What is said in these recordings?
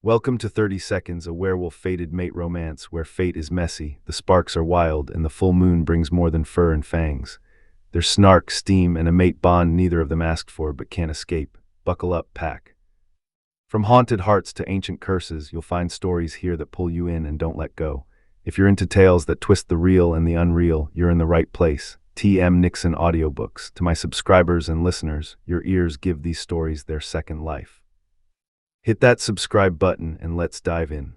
Welcome to 30 Seconds, a werewolf fated mate romance where fate is messy, the sparks are wild, and the full moon brings more than fur and fangs. There's snark, steam, and a mate bond neither of them asked for but can't escape. Buckle up, pack. From haunted hearts to ancient curses, you'll find stories here that pull you in and don't let go. If you're into tales that twist the real and the unreal, you're in the right place. Nyxen Audiobooks. To my subscribers and listeners, your ears give these stories their second life. Hit that subscribe button and let's dive in.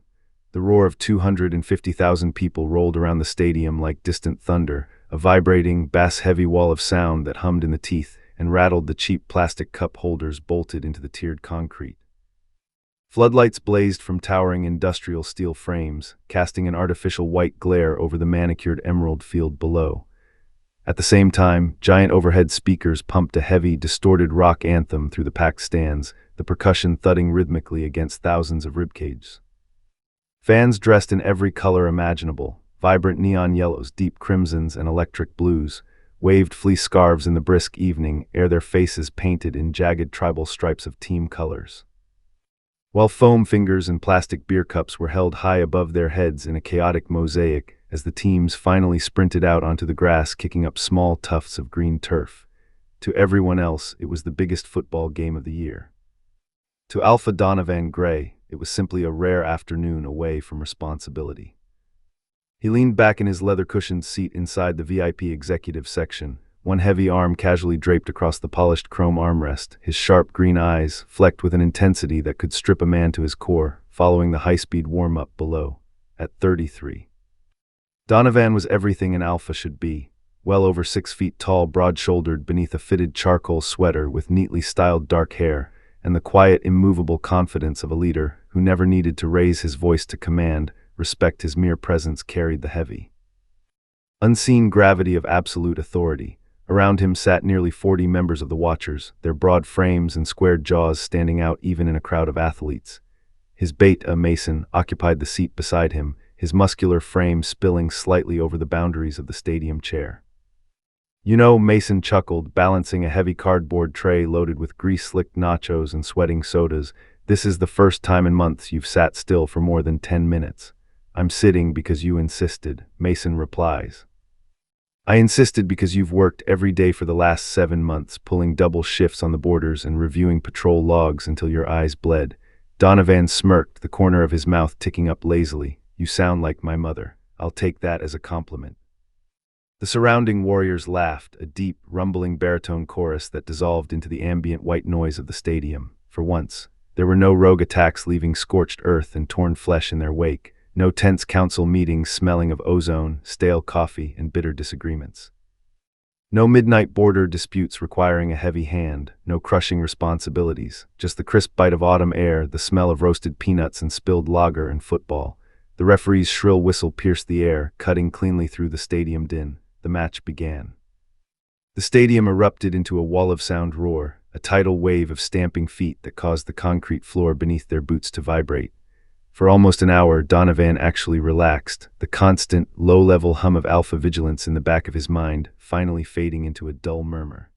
The roar of 250,000 people rolled around the stadium like distant thunder, a vibrating, bass-heavy wall of sound that hummed in the teeth and rattled the cheap plastic cup holders bolted into the tiered concrete. Floodlights blazed from towering industrial steel frames, casting an artificial white glare over the manicured emerald field below. At the same time, giant overhead speakers pumped a heavy, distorted rock anthem through the packed stands, the percussion thudding rhythmically against thousands of ribcages. Fans dressed in every color imaginable, vibrant neon yellows, deep crimsons, and electric blues, waved fleece scarves in the brisk evening ere their faces painted in jagged tribal stripes of team colors. While foam fingers and plastic beer cups were held high above their heads in a chaotic mosaic as the teams finally sprinted out onto the grass, kicking up small tufts of green turf. To everyone else, it was the biggest football game of the year. To Alpha Donovan Gray, it was simply a rare afternoon away from responsibility. He leaned back in his leather-cushioned seat inside the VIP executive section, one heavy arm casually draped across the polished chrome armrest, his sharp green eyes flecked with an intensity that could strip a man to his core, following the high-speed warm-up below. At 33. Donovan was everything an alpha should be, well over 6 feet tall, broad-shouldered beneath a fitted charcoal sweater with neatly styled dark hair, and the quiet, immovable confidence of a leader who never needed to raise his voice to command. Respect his mere presence carried the heavy, unseen gravity of absolute authority. Around him sat nearly 40 members of the Watchers, their broad frames and squared jaws standing out even in a crowd of athletes. His beta Mason occupied the seat beside him, his muscular frame spilling slightly over the boundaries of the stadium chair. "You know," Mason chuckled, balancing a heavy cardboard tray loaded with grease-slicked nachos and sweating sodas, "this is the first time in months you've sat still for more than 10 minutes. "I'm sitting because you insisted," Mason replies. "I insisted because you've worked every day for the last 7 months, pulling double shifts on the borders and reviewing patrol logs until your eyes bled." Donovan smirked, the corner of his mouth ticking up lazily. "You sound like my mother. I'll take that as a compliment." The surrounding warriors laughed, a deep, rumbling baritone chorus that dissolved into the ambient white noise of the stadium. For once, there were no rogue attacks leaving scorched earth and torn flesh in their wake, no tense council meetings smelling of ozone, stale coffee, and bitter disagreements. No midnight border disputes requiring a heavy hand, no crushing responsibilities, just the crisp bite of autumn air, the smell of roasted peanuts and spilled lager and football. The referee's shrill whistle pierced the air, cutting cleanly through the stadium din. The match began. The stadium erupted into a wall of sound roar, a tidal wave of stamping feet that caused the concrete floor beneath their boots to vibrate. For almost an hour, Donovan actually relaxed, the constant, low-level hum of alpha vigilance in the back of his mind finally fading into a dull murmur.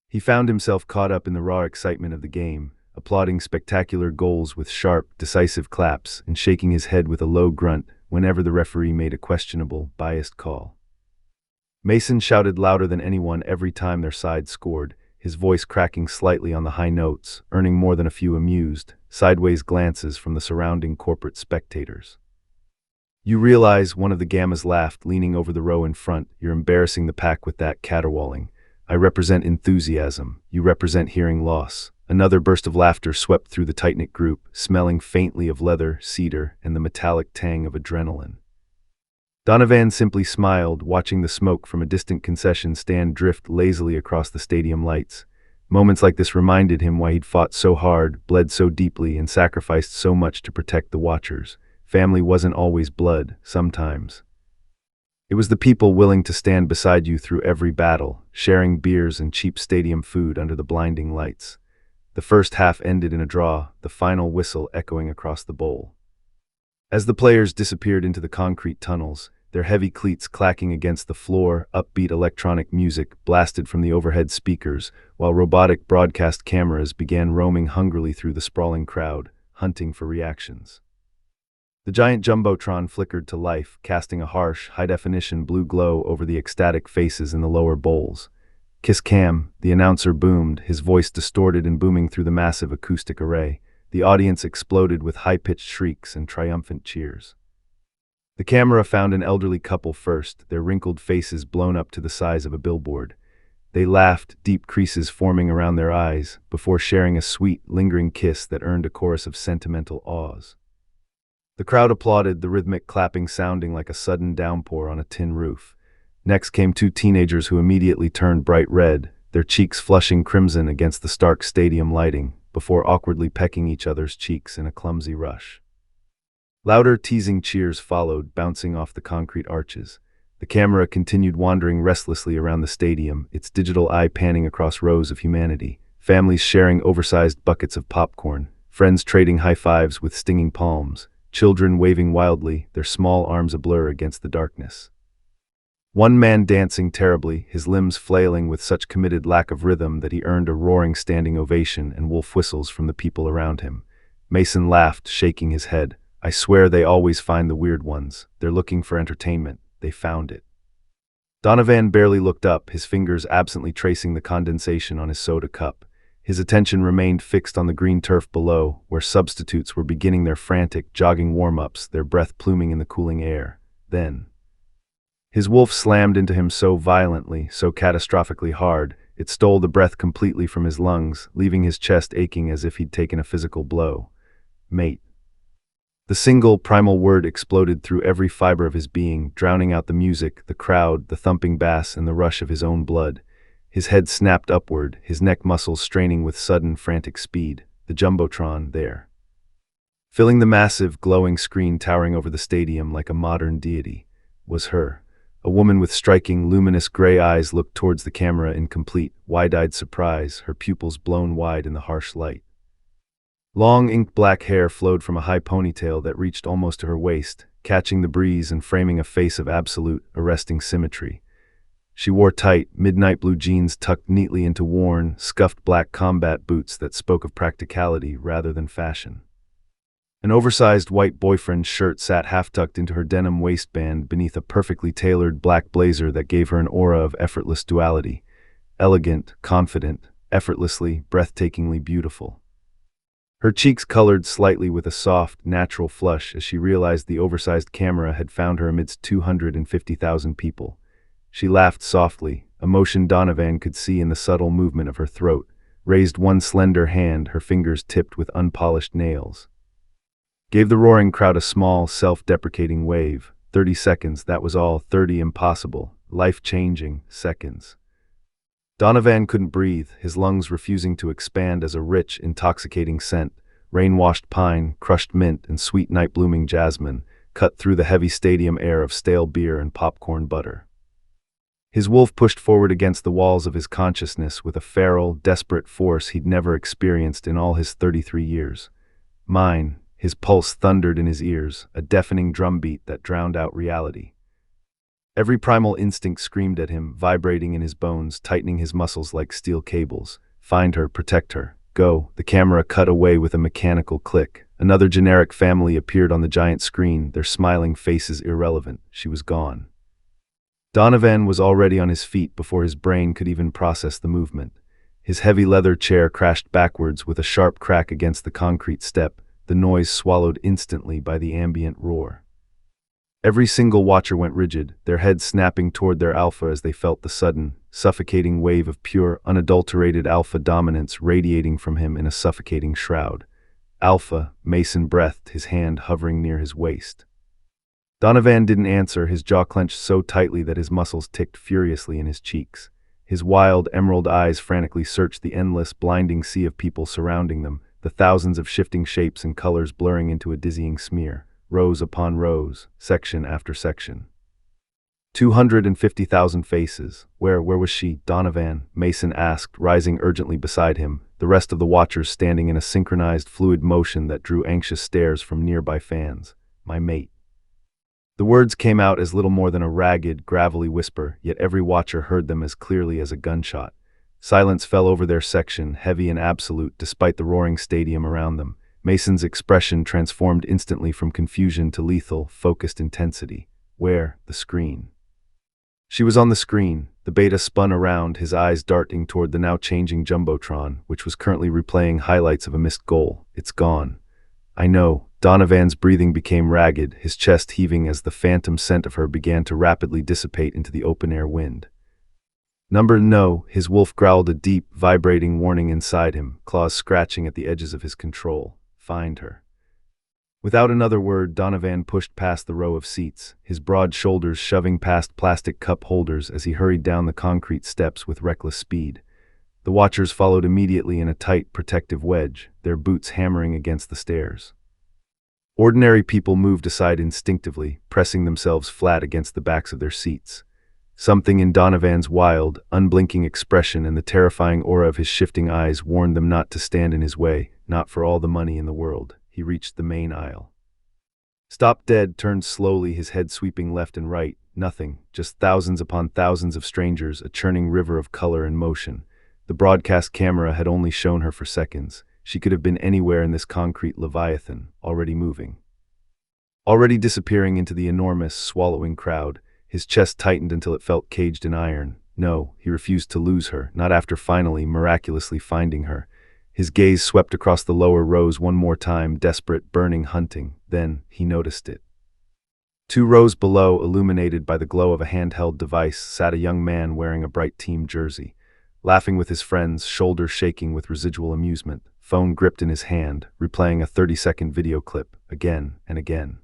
He found himself caught up in the raw excitement of the game, applauding spectacular goals with sharp, decisive claps and shaking his head with a low grunt whenever the referee made a questionable, biased call. Mason shouted louder than anyone every time their side scored, his voice cracking slightly on the high notes, earning more than a few amused, sideways glances from the surrounding corporate spectators. "You realize," one of the Gammas laughed, leaning over the row in front, "you're embarrassing the pack with that caterwauling. I represent enthusiasm, you represent hearing loss." Another burst of laughter swept through the tight-knit group, smelling faintly of leather, cedar, and the metallic tang of adrenaline. Donovan simply smiled, watching the smoke from a distant concession stand drift lazily across the stadium lights. Moments like this reminded him why he'd fought so hard, bled so deeply, and sacrificed so much to protect the Watchers. Family wasn't always blood, sometimes. It was the people willing to stand beside you through every battle, sharing beers and cheap stadium food under the blinding lights. The first half ended in a draw, the final whistle echoing across the bowl. As the players disappeared into the concrete tunnels, their heavy cleats clacking against the floor, upbeat electronic music blasted from the overhead speakers, while robotic broadcast cameras began roaming hungrily through the sprawling crowd. hunting for reactions. The giant jumbotron flickered to life, casting a harsh, high-definition blue glow over the ecstatic faces in the lower bowls. "Kiss Cam," the announcer boomed, his voice distorted and booming through the massive acoustic array. The audience exploded with high-pitched shrieks and triumphant cheers. The camera found an elderly couple first, their wrinkled faces blown up to the size of a billboard. They laughed, deep creases forming around their eyes, before sharing a sweet, lingering kiss that earned a chorus of sentimental awes. The crowd applauded, the rhythmic clapping sounding like a sudden downpour on a tin roof. Next came two teenagers who immediately turned bright red, their cheeks flushing crimson against the stark stadium lighting, before awkwardly pecking each other's cheeks in a clumsy rush. Louder, teasing cheers followed, bouncing off the concrete arches. The camera continued wandering restlessly around the stadium, its digital eye panning across rows of humanity, families sharing oversized buckets of popcorn, friends trading high fives with stinging palms, children waving wildly, their small arms ablur against the darkness. One man dancing terribly, his limbs flailing with such committed lack of rhythm that he earned a roaring standing ovation and wolf whistles from the people around him. Mason laughed, shaking his head. "I swear they always find the weird ones. They're looking for entertainment. They found it." Donovan barely looked up, his fingers absently tracing the condensation on his soda cup. His attention remained fixed on the green turf below, where substitutes were beginning their frantic, jogging warm-ups, their breath pluming in the cooling air. Then his wolf slammed into him so violently, so catastrophically hard, it stole the breath completely from his lungs, leaving his chest aching as if he'd taken a physical blow. "Mate." The single, primal word exploded through every fiber of his being, drowning out the music, the crowd, the thumping bass, and the rush of his own blood. His head snapped upward, his neck muscles straining with sudden, frantic speed. The jumbotron, there, filling the massive, glowing screen towering over the stadium like a modern deity, was her. A woman with striking, luminous gray eyes looked towards the camera in complete, wide-eyed surprise, her pupils blown wide in the harsh light. Long, ink-black hair flowed from a high ponytail that reached almost to her waist, catching the breeze and framing a face of absolute, arresting symmetry. She wore tight, midnight blue jeans tucked neatly into worn, scuffed black combat boots that spoke of practicality rather than fashion. An oversized white boyfriend shirt sat half-tucked into her denim waistband beneath a perfectly tailored black blazer that gave her an aura of effortless duality. Elegant, confident, effortlessly, breathtakingly beautiful. Her cheeks colored slightly with a soft, natural flush as she realized the oversized camera had found her amidst 250,000 people. She laughed softly, a motion Donovan could see in the subtle movement of her throat, raised one slender hand, her fingers tipped with unpolished nails. Gave the roaring crowd a small, self-deprecating wave. 30 seconds, that was all. 30 impossible, life-changing seconds. Donovan couldn't breathe, his lungs refusing to expand as a rich, intoxicating scent, rain-washed pine, crushed mint, and sweet night-blooming jasmine, cut through the heavy stadium air of stale beer and popcorn butter. His wolf pushed forward against the walls of his consciousness with a feral, desperate force he'd never experienced in all his 33 years. Mine, his pulse thundered in his ears, a deafening drumbeat that drowned out reality. Every primal instinct screamed at him, vibrating in his bones, tightening his muscles like steel cables. Find her, protect her, go. The camera cut away with a mechanical click. Another generic family appeared on the giant screen, their smiling faces irrelevant. She was gone. Donovan was already on his feet before his brain could even process the movement. His heavy leather chair crashed backwards with a sharp crack against the concrete step, the noise swallowed instantly by the ambient roar. Every single watcher went rigid, their heads snapping toward their alpha as they felt the sudden, suffocating wave of pure, unadulterated alpha dominance radiating from him in a suffocating shroud. Alpha, Mason breathed, his hand hovering near his waist. Donovan didn't answer, his jaw clenched so tightly that his muscles ticked furiously in his cheeks. His wild, emerald eyes frantically searched the endless, blinding sea of people surrounding them, the thousands of shifting shapes and colors blurring into a dizzying smear. Rows upon rows, section after section. 250,000 faces. Where was she? Donovan, Mason asked, rising urgently beside him, the rest of the watchers standing in a synchronized, fluid motion that drew anxious stares from nearby fans. My mate. The words came out as little more than a ragged, gravelly whisper, yet every watcher heard them as clearly as a gunshot. Silence fell over their section, heavy and absolute despite the roaring stadium around them. Mason's expression transformed instantly from confusion to lethal, focused intensity. Where? The screen. She was on the screen. The beta spun around, his eyes darting toward the now changing Jumbotron, which was currently replaying highlights of a missed goal. It's gone. I know. Donovan's breathing became ragged, his chest heaving as the phantom scent of her began to rapidly dissipate into the open-air wind. No, his wolf growled a deep, vibrating warning inside him, claws scratching at the edges of his control. Find her. Without another word, Donovan pushed past the row of seats, his broad shoulders shoving past plastic cup holders as he hurried down the concrete steps with reckless speed. The watchers followed immediately in a tight, protective wedge, their boots hammering against the stairs. Ordinary people moved aside instinctively, pressing themselves flat against the backs of their seats. Something in Donovan's wild, unblinking expression and the terrifying aura of his shifting eyes warned them not to stand in his way, not for all the money in the world. He reached the main aisle. Stopped dead, turned slowly, his head sweeping left and right. Nothing, just thousands upon thousands of strangers, a churning river of color and motion. The broadcast camera had only shown her for seconds. She could have been anywhere in this concrete leviathan, already moving. Already disappearing into the enormous, swallowing crowd. His chest tightened until it felt caged in iron. No, he refused to lose her, not after finally, miraculously finding her. His gaze swept across the lower rows one more time, desperate, burning, hunting. Then, he noticed it. 2 rows below, illuminated by the glow of a handheld device, sat a young man wearing a bright team jersey. Laughing with his friends, shoulders shaking with residual amusement, phone gripped in his hand, replaying a 30-second video clip, again and again.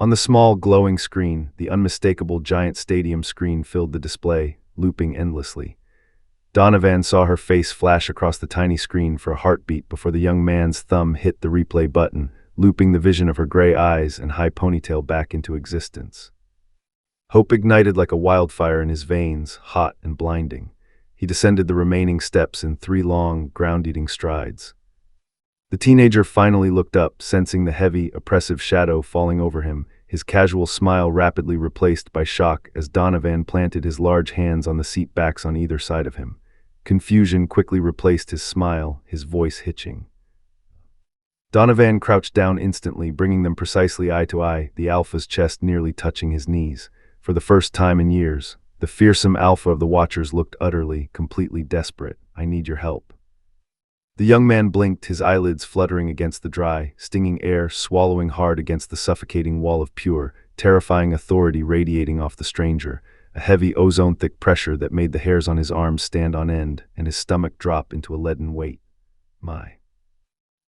On the small, glowing screen, the unmistakable giant stadium screen filled the display, looping endlessly. Donovan saw her face flash across the tiny screen for a heartbeat before the young man's thumb hit the replay button, looping the vision of her gray eyes and high ponytail back into existence. Hope ignited like a wildfire in his veins, hot and blinding. He descended the remaining steps in 3 long, ground-eating strides. The teenager finally looked up, sensing the heavy, oppressive shadow falling over him, his casual smile rapidly replaced by shock as Donovan planted his large hands on the seat backs on either side of him. Confusion quickly replaced his smile, his voice hitching. Donovan crouched down instantly, bringing them precisely eye to eye, the alpha's chest nearly touching his knees. For the first time in years, the fearsome alpha of the watchers looked utterly, completely desperate. I need your help. The young man blinked, his eyelids fluttering against the dry, stinging air, swallowing hard against the suffocating wall of pure, terrifying authority radiating off the stranger, a heavy ozone-thick pressure that made the hairs on his arms stand on end and his stomach drop into a leaden weight. My.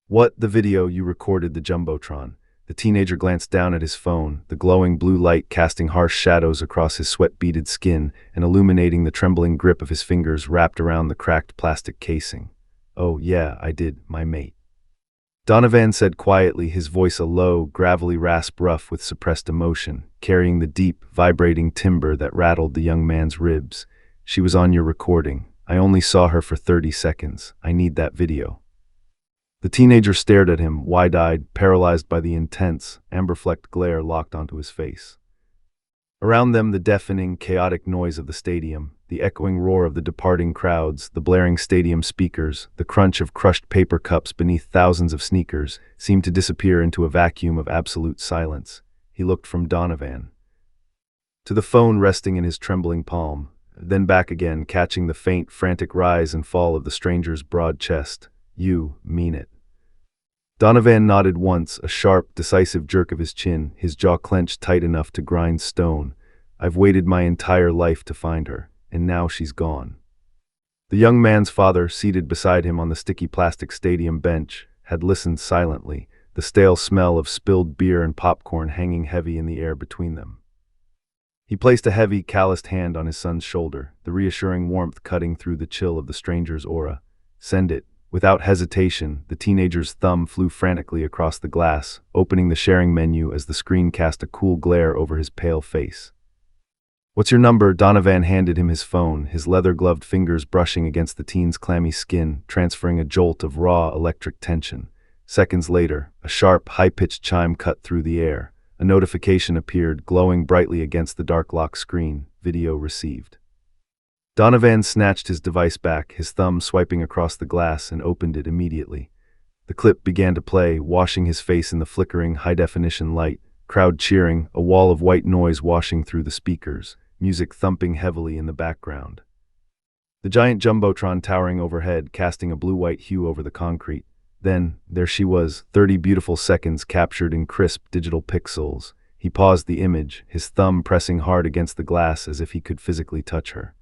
What? The video you recorded the Jumbotron. The teenager glanced down at his phone, the glowing blue light casting harsh shadows across his sweat-beaded skin and illuminating the trembling grip of his fingers wrapped around the cracked plastic casing. Oh, yeah, I did, my mate. Donovan said quietly, his voice a low, gravelly rasp rough with suppressed emotion, carrying the deep, vibrating timbre that rattled the young man's ribs. She was on your recording. I only saw her for 30 seconds. I need that video. The teenager stared at him, wide-eyed, paralyzed by the intense, amber-flecked glare locked onto his face. Around them, the deafening, chaotic noise of the stadium, the echoing roar of the departing crowds, the blaring stadium speakers, the crunch of crushed paper cups beneath thousands of sneakers, seemed to disappear into a vacuum of absolute silence. He looked from Donovan to the phone resting in his trembling palm, then back again, catching the faint, frantic rise and fall of the stranger's broad chest. You mean it. Donovan nodded once, a sharp, decisive jerk of his chin, his jaw clenched tight enough to grind stone. I've waited my entire life to find her, and now she's gone. The young man's father, seated beside him on the sticky plastic stadium bench, had listened silently, the stale smell of spilled beer and popcorn hanging heavy in the air between them. He placed a heavy, calloused hand on his son's shoulder, the reassuring warmth cutting through the chill of the stranger's aura. Send it. Without hesitation, the teenager's thumb flew frantically across the glass, opening the sharing menu as the screen cast a cool glare over his pale face. What's your number? Donovan handed him his phone, his leather-gloved fingers brushing against the teen's clammy skin, transferring a jolt of raw electric tension. Seconds later, a sharp, high-pitched chime cut through the air. A notification appeared, glowing brightly against the dark lock screen. Video received. Donovan snatched his device back, his thumb swiping across the glass, and opened it immediately. The clip began to play, washing his face in the flickering, high-definition light, crowd cheering, a wall of white noise washing through the speakers, music thumping heavily in the background. The giant jumbotron towering overhead, casting a blue-white hue over the concrete. Then, there she was, 30 beautiful seconds captured in crisp digital pixels. He paused the image, his thumb pressing hard against the glass as if he could physically touch her.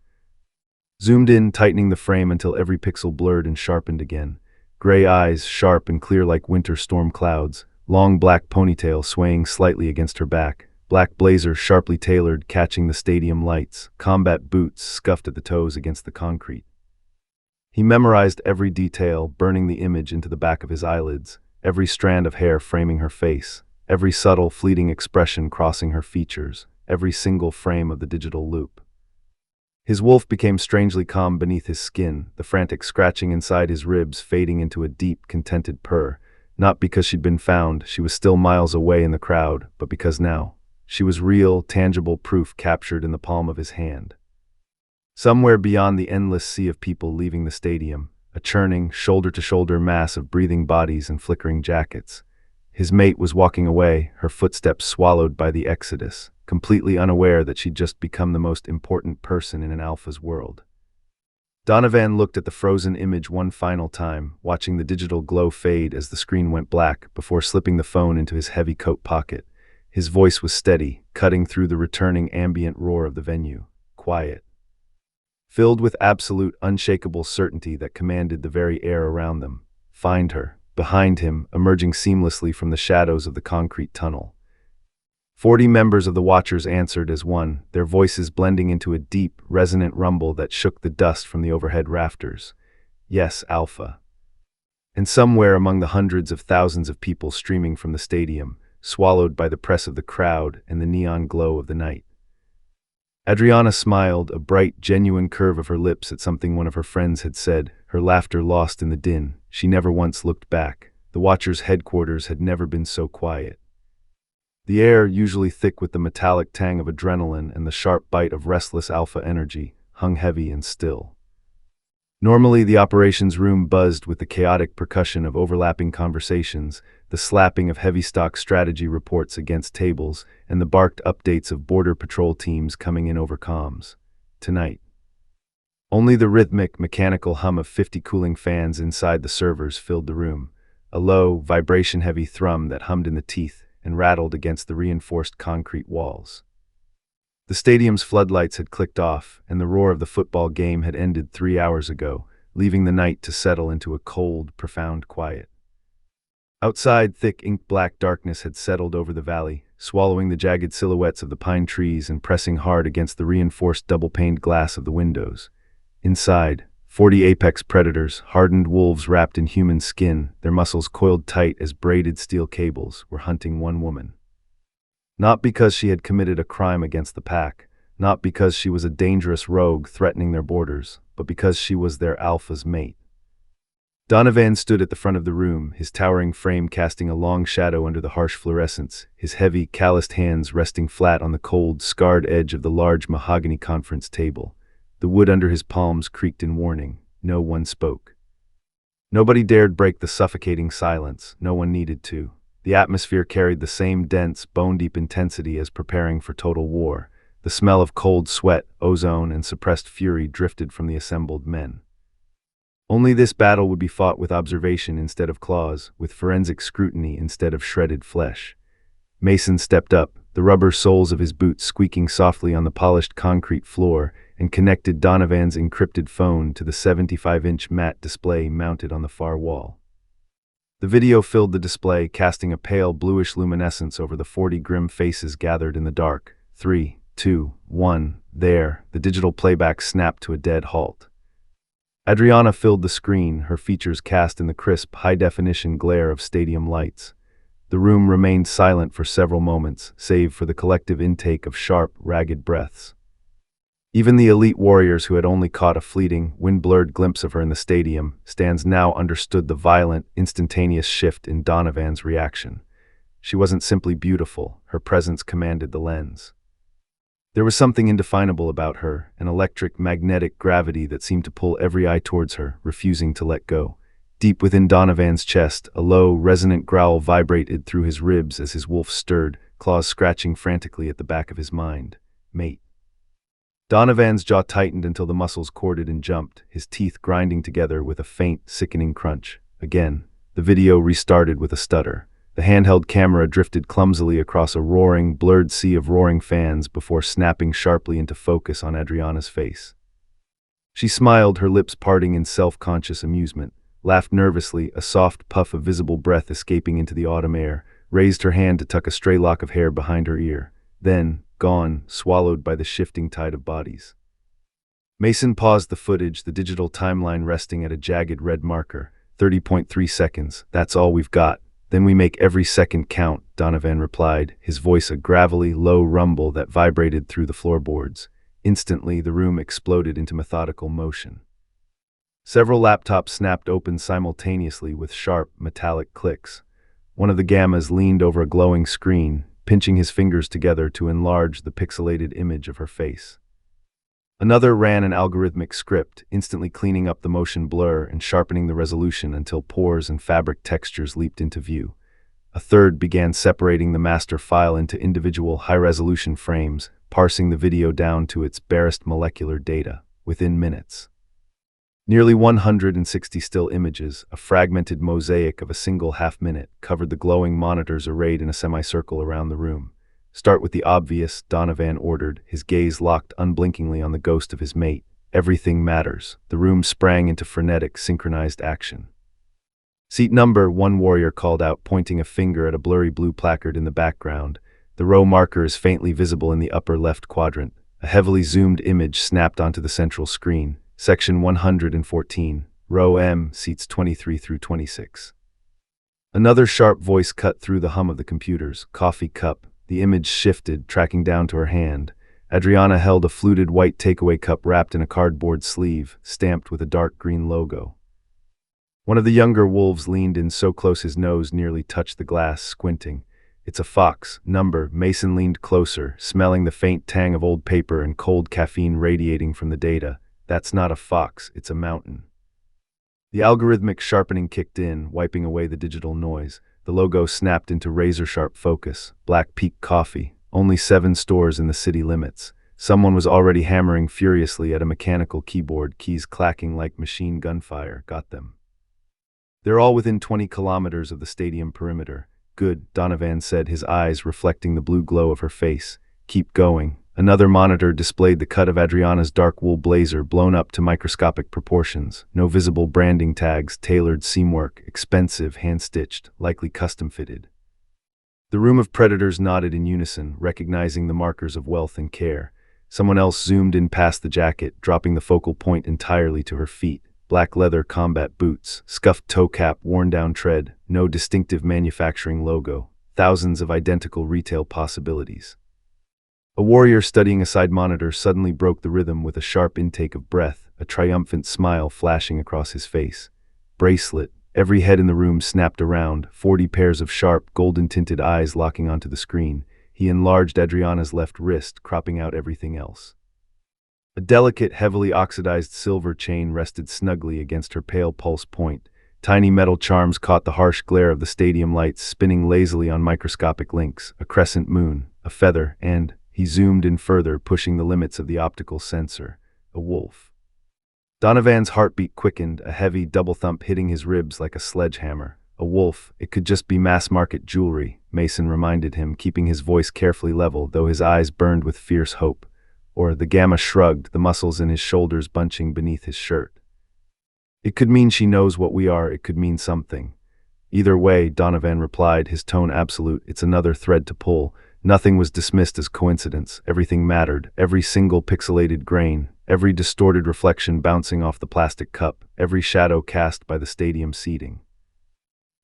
Zoomed in, tightening the frame until every pixel blurred and sharpened again. Gray eyes, sharp and clear like winter storm clouds, long black ponytail swaying slightly against her back, black blazer sharply tailored catching the stadium lights, combat boots scuffed at the toes against the concrete. He memorized every detail, burning the image into the back of his eyelids, every strand of hair framing her face, every subtle, fleeting expression crossing her features, every single frame of the digital loop. His wolf became strangely calm beneath his skin, the frantic scratching inside his ribs fading into a deep, contented purr, not because she'd been found, she was still miles away in the crowd, but because now, she was real, tangible proof captured in the palm of his hand. Somewhere beyond the endless sea of people leaving the stadium, a churning, shoulder-to-shoulder mass of breathing bodies and flickering jackets. His mate was walking away, her footsteps swallowed by the exodus, completely unaware that she'd just become the most important person in an alpha's world. Donovan looked at the frozen image one final time, watching the digital glow fade as the screen went black before slipping the phone into his heavy coat pocket. His voice was steady, cutting through the returning ambient roar of the venue. Quiet. Filled with absolute, unshakable certainty that commanded the very air around them. Find her. Behind him, emerging seamlessly from the shadows of the concrete tunnel. 40 members of the Watchers answered as one, their voices blending into a deep, resonant rumble that shook the dust from the overhead rafters. Yes, Alpha. And somewhere among the hundreds of thousands of people streaming from the stadium, swallowed by the press of the crowd and the neon glow of the night. Adriana smiled, a bright, genuine curve of her lips at something one of her friends had said, her laughter lost in the din. She never once looked back. The Watchers' headquarters had never been so quiet. The air, usually thick with the metallic tang of adrenaline and the sharp bite of restless alpha energy, hung heavy and still. Normally, the operations room buzzed with the chaotic percussion of overlapping conversations, the slapping of heavy stock strategy reports against tables, and the barked updates of border patrol teams coming in over comms. Tonight, only the rhythmic, mechanical hum of 50 cooling fans inside the servers filled the room, a low, vibration-heavy thrum that hummed in the teeth and rattled against the reinforced concrete walls. The stadium's floodlights had clicked off, and the roar of the football game had ended 3 hours ago, leaving the night to settle into a cold, profound quiet. Outside, thick ink-black darkness had settled over the valley, swallowing the jagged silhouettes of the pine trees and pressing hard against the reinforced double-paned glass of the windows. Inside, 40 apex predators, hardened wolves wrapped in human skin, their muscles coiled tight as braided steel cables, were hunting one woman. Not because she had committed a crime against the pack, not because she was a dangerous rogue threatening their borders, but because she was their alpha's mate. Donovan stood at the front of the room, his towering frame casting a long shadow under the harsh fluorescence, his heavy, calloused hands resting flat on the cold, scarred edge of the large mahogany conference table. The wood under his palms creaked in warning. No one spoke. Nobody dared break the suffocating silence. No one needed to. The atmosphere carried the same dense, bone-deep intensity as preparing for total war. The smell of cold sweat, ozone, and suppressed fury drifted from the assembled men. Only this battle would be fought with observation instead of claws, with forensic scrutiny instead of shredded flesh. Mason stepped up, the rubber soles of his boots squeaking softly on the polished concrete floor, and connected Donovan's encrypted phone to the 75-inch matte display mounted on the far wall. The video filled the display, casting a pale bluish luminescence over the 40 grim faces gathered in the dark. 3, 2, 1, there, the digital playback snapped to a dead halt. Adriana filled the screen, her features cast in the crisp, high-definition glare of stadium lights. The room remained silent for several moments, save for the collective intake of sharp, ragged breaths. Even the elite warriors who had only caught a fleeting, wind-blurred glimpse of her in the stadium stands now understood the violent, instantaneous shift in Donovan's reaction. She wasn't simply beautiful, her presence commanded the lens. There was something indefinable about her, an electric, magnetic gravity that seemed to pull every eye towards her, refusing to let go. Deep within Donovan's chest, a low, resonant growl vibrated through his ribs as his wolf stirred, claws scratching frantically at the back of his mind. Mate. Donovan's jaw tightened until the muscles corded and jumped, his teeth grinding together with a faint, sickening crunch. Again, the video restarted with a stutter. The handheld camera drifted clumsily across a roaring, blurred sea of roaring fans before snapping sharply into focus on Adriana's face. She smiled, her lips parting in self-conscious amusement, laughed nervously, a soft puff of visible breath escaping into the autumn air, raised her hand to tuck a stray lock of hair behind her ear. Then, gone, swallowed by the shifting tide of bodies. Mason paused the footage, the digital timeline resting at a jagged red marker. 30.3 seconds, that's all we've got. Then we make every second count, Donovan replied, his voice a gravelly, low rumble that vibrated through the floorboards. Instantly, the room exploded into methodical motion. Several laptops snapped open simultaneously with sharp, metallic clicks. One of the gammas leaned over a glowing screen, pinching his fingers together to enlarge the pixelated image of her face. Another ran an algorithmic script, instantly cleaning up the motion blur and sharpening the resolution until pores and fabric textures leaped into view. A third began separating the master file into individual high-resolution frames, parsing the video down to its barest molecular data, within minutes. Nearly 160 still images, a fragmented mosaic of a single half-minute, covered the glowing monitors arrayed in a semicircle around the room. Start with the obvious, Donovan ordered, his gaze locked unblinkingly on the ghost of his mate. Everything matters. The room sprang into frenetic, synchronized action. Seat number, one warrior called out, pointing a finger at a blurry blue placard in the background. The row marker is faintly visible in the upper left quadrant. A heavily zoomed image snapped onto the central screen. Section 114, row M, seats 23 through 26. Another sharp voice cut through the hum of the computers. Coffee cup. The image shifted, tracking down to her hand. Adriana held a fluted white takeaway cup wrapped in a cardboard sleeve, stamped with a dark green logo. One of the younger wolves leaned in so close his nose nearly touched the glass, squinting. It's a fox. Number. Mason leaned closer, smelling the faint tang of old paper and cold caffeine radiating from the data. That's not a fox, it's a mountain. The algorithmic sharpening kicked in, wiping away the digital noise. The logo snapped into razor-sharp focus. Black Peak Coffee. Only 7 stores in the city limits. Someone was already hammering furiously at a mechanical keyboard, keys clacking like machine gunfire. Got them. They're all within 20 kilometers of the stadium perimeter. Good, Donovan said, his eyes reflecting the blue glow of her face. Keep going. Another monitor displayed the cut of Adriana's dark wool blazer blown up to microscopic proportions. No visible branding tags, tailored seamwork, expensive, hand-stitched, likely custom-fitted. The room of predators nodded in unison, recognizing the markers of wealth and care. Someone else zoomed in past the jacket, dropping the focal point entirely to her feet. Black leather combat boots, scuffed toe cap, worn-down tread, no distinctive manufacturing logo. Thousands of identical retail possibilities. A warrior studying a side monitor suddenly broke the rhythm with a sharp intake of breath, a triumphant smile flashing across his face. Bracelet. Every head in the room snapped around, 40 pairs of sharp, golden-tinted eyes locking onto the screen. He enlarged Adriana's left wrist, cropping out everything else. A delicate, heavily oxidized silver chain rested snugly against her pale pulse point. Tiny metal charms caught the harsh glare of the stadium lights, spinning lazily on microscopic links, a crescent moon, a feather, and... He zoomed in further, pushing the limits of the optical sensor. A wolf. Donovan's heartbeat quickened, a heavy double thump hitting his ribs like a sledgehammer. A wolf. It could just be mass-market jewelry, Mason reminded him, keeping his voice carefully level, though his eyes burned with fierce hope. Or the gamma shrugged, the muscles in his shoulders bunching beneath his shirt. It could mean she knows what we are, it could mean something. Either way, Donovan replied, his tone absolute, it's another thread to pull. Nothing was dismissed as coincidence. Everything mattered. Every single pixelated grain, every distorted reflection bouncing off the plastic cup, every shadow cast by the stadium seating.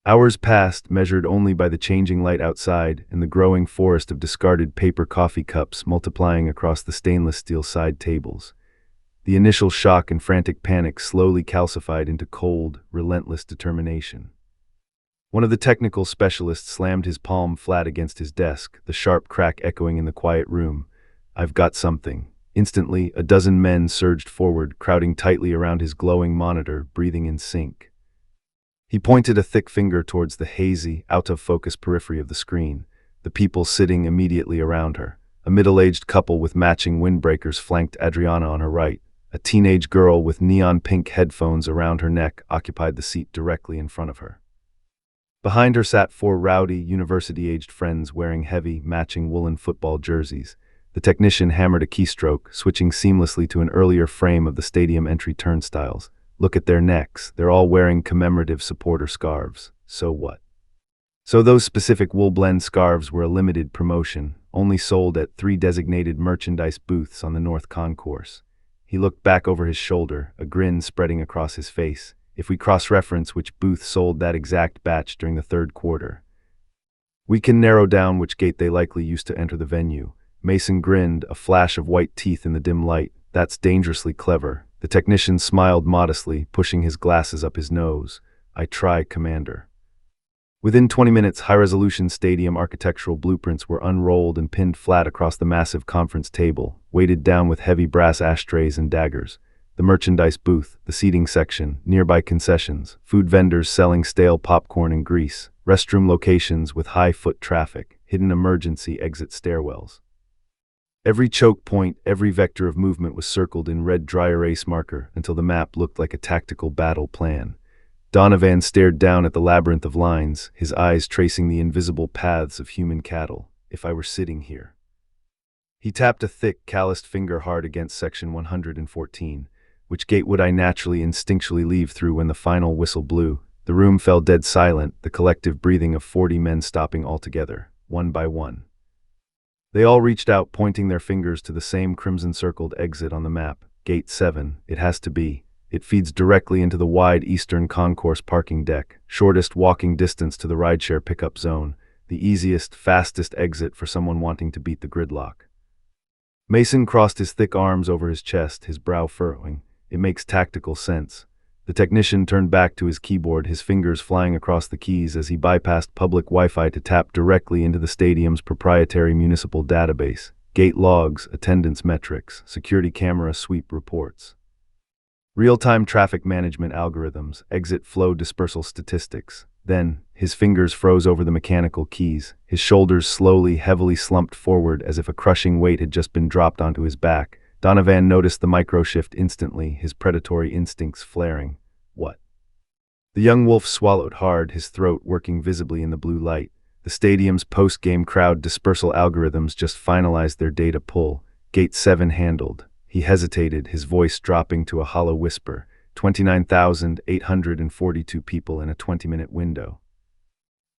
Hours passed, measured only by the changing light outside and the growing forest of discarded paper coffee cups multiplying across the stainless steel side tables. The initial shock and frantic panic slowly calcified into cold, relentless determination. One of the technical specialists slammed his palm flat against his desk, the sharp crack echoing in the quiet room. I've got something. Instantly, a dozen men surged forward, crowding tightly around his glowing monitor, breathing in sync. He pointed a thick finger towards the hazy, out-of-focus periphery of the screen, the people sitting immediately around her. A middle-aged couple with matching windbreakers flanked Adriana on her right. A teenage girl with neon-pink headphones around her neck occupied the seat directly in front of her. Behind her sat four rowdy, university-aged friends wearing heavy, matching woolen football jerseys. The technician hammered a keystroke, switching seamlessly to an earlier frame of the stadium entry turnstiles. Look at their necks. They're all wearing commemorative supporter scarves. So what? So those specific wool blend scarves were a limited promotion, only sold at 3 designated merchandise booths on the North Concourse. He looked back over his shoulder, a grin spreading across his face. If we cross-reference which booth sold that exact batch during the third quarter, we can narrow down which gate they likely used to enter the venue. Mason grinned, a flash of white teeth in the dim light. That's dangerously clever. The technician smiled modestly, pushing his glasses up his nose. I try, Commander. Within 20 minutes, high-resolution stadium architectural blueprints were unrolled and pinned flat across the massive conference table, weighted down with heavy brass ashtrays and daggers. The merchandise booth, the seating section, nearby concessions, food vendors selling stale popcorn and grease, restroom locations with high foot traffic, hidden emergency exit stairwells. Every choke point, every vector of movement was circled in red dry erase marker until the map looked like a tactical battle plan. Donovan stared down at the labyrinth of lines, his eyes tracing the invisible paths of human cattle. If I were sitting here. He tapped a thick, calloused finger hard against section 114. Which gate would I naturally, instinctually leave through when the final whistle blew? The room fell dead silent, the collective breathing of 40 men stopping altogether, one by one. They all reached out, pointing their fingers to the same crimson-circled exit on the map. Gate 7, it has to be. It feeds directly into the wide eastern concourse parking deck, shortest walking distance to the rideshare pickup zone, the easiest, fastest exit for someone wanting to beat the gridlock. Mason crossed his thick arms over his chest, his brow furrowing. It makes tactical sense. The technician turned back to his keyboard, his fingers flying across the keys as he bypassed public Wi-Fi to tap directly into the stadium's proprietary municipal database. Gate logs, attendance metrics, security camera sweep reports. Real-time traffic management algorithms, exit flow dispersal statistics. Then, his fingers froze over the mechanical keys. His shoulders slowly, heavily slumped forward as if a crushing weight had just been dropped onto his back. Donovan noticed the micro-shift instantly, his predatory instincts flaring. What? The young wolf swallowed hard, his throat working visibly in the blue light. The stadium's post-game crowd dispersal algorithms just finalized their data pull. Gate 7 handled. He hesitated, his voice dropping to a hollow whisper. 29,842 people in a 20-minute window.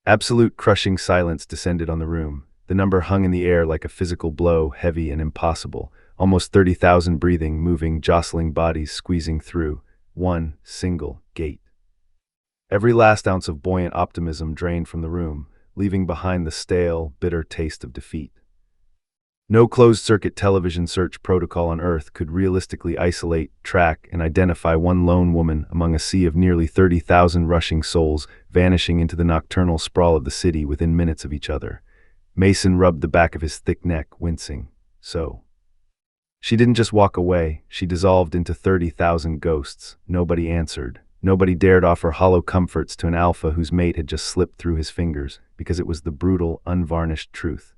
Absolute crushing silence descended on the room. The number hung in the air like a physical blow, heavy and impossible. Almost 30,000 breathing, moving, jostling bodies squeezing through one single gate. Every last ounce of buoyant optimism drained from the room, leaving behind the stale, bitter taste of defeat. No closed-circuit television search protocol on Earth could realistically isolate, track, and identify one lone woman among a sea of nearly 30,000 rushing souls vanishing into the nocturnal sprawl of the city within minutes of each other. Mason rubbed the back of his thick neck, wincing. So. She didn't just walk away, she dissolved into 30,000 ghosts. Nobody answered. Nobody dared offer hollow comforts to an alpha whose mate had just slipped through his fingers, because it was the brutal, unvarnished truth.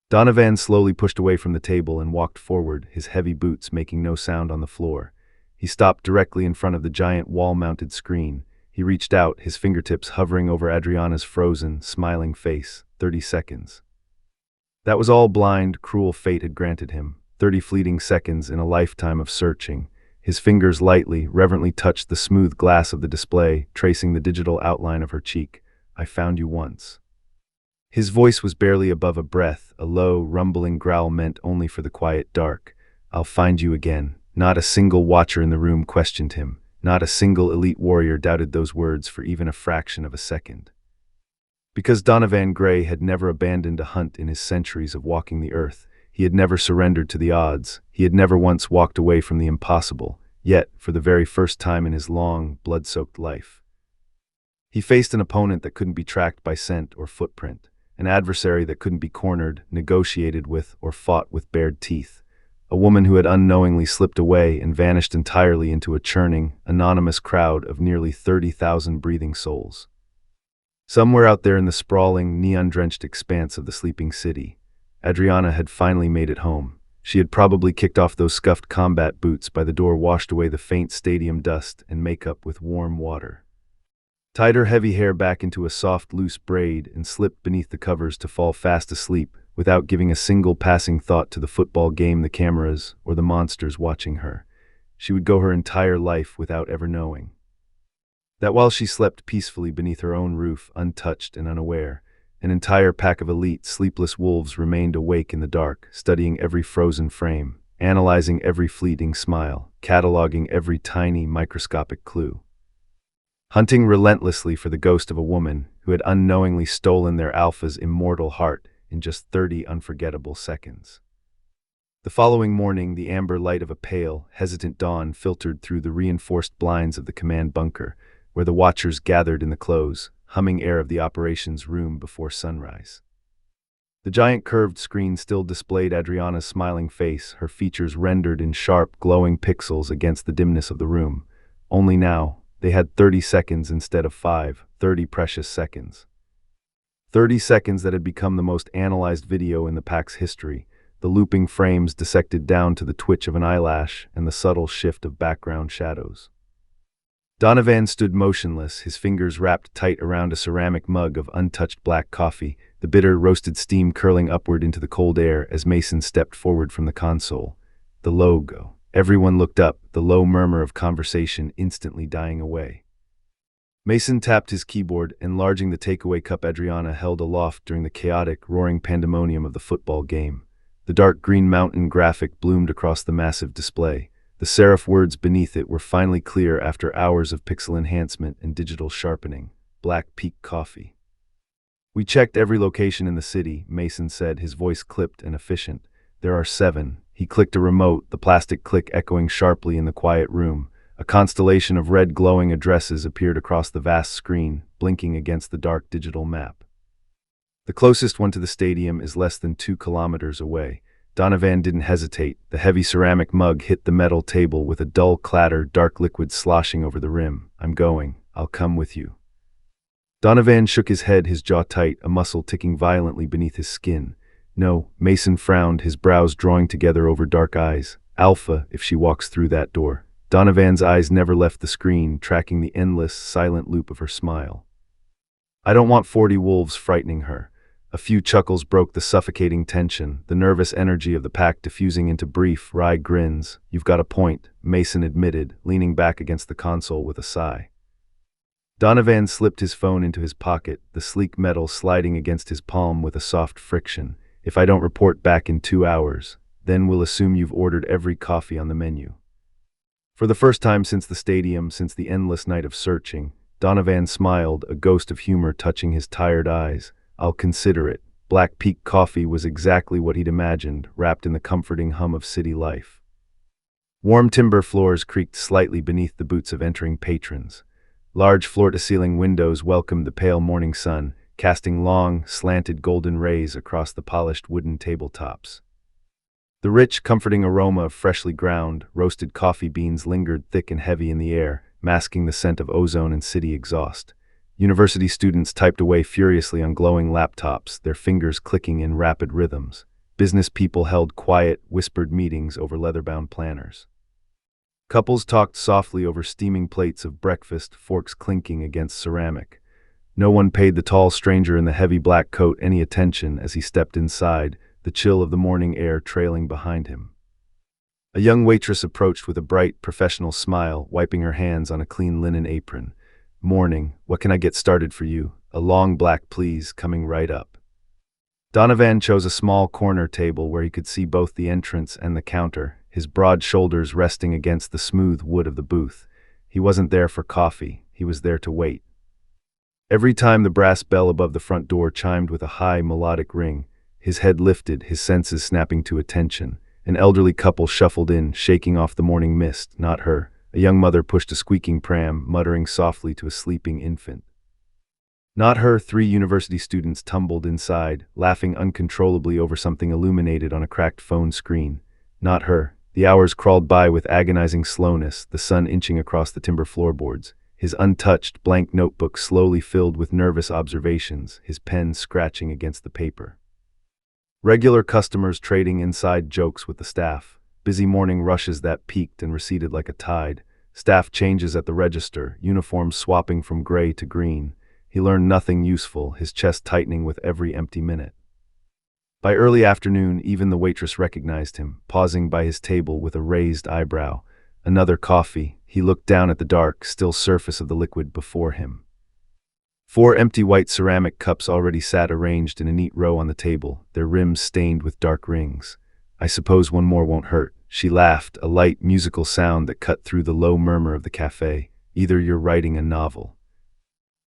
Donovan slowly pushed away from the table and walked forward, his heavy boots making no sound on the floor. He stopped directly in front of the giant wall-mounted screen. He reached out, his fingertips hovering over Adriana's frozen, smiling face. 30 seconds. That was all blind, cruel fate had granted him. 30 fleeting seconds in a lifetime of searching. His fingers lightly, reverently touched the smooth glass of the display, tracing the digital outline of her cheek. I found you once. His voice was barely above a breath, a low, rumbling growl meant only for the quiet dark. I'll find you again. Not a single watcher in the room questioned him. Not a single elite warrior doubted those words for even a fraction of a second. Because Donovan Gray had never abandoned a hunt in his centuries of walking the earth, he had never surrendered to the odds, he had never once walked away from the impossible, yet, for the very first time in his long, blood-soaked life, he faced an opponent that couldn't be tracked by scent or footprint. An adversary that couldn't be cornered, negotiated with, or fought with bared teeth. a woman who had unknowingly slipped away and vanished entirely into a churning, anonymous crowd of nearly 30,000 breathing souls. Somewhere out there in the sprawling, neon-drenched expanse of the sleeping city, Adriana had finally made it home. She had probably kicked off those scuffed combat boots by the door, washed away the faint stadium dust and makeup with warm water, tied her heavy hair back into a soft, loose braid, and slipped beneath the covers to fall fast asleep without giving a single passing thought to the football game, the cameras, or the monsters watching her. She would go her entire life without ever knowing that while she slept peacefully beneath her own roof, untouched and unaware, an entire pack of elite, sleepless wolves remained awake in the dark, studying every frozen frame, analyzing every fleeting smile, cataloging every tiny, microscopic clue, hunting relentlessly for the ghost of a woman who had unknowingly stolen their alpha's immortal heart in just 30 unforgettable seconds. The following morning, the amber light of a pale, hesitant dawn filtered through the reinforced blinds of the command bunker, where the watchers gathered in the close, humming air of the operations room before sunrise. The giant curved screen still displayed Adriana's smiling face, her features rendered in sharp, glowing pixels against the dimness of the room. Only now, they had 30 seconds instead of 5, 30 precious seconds. 30 seconds that had become the most analyzed video in the pack's history, the looping frames dissected down to the twitch of an eyelash and the subtle shift of background shadows. Donovan stood motionless, his fingers wrapped tight around a ceramic mug of untouched black coffee, the bitter, roasted steam curling upward into the cold air as Mason stepped forward from the console. The logo. Everyone looked up, the low murmur of conversation instantly dying away. Mason tapped his keyboard, enlarging the takeaway cup Adriana held aloft during the chaotic, roaring pandemonium of the football game. The dark green mountain graphic bloomed across the massive display. The serif words beneath it were finally clear after hours of pixel enhancement and digital sharpening. Black Peak Coffee. "We checked every location in the city," Mason said, his voice clipped and efficient. "There are 7. He clicked a remote, the plastic click echoing sharply in the quiet room. A constellation of red glowing addresses appeared across the vast screen, blinking against the dark digital map. "The closest one to the stadium is less than 2 kilometers away." Donovan didn't hesitate. The heavy ceramic mug hit the metal table with a dull clatter, dark liquid sloshing over the rim. "I'm going. I'll come with you." Donovan shook his head, his jaw tight, a muscle ticking violently beneath his skin. "No," Mason frowned, his brows drawing together over dark eyes. "Alpha, if she walks through that door." Donovan's eyes never left the screen, tracking the endless, silent loop of her smile. "I don't want 40 wolves frightening her." A few chuckles broke the suffocating tension, the nervous energy of the pack diffusing into brief, wry grins. "You've got a point," Mason admitted, leaning back against the console with a sigh. Donovan slipped his phone into his pocket, the sleek metal sliding against his palm with a soft friction. "If I don't report back in 2 hours, then we'll assume you've ordered every coffee on the menu." For the first time since the stadium, since the endless night of searching, Donovan smiled, a ghost of humor touching his tired eyes. "I'll consider it." Black Peak Coffee was exactly what he'd imagined, wrapped in the comforting hum of city life. Warm timber floors creaked slightly beneath the boots of entering patrons. Large floor-to-ceiling windows welcomed the pale morning sun, casting long, slanted golden rays across the polished wooden tabletops. The rich, comforting aroma of freshly ground, roasted coffee beans lingered thick and heavy in the air, masking the scent of ozone and city exhaust. University students typed away furiously on glowing laptops, their fingers clicking in rapid rhythms. Business people held quiet, whispered meetings over leather-bound planners. Couples talked softly over steaming plates of breakfast, forks clinking against ceramic. No one paid the tall stranger in the heavy black coat any attention as he stepped inside, the chill of the morning air trailing behind him. A young waitress approached with a bright, professional smile, wiping her hands on a clean linen apron. "Morning, what can I get started for you?" "A long black, please, coming right up." Donovan chose a small corner table where he could see both the entrance and the counter, his broad shoulders resting against the smooth wood of the booth. He wasn't there for coffee, he was there to wait. Every time the brass bell above the front door chimed with a high, melodic ring, his head lifted, his senses snapping to attention. An elderly couple shuffled in, shaking off the morning mist. Not her. A young mother pushed a squeaking pram, muttering softly to a sleeping infant. Not her. 3 university students tumbled inside, laughing uncontrollably over something illuminated on a cracked phone screen. Not her. The hours crawled by with agonizing slowness, the sun inching across the timber floorboards. His untouched, blank notebook slowly filled with nervous observations, his pen scratching against the paper. Regular customers trading inside jokes with the staff. Busy morning rushes that peaked and receded like a tide. Staff changes at the register, uniforms swapping from gray to green. He learned nothing useful, his chest tightening with every empty minute. By early afternoon, even the waitress recognized him, pausing by his table with a raised eyebrow. Another coffee. He looked down at the dark, still surface of the liquid before him. 4 empty white ceramic cups already sat arranged in a neat row on the table, their rims stained with dark rings. I suppose one more won't hurt. She laughed, a light, musical sound that cut through the low murmur of the cafe. Either you're writing a novel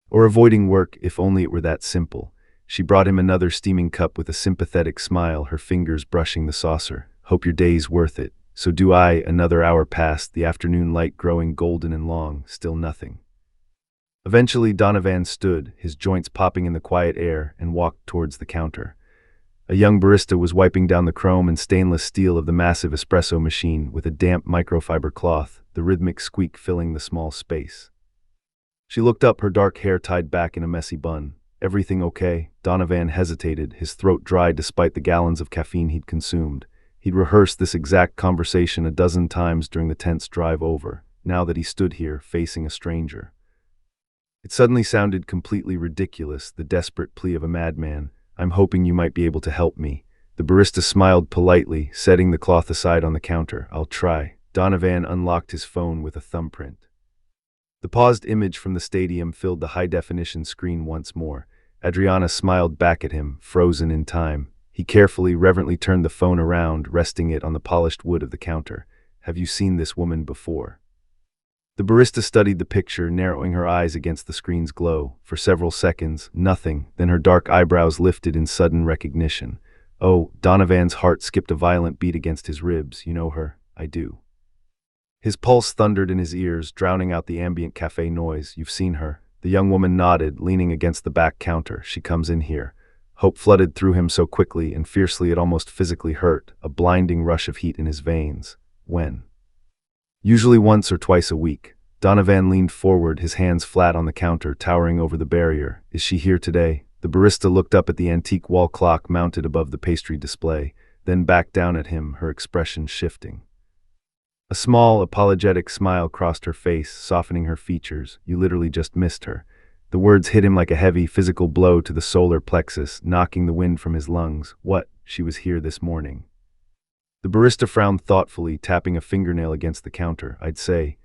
or avoiding work, if only it were that simple. She brought him another steaming cup with a sympathetic smile, her fingers brushing the saucer. Hope your day's worth it. So do I. Another hour passed, the afternoon light growing golden and long, still nothing. Eventually Donovan stood, his joints popping in the quiet air, and walked towards the counter. A young barista was wiping down the chrome and stainless steel of the massive espresso machine with a damp microfiber cloth, the rhythmic squeak filling the small space. She looked up, her dark hair tied back in a messy bun. Everything okay? Donovan hesitated, his throat dry despite the gallons of caffeine he'd consumed. He'd rehearsed this exact conversation a dozen times during the tense drive over, now that he stood here, facing a stranger. It suddenly sounded completely ridiculous, the desperate plea of a madman. I'm hoping you might be able to help me. The barista smiled politely, setting the cloth aside on the counter. I'll try. Donovan unlocked his phone with a thumbprint. The paused image from the stadium filled the high-definition screen once more. Adriana smiled back at him, frozen in time. He carefully, reverently turned the phone around, resting it on the polished wood of the counter. Have you seen this woman before? The barista studied the picture, narrowing her eyes against the screen's glow. For several seconds, nothing, then her dark eyebrows lifted in sudden recognition. Oh, Donovan's heart skipped a violent beat against his ribs. You know her? I do. His pulse thundered in his ears, drowning out the ambient cafe noise. You've seen her. The young woman nodded, leaning against the back counter. She comes in here. Hope flooded through him so quickly and fiercely it almost physically hurt, a blinding rush of heat in his veins. When? Usually once or twice a week. Donovan leaned forward, his hands flat on the counter, towering over the barrier. Is she here today? The barista looked up at the antique wall clock mounted above the pastry display, then back down at him, her expression shifting. A small, apologetic smile crossed her face, softening her features. You literally just missed her. The words hit him like a heavy, physical blow to the solar plexus, knocking the wind from his lungs. What? She was here this morning. The barista frowned thoughtfully, tapping a fingernail against the counter. I'd say,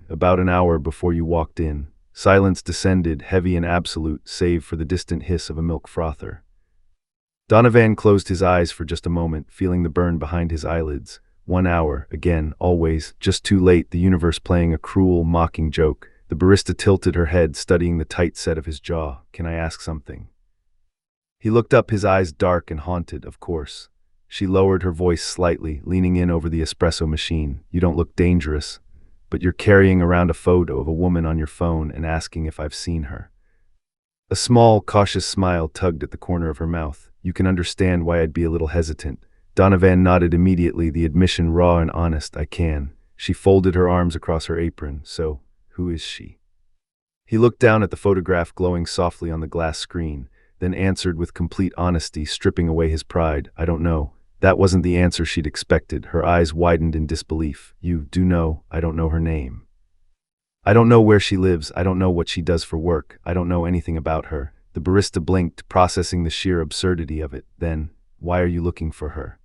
about an hour before you walked in. Silence descended, heavy and absolute, save for the distant hiss of a milk frother. Donovan closed his eyes for just a moment, feeling the burn behind his eyelids. 1 hour, again, always, just too late, the universe playing a cruel, mocking joke. The barista tilted her head, studying the tight set of his jaw. Can I ask something? He looked up, his eyes dark and haunted, of course. She lowered her voice slightly, leaning in over the espresso machine. You don't look dangerous, but you're carrying around a photo of a woman on your phone and asking if I've seen her. A small, cautious smile tugged at the corner of her mouth. You can understand why I'd be a little hesitant. Donovan nodded immediately, the admission raw and honest. I can. She folded her arms across her apron. So, who is she? He looked down at the photograph glowing softly on the glass screen, then answered with complete honesty, stripping away his pride. I don't know. That wasn't the answer she'd expected. Her eyes widened in disbelief. You do know, I don't know her name. I don't know where she lives. I don't know what she does for work. I don't know anything about her. The barista blinked, processing the sheer absurdity of it. Then, why are you looking for her?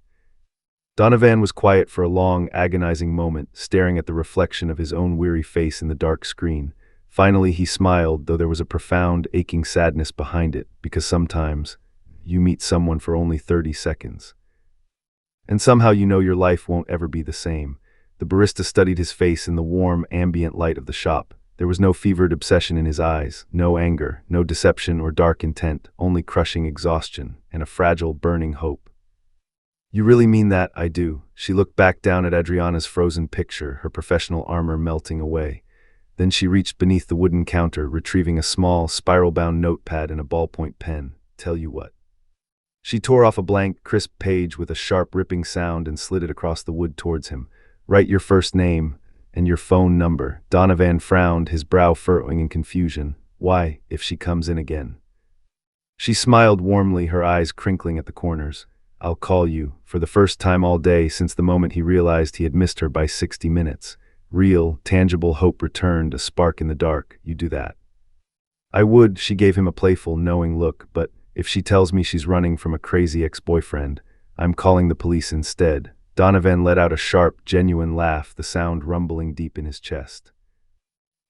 Donovan was quiet for a long, agonizing moment, staring at the reflection of his own weary face in the dark screen. Finally, he smiled, though there was a profound, aching sadness behind it, because sometimes you meet someone for only 30 seconds. And somehow you know your life won't ever be the same. The barista studied his face in the warm, ambient light of the shop. There was no fevered obsession in his eyes, no anger, no deception or dark intent, only crushing exhaustion and a fragile, burning hope. You really mean that? I do. She looked back down at Adriana's frozen picture, her professional armor melting away. Then she reached beneath the wooden counter, retrieving a small, spiral-bound notepad and a ballpoint pen. Tell you what. She tore off a blank, crisp page with a sharp, ripping sound and slid it across the wood towards him. "Write your first name and your phone number." Donovan frowned, his brow furrowing in confusion. "Why, if she comes in again?" She smiled warmly, her eyes crinkling at the corners. "I'll call you." For the first time all day since the moment he realized he had missed her by 60 minutes. Real, tangible hope returned, a spark in the dark. "You do that?" "I would." She gave him a playful, knowing look. "But if she tells me she's running from a crazy ex-boyfriend, I'm calling the police instead." Donovan let out a sharp, genuine laugh, the sound rumbling deep in his chest.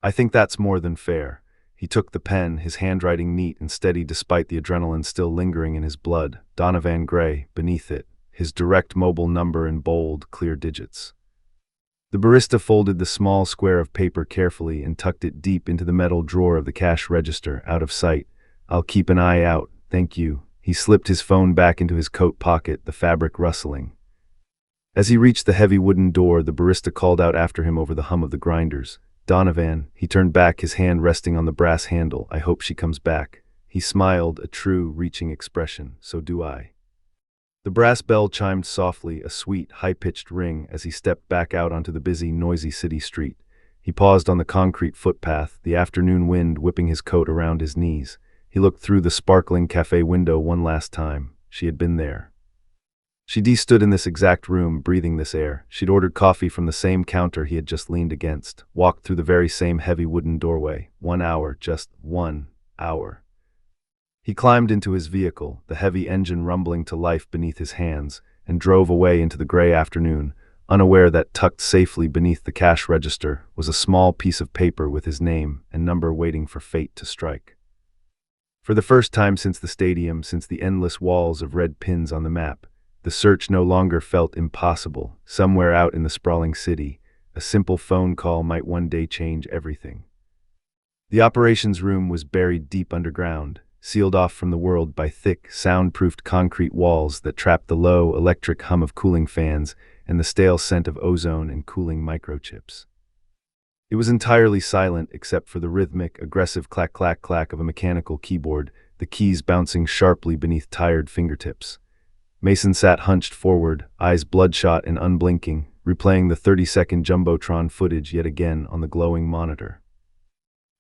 "I think that's more than fair." He took the pen, his handwriting neat and steady despite the adrenaline still lingering in his blood. Donovan Gray, beneath it, his direct mobile number in bold, clear digits. The barista folded the small square of paper carefully and tucked it deep into the metal drawer of the cash register, out of sight. "I'll keep an eye out, thank you." He slipped his phone back into his coat pocket, the fabric rustling. As he reached the heavy wooden door, the barista called out after him over the hum of the grinders. "Donovan." He turned back, his hand resting on the brass handle. "I hope she comes back." He smiled, a true, reaching expression. "So do I." The brass bell chimed softly, a sweet, high-pitched ring, as he stepped back out onto the busy, noisy city street. He paused on the concrete footpath, the afternoon wind whipping his coat around his knees. He looked through the sparkling cafe window one last time. She had been there. She stood in this exact room, breathing this air. She'd ordered coffee from the same counter he had just leaned against, walked through the very same heavy wooden doorway. 1 hour, just 1 hour. He climbed into his vehicle, the heavy engine rumbling to life beneath his hands, and drove away into the gray afternoon, unaware that tucked safely beneath the cash register was a small piece of paper with his name and number waiting for fate to strike. For the first time since the stadium, since the endless walls of red pins on the map, the search no longer felt impossible. Somewhere out in the sprawling city, a simple phone call might one day change everything. The operations room was buried deep underground, sealed off from the world by thick, soundproofed concrete walls that trapped the low, electric hum of cooling fans and the stale scent of ozone and cooling microchips. It was entirely silent except for the rhythmic, aggressive clack-clack-clack of a mechanical keyboard, the keys bouncing sharply beneath tired fingertips. Mason sat hunched forward, eyes bloodshot and unblinking, replaying the 30-second Jumbotron footage yet again on the glowing monitor.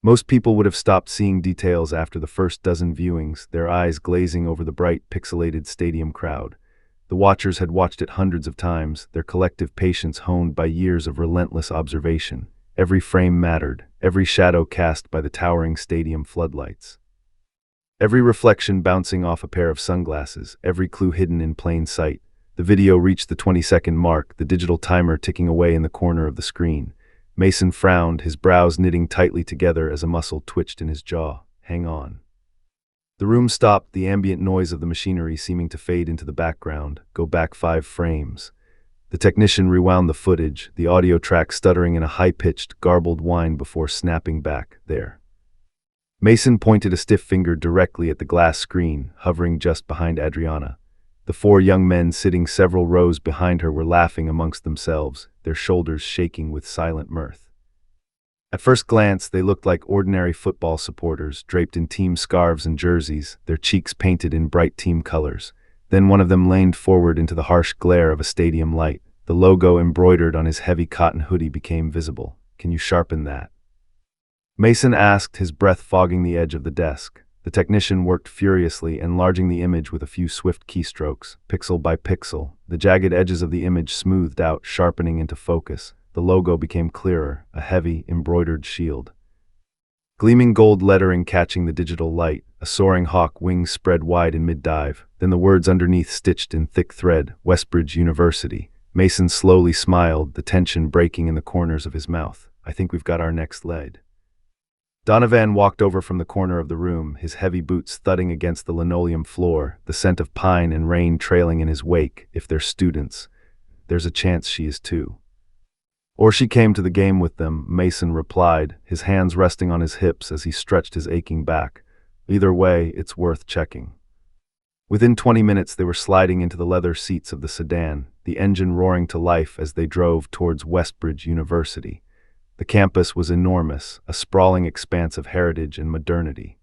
Most people would have stopped seeing details after the first dozen viewings, their eyes glazing over the bright, pixelated stadium crowd. The watchers had watched it hundreds of times, their collective patience honed by years of relentless observation. Every frame mattered, every shadow cast by the towering stadium floodlights. Every reflection bouncing off a pair of sunglasses, every clue hidden in plain sight. The video reached the 20-second mark, the digital timer ticking away in the corner of the screen. Mason frowned, his brows knitting tightly together as a muscle twitched in his jaw. "Hang on." The room stopped, the ambient noise of the machinery seeming to fade into the background. "Go back 5 frames. The technician rewound the footage, the audio track stuttering in a high-pitched, garbled whine before snapping back. "There." Mason pointed a stiff finger directly at the glass screen, hovering just behind Adriana. The 4 young men sitting several rows behind her were laughing amongst themselves, their shoulders shaking with silent mirth. At first glance, they looked like ordinary football supporters, draped in team scarves and jerseys, their cheeks painted in bright team colors. Then one of them leaned forward into the harsh glare of a stadium light. The logo embroidered on his heavy cotton hoodie became visible. "Can you sharpen that?" Mason asked, his breath fogging the edge of the desk. The technician worked furiously, enlarging the image with a few swift keystrokes, pixel by pixel. The jagged edges of the image smoothed out, sharpening into focus. The logo became clearer, a heavy, embroidered shield. Gleaming gold lettering catching the digital light, a soaring hawk, wings spread wide in mid-dive. Then the words underneath stitched in thick thread, Westbridge University. Mason slowly smiled, the tension breaking in the corners of his mouth. "I think we've got our next lead." Donovan walked over from the corner of the room, his heavy boots thudding against the linoleum floor, the scent of pine and rain trailing in his wake. "If they're students, there's a chance she is too." "Or she came to the game with them," Mason replied, his hands resting on his hips as he stretched his aching back. "Either way, it's worth checking." Within 20 minutes they were sliding into the leather seats of the sedan, the engine roaring to life as they drove towards Westbridge University. The campus was enormous, a sprawling expanse of heritage and modernity.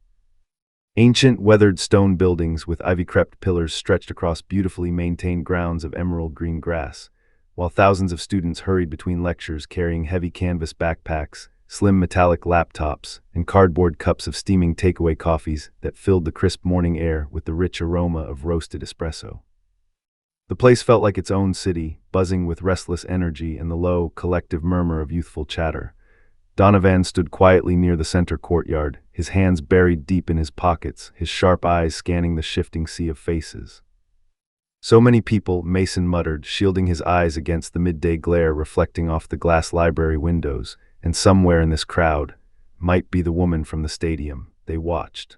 Ancient, weathered stone buildings with ivy-crept pillars stretched across beautifully maintained grounds of emerald green grass, while thousands of students hurried between lectures carrying heavy canvas backpacks, slim metallic laptops, and cardboard cups of steaming takeaway coffees that filled the crisp morning air with the rich aroma of roasted espresso. The place felt like its own city, buzzing with restless energy and the low, collective murmur of youthful chatter. Donovan stood quietly near the center courtyard, his hands buried deep in his pockets, his sharp eyes scanning the shifting sea of faces. So many people, Mason muttered, shielding his eyes against the midday glare reflecting off the glass library windows, and somewhere in this crowd might be the woman from the stadium. They watched.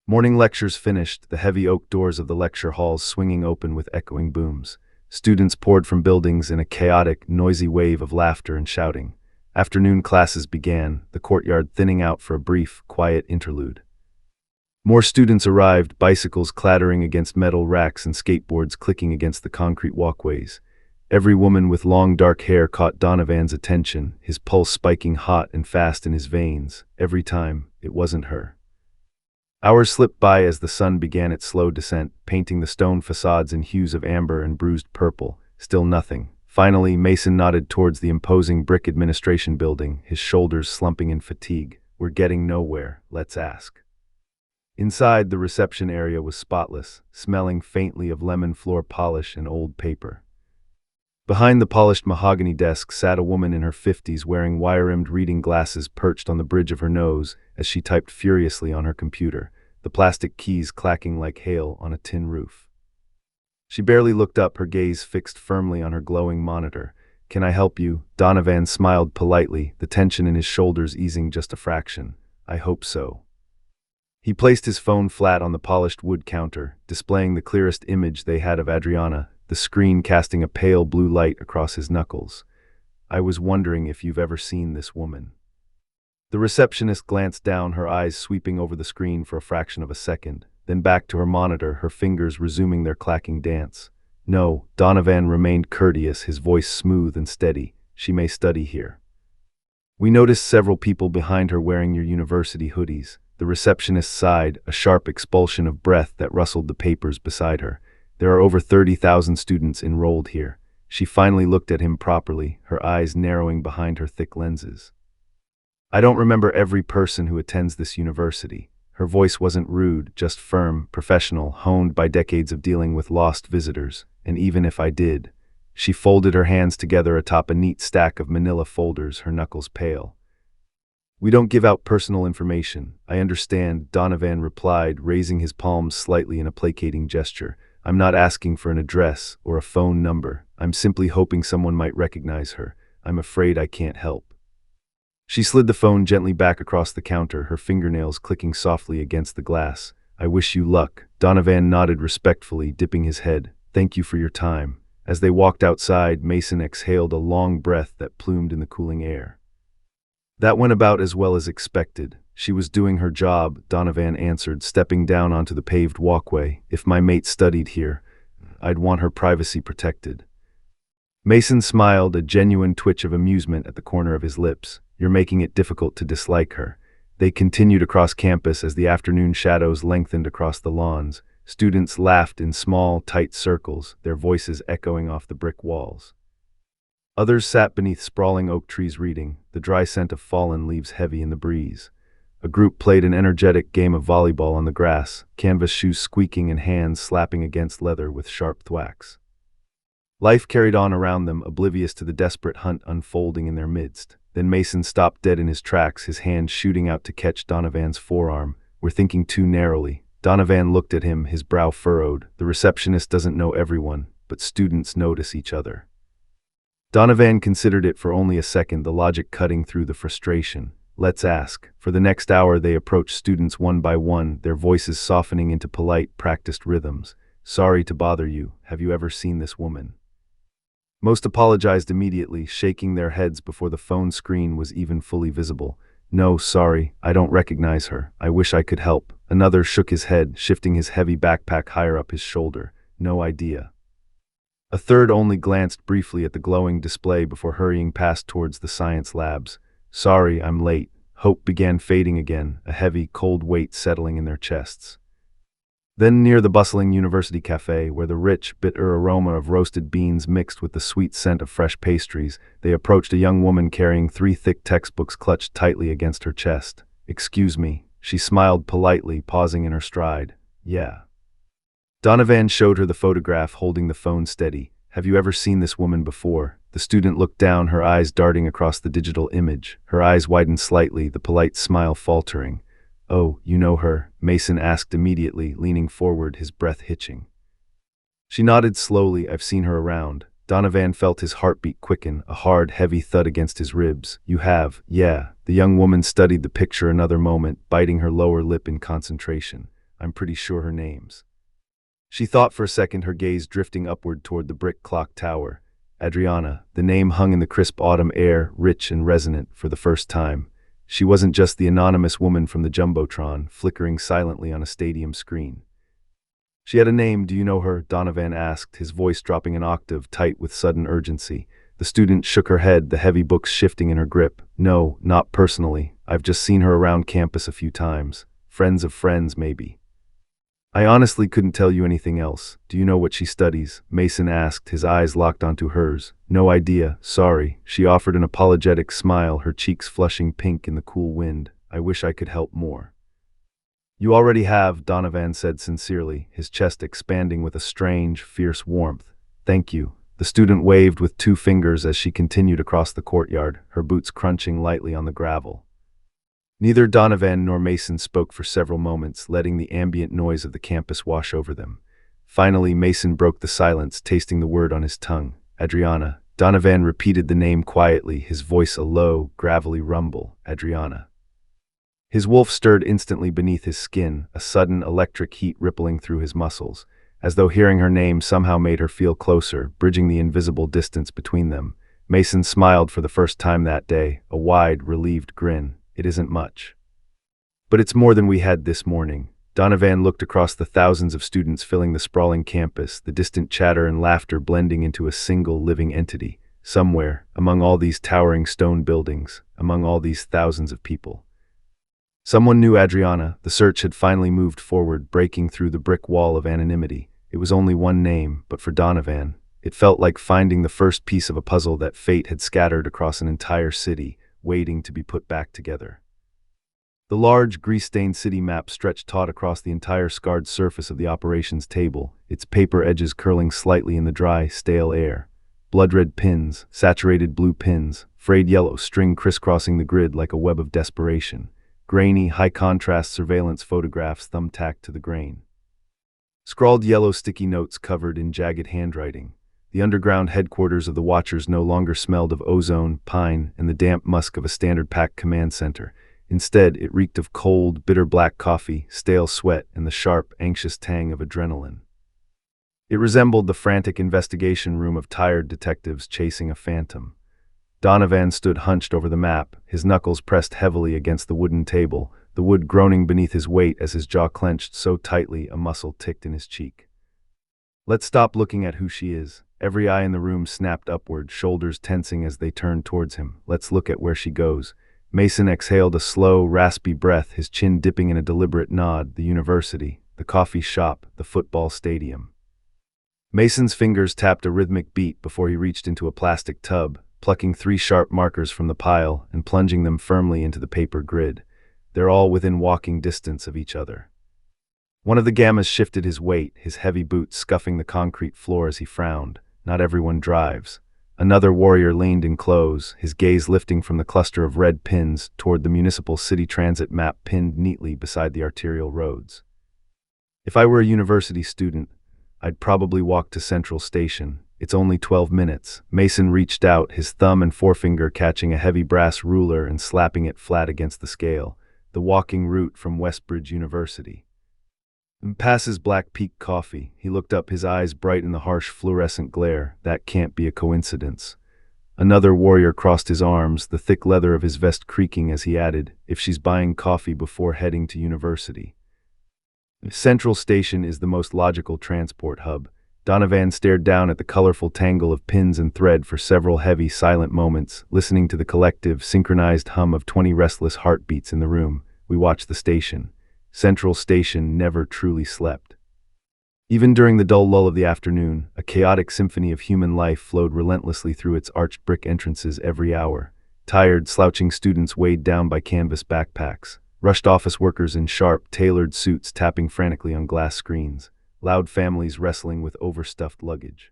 Morning lectures finished, the heavy oak doors of the lecture halls swinging open with echoing booms. Students poured from buildings in a chaotic, noisy wave of laughter and shouting. Afternoon classes began, the courtyard thinning out for a brief, quiet interlude. More students arrived, bicycles clattering against metal racks and skateboards clicking against the concrete walkways. Every woman with long dark hair caught Donovan's attention, his pulse spiking hot and fast in his veins. Every time, it wasn't her. Hours slipped by as the sun began its slow descent, painting the stone facades in hues of amber and bruised purple. Still nothing. Finally, Mason nodded towards the imposing brick administration building, his shoulders slumping in fatigue. We're getting nowhere, let's ask. Inside, the reception area was spotless, smelling faintly of lemon floor polish and old paper. Behind the polished mahogany desk sat a woman in her 50s wearing wire-rimmed reading glasses perched on the bridge of her nose as she typed furiously on her computer, the plastic keys clacking like hail on a tin roof. She barely looked up, her gaze fixed firmly on her glowing monitor. "Can I help you?" Donovan smiled politely, the tension in his shoulders easing just a fraction. "I hope so." He placed his phone flat on the polished wood counter, displaying the clearest image they had of Adriana, the screen casting a pale blue light across his knuckles. "I was wondering if you've ever seen this woman." The receptionist glanced down, her eyes sweeping over the screen for a fraction of a second, then back to her monitor, her fingers resuming their clacking dance. "No," Donovan remained courteous, his voice smooth and steady. "She may study here. We noticed several people behind her wearing your university hoodies." The receptionist sighed, a sharp expulsion of breath that rustled the papers beside her. "There are over 30,000 students enrolled here." She finally looked at him properly, her eyes narrowing behind her thick lenses. "I don't remember every person who attends this university." Her voice wasn't rude, just firm, professional, honed by decades of dealing with lost visitors. "And even if I did." She folded her hands together atop a neat stack of manila folders, her knuckles pale. "We don't give out personal information." "I understand," Donovan replied, raising his palms slightly in a placating gesture. "I'm not asking for an address or a phone number. I'm simply hoping someone might recognize her. I'm afraid I can't help." She slid the phone gently back across the counter, her fingernails clicking softly against the glass. "I wish you luck." Donovan nodded respectfully, dipping his head. "Thank you for your time." As they walked outside, Mason exhaled a long breath that plumed in the cooling air. "That went about as well as expected. She was doing her job," Donovan answered, stepping down onto the paved walkway. "If my mate studied here, I'd want her privacy protected." Mason smiled, a genuine twitch of amusement at the corner of his lips. "You're making it difficult to dislike her." They continued across campus as the afternoon shadows lengthened across the lawns. Students laughed in small, tight circles, their voices echoing off the brick walls. Others sat beneath sprawling oak trees reading, the dry scent of fallen leaves heavy in the breeze. A group played an energetic game of volleyball on the grass, canvas shoes squeaking and hands slapping against leather with sharp thwacks. Life carried on around them, oblivious to the desperate hunt unfolding in their midst. Then Mason stopped dead in his tracks, his hand shooting out to catch Donovan's forearm. "We're thinking too narrowly." Donovan looked at him, his brow furrowed. "The receptionist doesn't know everyone, but students notice each other." Donovan considered it for only a second, the logic cutting through the frustration. "Let's ask." For the next hour they approached students one by one, their voices softening into polite, practiced rhythms. "Sorry to bother you. Have you ever seen this woman?" Most apologized immediately, shaking their heads before the phone screen was even fully visible. "No, sorry, I don't recognize her. I wish I could help." Another shook his head, shifting his heavy backpack higher up his shoulder. "No idea." A third only glanced briefly at the glowing display before hurrying past towards the science labs. "Sorry, I'm late. hope began fading again, a heavy, cold weight settling in their chests. Then near the bustling university cafe, where the rich, bitter aroma of roasted beans mixed with the sweet scent of fresh pastries, they approached a young woman carrying 3 thick textbooks clutched tightly against her chest. "Excuse me." She smiled politely, pausing in her stride. "Yeah." Donovan showed her the photograph, holding the phone steady. "Have you ever seen this woman before?" The student looked down, her eyes darting across the digital image. Her eyes widened slightly, the polite smile faltering. "Oh, you know her?" Mason asked immediately, leaning forward, his breath hitching. She nodded slowly. "I've seen her around." Donovan felt his heartbeat quicken, a hard, heavy thud against his ribs. "You have?" "Yeah." The young woman studied the picture another moment, biting her lower lip in concentration. "I'm pretty sure her name's." She thought for a second, her gaze drifting upward toward the brick clock tower. Adriana. The name hung in the crisp autumn air, rich and resonant for the first time. She wasn't just the anonymous woman from the Jumbotron, flickering silently on a stadium screen. "She had a name. Do you know her?" Donovan asked, his voice dropping an octave, tight with sudden urgency. The student shook her head, the heavy books shifting in her grip. "No, not personally. I've just seen her around campus a few times. Friends of friends, maybe." "I honestly couldn't tell you anything else. Do you know what she studies?" Mason asked, his eyes locked onto hers. "No idea, sorry." She offered an apologetic smile, her cheeks flushing pink in the cool wind. "I wish I could help more." "You already have," Donovan said sincerely, his chest expanding with a strange, fierce warmth. "Thank you." The student waved with 2 fingers as she continued across the courtyard, her boots crunching lightly on the gravel. Neither Donovan nor Mason spoke for several moments, letting the ambient noise of the campus wash over them. Finally, Mason broke the silence, tasting the word on his tongue. "Adriana." Donovan repeated the name quietly, his voice a low, gravelly rumble. "Adriana." His wolf stirred instantly beneath his skin, a sudden electric heat rippling through his muscles, as though hearing her name somehow made her feel closer, bridging the invisible distance between them. Mason smiled for the first time that day, a wide, relieved grin. "It isn't much. But it's more than we had this morning." Donovan looked across the thousands of students filling the sprawling campus, the distant chatter and laughter blending into a single living entity. Somewhere, among all these towering stone buildings, among all these thousands of people, someone knew Adriana. The search had finally moved forward, breaking through the brick wall of anonymity. It was only one name, but for Donovan, it felt like finding the first piece of a puzzle that fate had scattered across an entire city, waiting to be put back together. The large, grease-stained city map stretched taut across the entire scarred surface of the operations table, its paper edges curling slightly in the dry, stale air. Blood-red pins, saturated blue pins, frayed yellow string crisscrossing the grid like a web of desperation. Grainy, high-contrast surveillance photographs thumbtacked to the grain. Scrawled yellow sticky notes covered in jagged handwriting. The underground headquarters of the Watchers no longer smelled of ozone, pine, and the damp musk of a standard-packed command center. Instead, it reeked of cold, bitter black coffee, stale sweat, and the sharp, anxious tang of adrenaline. It resembled the frantic investigation room of tired detectives chasing a phantom. Donovan stood hunched over the map, his knuckles pressed heavily against the wooden table, the wood groaning beneath his weight as his jaw clenched so tightly a muscle ticked in his cheek. "Let's stop looking at who she is." Every eye in the room snapped upward, shoulders tensing as they turned towards him. "Let's look at where she goes." Mason exhaled a slow, raspy breath, his chin dipping in a deliberate nod. The university, the coffee shop, the football stadium. Mason's fingers tapped a rhythmic beat before he reached into a plastic tub, plucking 3 sharp markers from the pile and plunging them firmly into the paper grid. They're all within walking distance of each other. One of the gammas shifted his weight, his heavy boots scuffing the concrete floor as he frowned. "Not everyone drives." Another warrior leaned in close, his gaze lifting from the cluster of red pins toward the municipal city transit map pinned neatly beside the arterial roads. "If I were a university student, I'd probably walk to Central Station. It's only 12 minutes. Mason reached out, his thumb and forefinger catching a heavy brass ruler and slapping it flat against the scale. "The walking route from Westbridge University." "Passes Black Peak Coffee." He looked up, his eyes bright in the harsh fluorescent glare. "That can't be a coincidence." Another warrior crossed his arms, the thick leather of his vest creaking as he added, "If she's buying coffee before heading to university." Central Station is the most logical transport hub. Donovan stared down at the colorful tangle of pins and thread for several heavy, silent moments, listening to the collective, synchronized hum of 20 restless heartbeats in the room. We watched the station. Central Station never truly slept. Even during the dull lull of the afternoon, a chaotic symphony of human life flowed relentlessly through its arched brick entrances every hour. Tired, slouching students weighed down by canvas backpacks. Rushed office workers in sharp, tailored suits tapping frantically on glass screens. Loud families wrestling with overstuffed luggage.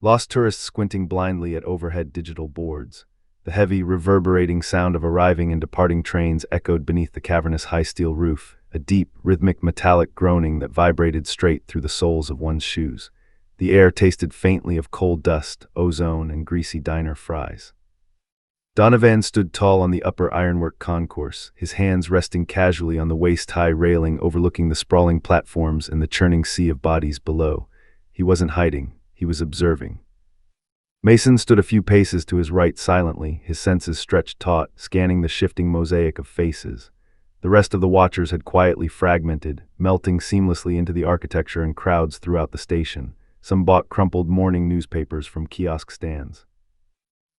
Lost tourists squinting blindly at overhead digital boards. The heavy, reverberating sound of arriving and departing trains echoed beneath the cavernous high steel roof, a deep, rhythmic metallic groaning that vibrated straight through the soles of one's shoes. The air tasted faintly of coal dust, ozone, and greasy diner fries. Donovan stood tall on the upper ironwork concourse, his hands resting casually on the waist-high railing overlooking the sprawling platforms and the churning sea of bodies below. He wasn't hiding, he was observing. Mason stood a few paces to his right silently, his senses stretched taut, scanning the shifting mosaic of faces. The rest of the watchers had quietly fragmented, melting seamlessly into the architecture and crowds throughout the station. Some bought crumpled morning newspapers from kiosk stands.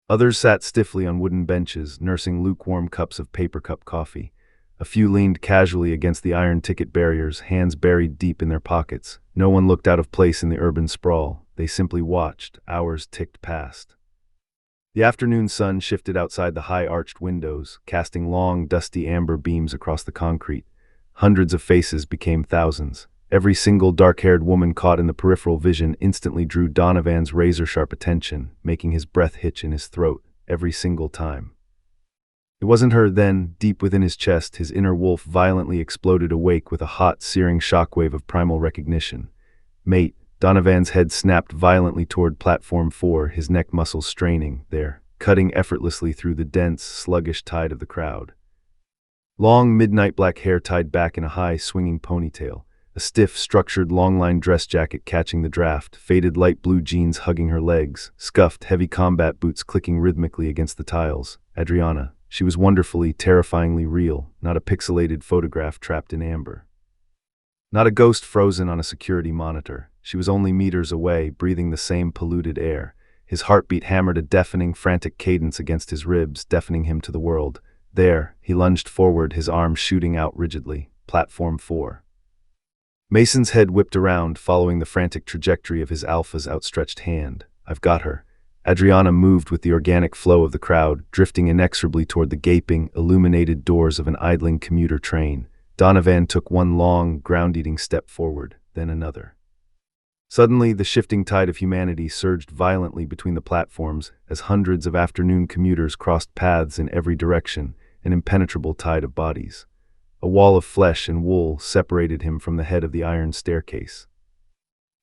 Others sat stiffly on wooden benches, nursing lukewarm cups of paper cup coffee. A few leaned casually against the iron ticket barriers, hands buried deep in their pockets. No one looked out of place in the urban sprawl. They simply watched. Hours ticked past. The afternoon sun shifted outside the high arched windows, casting long, dusty amber beams across the concrete. Hundreds of faces became thousands. Every single dark-haired woman caught in the peripheral vision instantly drew Donovan's razor-sharp attention, making his breath hitch in his throat every single time. It wasn't her then. Deep within his chest, his inner wolf violently exploded awake with a hot, searing shockwave of primal recognition. Mate. Donovan's head snapped violently toward Platform 4, his neck muscles straining, there, cutting effortlessly through the dense, sluggish tide of the crowd. Long, midnight black hair tied back in a high, swinging ponytail. A stiff, structured, long-line dress jacket catching the draft, faded light blue jeans hugging her legs, scuffed, heavy combat boots clicking rhythmically against the tiles. Adriana. She was wonderfully, terrifyingly real, not a pixelated photograph trapped in amber. Not a ghost frozen on a security monitor. She was only meters away, breathing the same polluted air. His heartbeat hammered a deafening, frantic cadence against his ribs, deafening him to the world. There, he lunged forward, his arms shooting out rigidly. Platform 4. Mason's head whipped around, following the frantic trajectory of his alpha's outstretched hand. I've got her. Adriana moved with the organic flow of the crowd, drifting inexorably toward the gaping, illuminated doors of an idling commuter train. Donovan took one long, ground-eating step forward, then another. Suddenly, the shifting tide of humanity surged violently between the platforms as hundreds of afternoon commuters crossed paths in every direction, an impenetrable tide of bodies. A wall of flesh and wool separated him from the head of the iron staircase.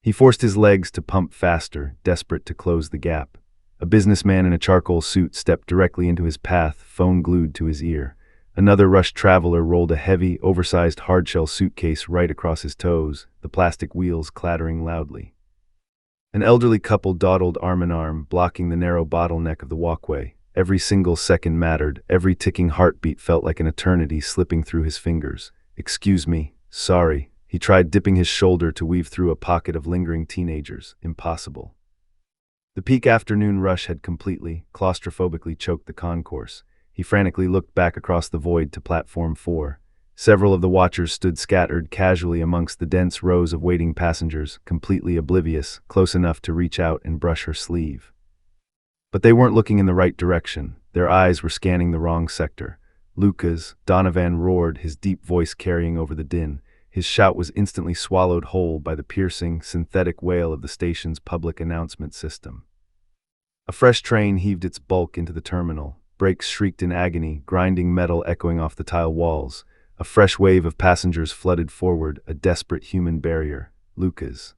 He forced his legs to pump faster, desperate to close the gap. A businessman in a charcoal suit stepped directly into his path, phone glued to his ear. Another rushed traveler rolled a heavy, oversized hardshell suitcase right across his toes, the plastic wheels clattering loudly. An elderly couple dawdled arm in arm, blocking the narrow bottleneck of the walkway. Every single second mattered, every ticking heartbeat felt like an eternity slipping through his fingers. Excuse me, sorry. He tried dipping his shoulder to weave through a pocket of lingering teenagers. Impossible. The peak afternoon rush had completely, claustrophobically choked the concourse. He frantically looked back across the void to Platform 4. Several of the watchers stood scattered casually amongst the dense rows of waiting passengers, completely oblivious, close enough to reach out and brush her sleeve. But they weren't looking in the right direction. Their eyes were scanning the wrong sector. Lucas, Donovan roared, his deep voice carrying over the din. His shout was instantly swallowed whole by the piercing, synthetic wail of the station's public announcement system. A fresh train heaved its bulk into the terminal. Brakes shrieked in agony, grinding metal echoing off the tile walls. A fresh wave of passengers flooded forward, a desperate human barrier. Lucas.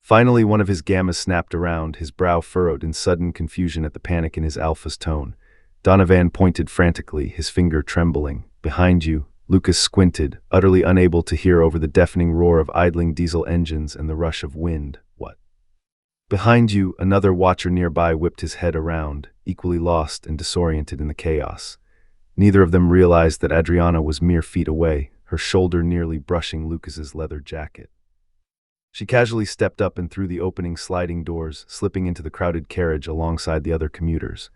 Finally, one of his gammas snapped around, his brow furrowed in sudden confusion at the panic in his alpha's tone. Donovan pointed frantically, his finger trembling. Behind you. Lucas squinted, utterly unable to hear over the deafening roar of idling diesel engines and the rush of wind. What? Behind you, another watcher nearby whipped his head around, equally lost and disoriented in the chaos. Neither of them realized that Adriana was mere feet away, her shoulder nearly brushing Lucas's leather jacket. She casually stepped up and through the opening sliding doors, slipping into the crowded carriage alongside the other commuters.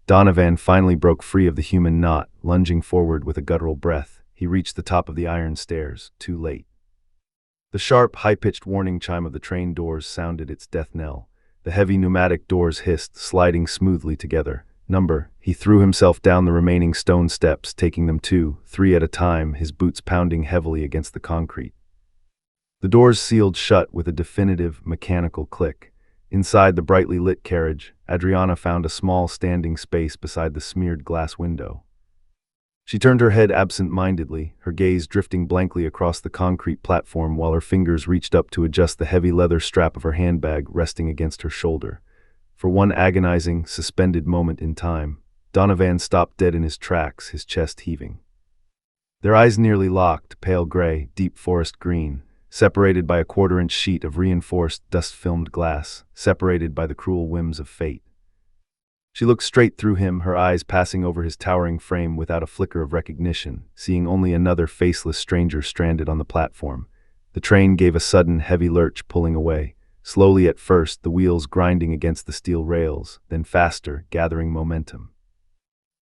Donovan finally broke free of the human knot, lunging forward with a guttural breath. He reached the top of the iron stairs, too late. The sharp, high-pitched warning chime of the train doors sounded its death knell. The heavy pneumatic doors hissed, sliding smoothly together. He threw himself down the remaining stone steps, taking them 2, 3 at a time, his boots pounding heavily against the concrete. The doors sealed shut with a definitive, mechanical click. Inside the brightly lit carriage, Adriana found a small standing space beside the smeared glass window. She turned her head absent-mindedly, her gaze drifting blankly across the concrete platform while her fingers reached up to adjust the heavy leather strap of her handbag resting against her shoulder. For one agonizing, suspended moment in time, Donovan stopped dead in his tracks, his chest heaving. Their eyes nearly locked, pale gray, deep forest green, separated by a quarter-inch sheet of reinforced, dust-filmed glass, separated by the cruel whims of fate. She looked straight through him, her eyes passing over his towering frame without a flicker of recognition, seeing only another faceless stranger stranded on the platform. The train gave a sudden, heavy lurch, pulling away. Slowly at first, the wheels grinding against the steel rails, then faster, gathering momentum.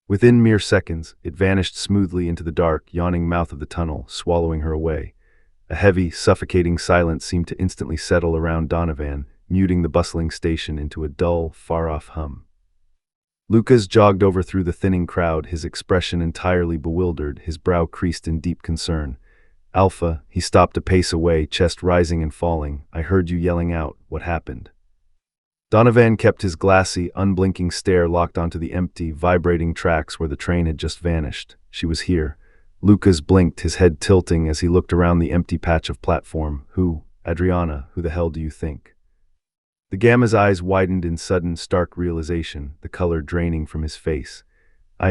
Within mere seconds, it vanished smoothly into the dark, yawning mouth of the tunnel, swallowing her away. A heavy, suffocating silence seemed to instantly settle around Donovan, muting the bustling station into a dull, far-off hum. Lucas jogged over through the thinning crowd, his expression entirely bewildered, his brow creased in deep concern. "Alpha," he stopped a pace away, chest rising and falling. "I heard you yelling out. What happened?" Donovan kept his glassy, unblinking stare locked onto the empty, vibrating tracks where the train had just vanished. She was here. Lucas blinked, his head tilting as he looked around the empty patch of platform. "Who? Adriana, who the hell do you think?" The Gamma's eyes widened in sudden, stark realization, the color draining from his face.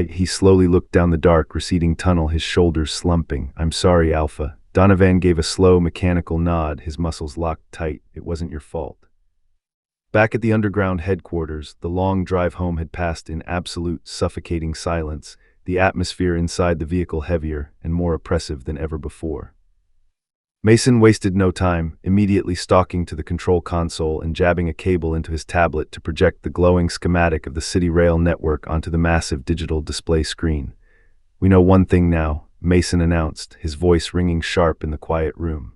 He slowly looked down the dark, receding tunnel, his shoulders slumping. "I'm sorry, Alpha." Donovan gave a slow, mechanical nod, his muscles locked tight. "It wasn't your fault." Back at the underground headquarters, the long drive home had passed in absolute, suffocating silence, the atmosphere inside the vehicle heavier and more oppressive than ever before. Mason wasted no time, immediately stalking to the control console and jabbing a cable into his tablet to project the glowing schematic of the city rail network onto the massive digital display screen. "We know one thing now," Mason announced, his voice ringing sharp in the quiet room.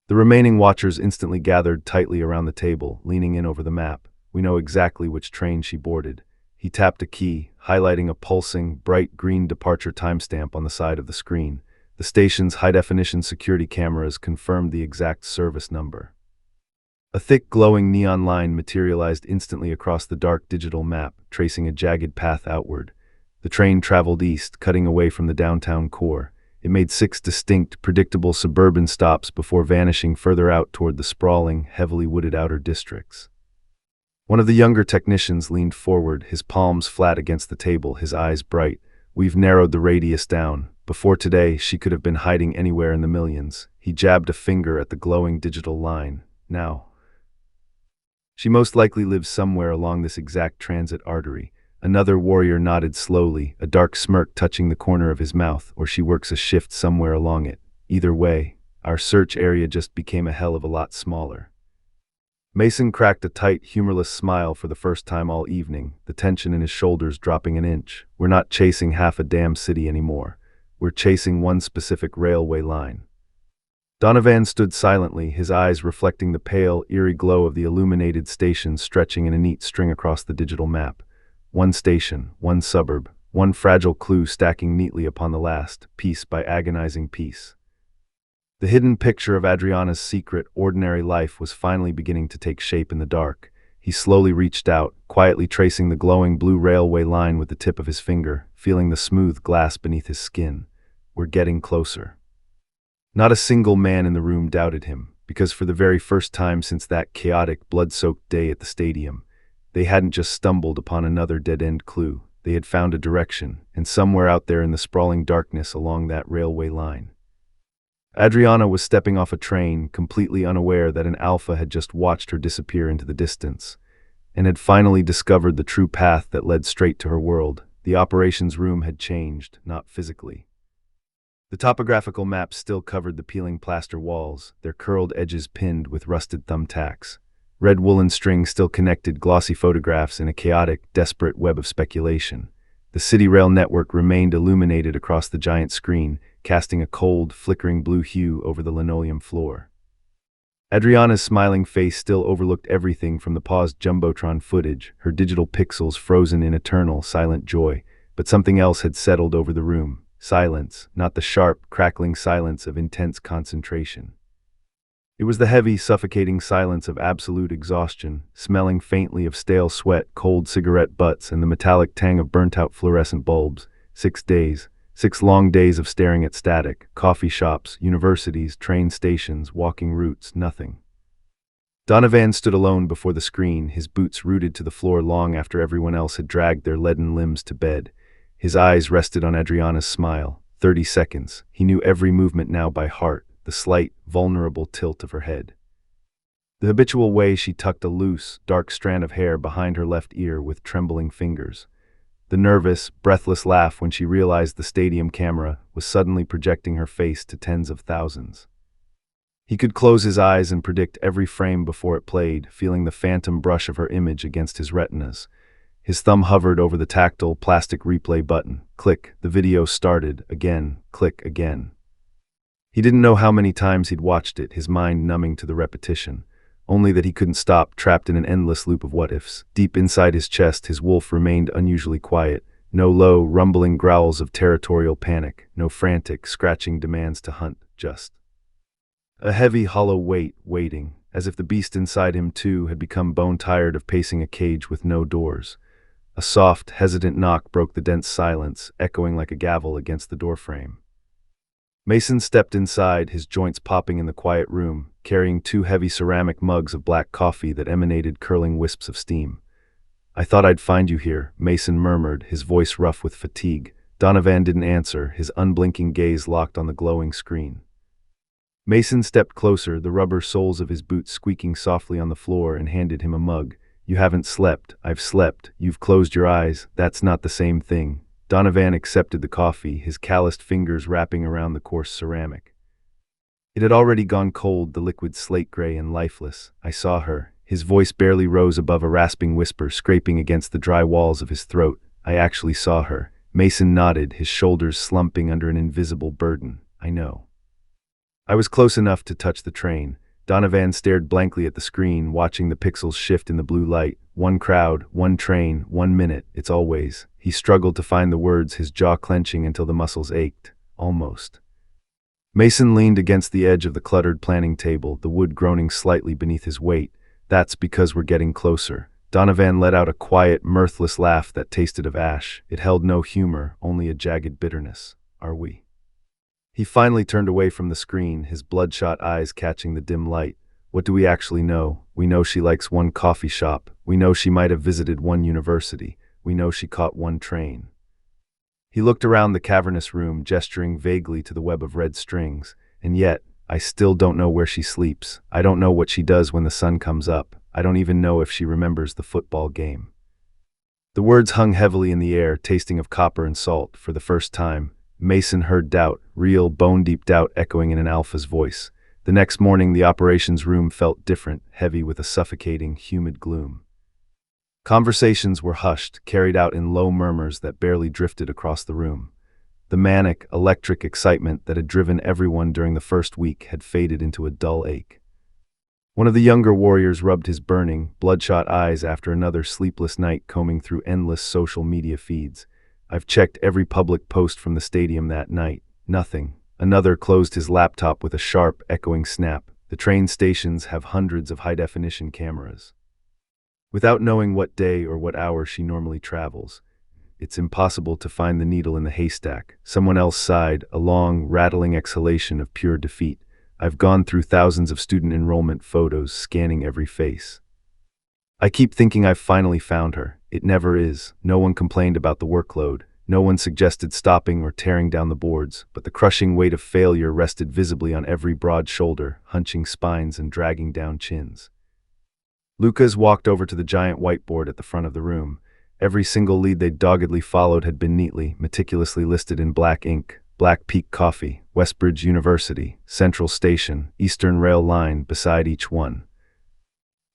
The remaining watchers instantly gathered tightly around the table, leaning in over the map. "We know exactly which train she boarded." He tapped a key, highlighting a pulsing, bright green departure timestamp on the side of the screen. The station's high-definition security cameras confirmed the exact service number. A thick, glowing neon line materialized instantly across the dark digital map, tracing a jagged path outward. The train traveled east, cutting away from the downtown core. It made 6 distinct, predictable suburban stops before vanishing further out toward the sprawling, heavily wooded outer districts. One of the younger technicians leaned forward, his palms flat against the table, his eyes bright. "We've narrowed the radius down. Before today, she could have been hiding anywhere in the millions." He jabbed a finger at the glowing digital line. "Now, she most likely lives somewhere along this exact transit artery." Another warrior nodded slowly, a dark smirk touching the corner of his mouth, "or she works a shift somewhere along it. Either way, our search area just became a hell of a lot smaller." Mason cracked a tight, humorless smile for the first time all evening, the tension in his shoulders dropping an inch. "We're not chasing half a damn city anymore. We're chasing one specific railway line." Donovan stood silently, his eyes reflecting the pale, eerie glow of the illuminated stations stretching in a neat string across the digital map. One station, one suburb, one fragile clue stacking neatly upon the last, piece by agonizing piece. The hidden picture of Adriana's secret, ordinary life was finally beginning to take shape in the dark. He slowly reached out, quietly tracing the glowing blue railway line with the tip of his finger, feeling the smooth glass beneath his skin. "We're getting closer." Not a single man in the room doubted him, because for the very first time since that chaotic, blood-soaked day at the stadium, they hadn't just stumbled upon another dead-end clue. They had found a direction, and somewhere out there in the sprawling darkness along that railway line, Adriana was stepping off a train, completely unaware that an alpha had just watched her disappear into the distance, and had finally discovered the true path that led straight to her world. The operations room had changed, not physically. The topographical maps still covered the peeling plaster walls, their curled edges pinned with rusted thumbtacks. Red woolen string still connected glossy photographs in a chaotic, desperate web of speculation. The city rail network remained illuminated across the giant screen, casting a cold, flickering blue hue over the linoleum floor. Adriana's smiling face still overlooked everything from the paused jumbotron footage, her digital pixels frozen in eternal, silent joy. But something else had settled over the room. Silence, not the sharp, crackling silence of intense concentration. It was the heavy, suffocating silence of absolute exhaustion, smelling faintly of stale sweat, cold cigarette butts, and the metallic tang of burnt-out fluorescent bulbs. 6 days. 6 long days of staring at static, coffee shops, universities, train stations, walking routes, nothing. Donovan stood alone before the screen, his boots rooted to the floor long after everyone else had dragged their leaden limbs to bed. His eyes rested on Adriana's smile. 30 seconds. He knew every movement now by heart, the slight, vulnerable tilt of her head. The habitual way she tucked a loose, dark strand of hair behind her left ear with trembling fingers. The nervous, breathless laugh when she realized the stadium camera was suddenly projecting her face to tens of thousands. He could close his eyes and predict every frame before it played, feeling the phantom brush of her image against his retinas. His thumb hovered over the tactile, plastic replay button. Click, the video started. Again, click again. He didn't know how many times he'd watched it, his mind numbing to the repetition. Only that he couldn't stop, trapped in an endless loop of what-ifs. Deep inside his chest, his wolf remained unusually quiet. No low, rumbling growls of territorial panic. No frantic, scratching demands to hunt. Just a heavy, hollow weight, waiting, as if the beast inside him, too, had become bone-tired of pacing a cage with no doors. A soft, hesitant knock broke the dense silence, echoing like a gavel against the doorframe. Mason stepped inside, his joints popping in the quiet room, carrying 2 heavy ceramic mugs of black coffee that emanated curling wisps of steam. "I thought I'd find you here," Mason murmured, his voice rough with fatigue. Donovan didn't answer, his unblinking gaze locked on the glowing screen. Mason stepped closer, the rubber soles of his boots squeaking softly on the floor, and handed him a mug. "You haven't slept. I've slept. You've closed your eyes. That's not the same thing." Donovan accepted the coffee, his calloused fingers wrapping around the coarse ceramic. It had already gone cold, the liquid slate gray and lifeless. "I saw her." His voice barely rose above a rasping whisper, scraping against the dry walls of his throat. "I actually saw her." Mason nodded, his shoulders slumping under an invisible burden. "I know. I was close enough to touch the train." Donovan stared blankly at the screen, watching the pixels shift in the blue light. One crowd, one train, 1 minute, it's always. He struggled to find the words, his jaw clenching until the muscles ached. Almost. Mason leaned against the edge of the cluttered planning table, the wood groaning slightly beneath his weight. "That's because we're getting closer." Donovan let out a quiet, mirthless laugh that tasted of ash. It held no humor, only a jagged bitterness. "Are we?" He finally turned away from the screen, his bloodshot eyes catching the dim light. "What do we actually know? We know she likes 1 coffee shop. We know she might have visited 1 university. We know she caught 1 train." He looked around the cavernous room, gesturing vaguely to the web of red strings. "And yet, I still don't know where she sleeps. I don't know what she does when the sun comes up. I don't even know if she remembers the football game." The words hung heavily in the air, tasting of copper and salt. For the first time, Mason heard doubt, real, bone-deep doubt echoing in an alpha's voice. The next morning, the operations room felt different, heavy with a suffocating, humid gloom. Conversations were hushed, carried out in low murmurs that barely drifted across the room. The manic, electric excitement that had driven everyone during the first week had faded into a dull ache. One of the younger warriors rubbed his burning, bloodshot eyes after another sleepless night combing through endless social media feeds. "I've checked every public post from the stadium that night. Nothing." Another closed his laptop with a sharp, echoing snap. "The train stations have hundreds of high-definition cameras." Without knowing what day or what hour she normally travels, it's impossible to find the needle in the haystack. Someone else sighed, a long, rattling exhalation of pure defeat. "I've gone through thousands of student enrollment photos, scanning every face. I keep thinking I've finally found her. It never is." No one complained about the workload. No one suggested stopping or tearing down the boards, but the crushing weight of failure rested visibly on every broad shoulder, hunching spines and dragging down chins. Lucas walked over to the giant whiteboard at the front of the room. Every single lead they'd doggedly followed had been neatly, meticulously listed in black ink. Black Peak Coffee, Westbridge University, Central Station, Eastern Rail Line beside each one.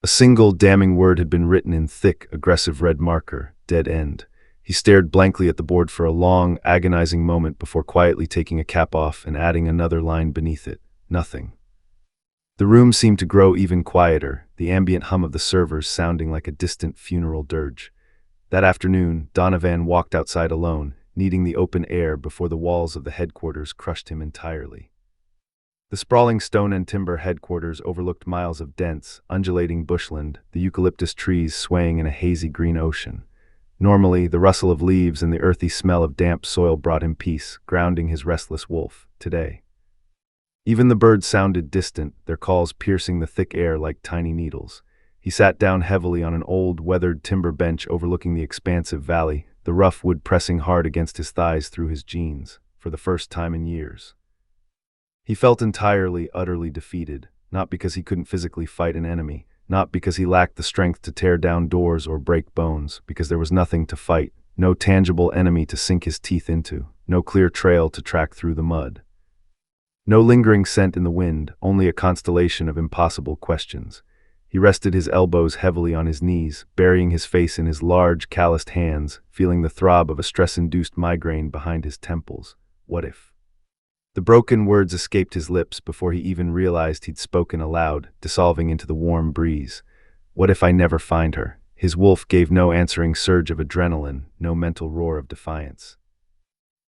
A single damning word had been written in thick, aggressive red marker, dead end. He stared blankly at the board for a long, agonizing moment before quietly taking a cap off and adding another line beneath it. Nothing. The room seemed to grow even quieter, the ambient hum of the servers sounding like a distant funeral dirge. That afternoon, Donovan walked outside alone, needing the open air before the walls of the headquarters crushed him entirely. The sprawling stone and timber headquarters overlooked miles of dense, undulating bushland, the eucalyptus trees swaying in a hazy green ocean. Normally, the rustle of leaves and the earthy smell of damp soil brought him peace, grounding his restless wolf. Today, even the birds sounded distant, their calls piercing the thick air like tiny needles. He sat down heavily on an old, weathered timber bench overlooking the expansive valley, the rough wood pressing hard against his thighs through his jeans, for the first time in years. He felt entirely, utterly defeated, not because he couldn't physically fight an enemy, not because he lacked the strength to tear down doors or break bones, because there was nothing to fight, no tangible enemy to sink his teeth into, no clear trail to track through the mud. No lingering scent in the wind, only a constellation of impossible questions. He rested his elbows heavily on his knees, burying his face in his large, calloused hands, feeling the throb of a stress-induced migraine behind his temples. What if? The broken words escaped his lips before he even realized he'd spoken aloud, dissolving into the warm breeze. What if I never find her? His wolf gave no answering surge of adrenaline, no mental roar of defiance.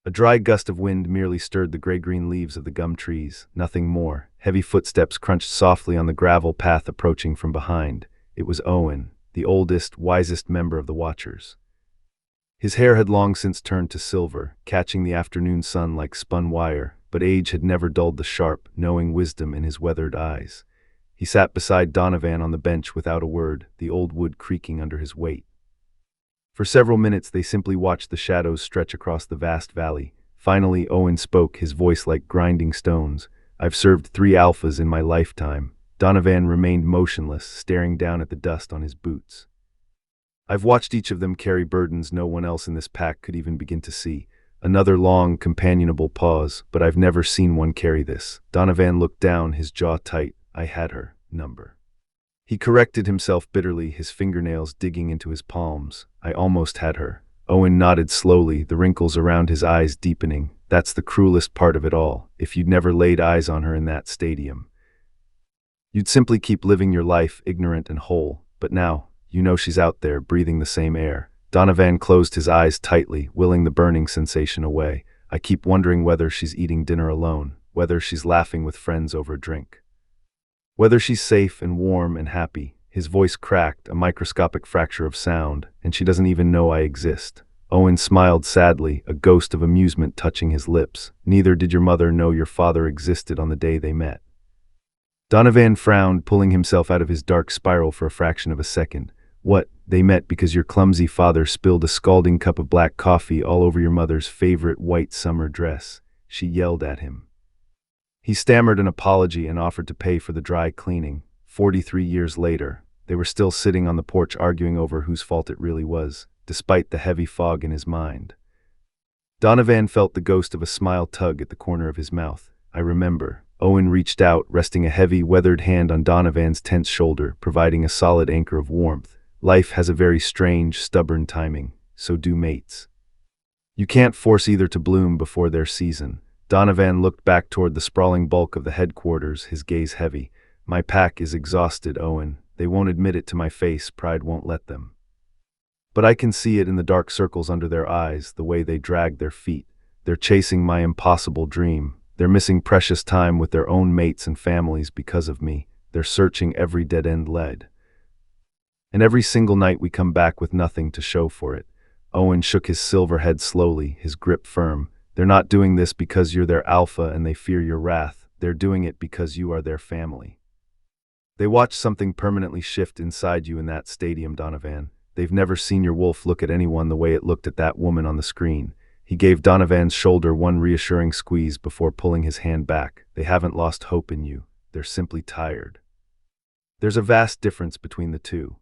A dry gust of wind merely stirred the gray-green leaves of the gum trees, nothing more. Heavy footsteps crunched softly on the gravel path approaching from behind. It was Owen, the oldest, wisest member of the Watchers. His hair had long since turned to silver, catching the afternoon sun like spun wire, but age had never dulled the sharp, knowing wisdom in his weathered eyes. He sat beside Donovan on the bench without a word, the old wood creaking under his weight. For several minutes they simply watched the shadows stretch across the vast valley. Finally Owen spoke, his voice like grinding stones. "I've served 3 alphas in my lifetime." Donovan remained motionless, staring down at the dust on his boots. "I've watched each of them carry burdens no one else in this pack could even begin to see." Another long, companionable pause, "but I've never seen one carry this." Donovan looked down, his jaw tight. "I had her number." He corrected himself bitterly, his fingernails digging into his palms. "I almost had her." Owen nodded slowly, the wrinkles around his eyes deepening. "That's the cruelest part of it all. If you'd never laid eyes on her in that stadium, you'd simply keep living your life, ignorant and whole. But now, you know she's out there, breathing the same air." Donovan closed his eyes tightly, willing the burning sensation away. "I keep wondering whether she's eating dinner alone, whether she's laughing with friends over a drink, whether she's safe and warm and happy." His voice cracked, a microscopic fracture of sound, "and she doesn't even know I exist." Owen smiled sadly, a ghost of amusement touching his lips. "Neither did your mother know your father existed on the day they met." Donovan frowned, pulling himself out of his dark spiral for a fraction of a second. "What, they met because your clumsy father spilled a scalding cup of black coffee all over your mother's favorite white summer dress?" She yelled at him. He stammered an apology and offered to pay for the dry cleaning. 43 years later, they were still sitting on the porch arguing over whose fault it really was, despite the heavy fog in his mind. Donovan felt the ghost of a smile tug at the corner of his mouth. "I remember." Owen reached out, resting a heavy, weathered hand on Donovan's tense shoulder, providing a solid anchor of warmth. "Life has a very strange, stubborn timing. So do mates. You can't force either to bloom before their season." Donovan looked back toward the sprawling bulk of the headquarters, his gaze heavy. "My pack is exhausted, Owen. They won't admit it to my face, pride won't let them. But I can see it in the dark circles under their eyes, the way they drag their feet. They're chasing my impossible dream. They're missing precious time with their own mates and families because of me. They're searching every dead-end lead. And every single night we come back with nothing to show for it." Owen shook his silver head slowly, his grip firm. "They're not doing this because you're their alpha and they fear your wrath. They're doing it because you are their family. They watched something permanently shift inside you in that stadium, Donovan. They've never seen your wolf look at anyone the way it looked at that woman on the screen." He gave Donovan's shoulder one reassuring squeeze before pulling his hand back. "They haven't lost hope in you. They're simply tired. There's a vast difference between the two.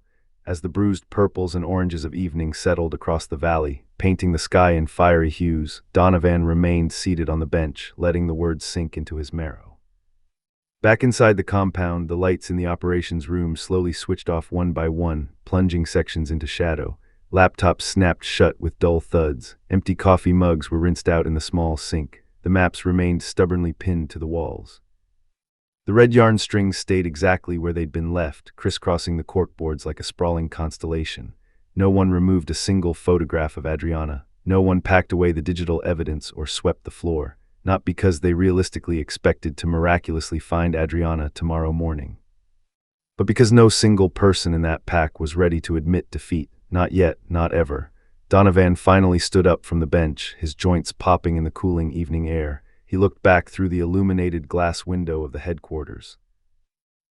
As the bruised purples and oranges of evening settled across the valley, painting the sky in fiery hues, Donovan remained seated on the bench, letting the words sink into his marrow. Back inside the compound, the lights in the operations room slowly switched off one by one, plunging sections into shadow. Laptops snapped shut with dull thuds. Empty coffee mugs were rinsed out in the small sink. The maps remained stubbornly pinned to the walls. The red yarn strings stayed exactly where they'd been left, crisscrossing the corkboards like a sprawling constellation. No one removed a single photograph of Adriana. No one packed away the digital evidence or swept the floor, not because they realistically expected to miraculously find Adriana tomorrow morning, but because no single person in that pack was ready to admit defeat. Not yet, not ever. Donovan finally stood up from the bench, his joints popping in the cooling evening air. He looked back through the illuminated glass window of the headquarters.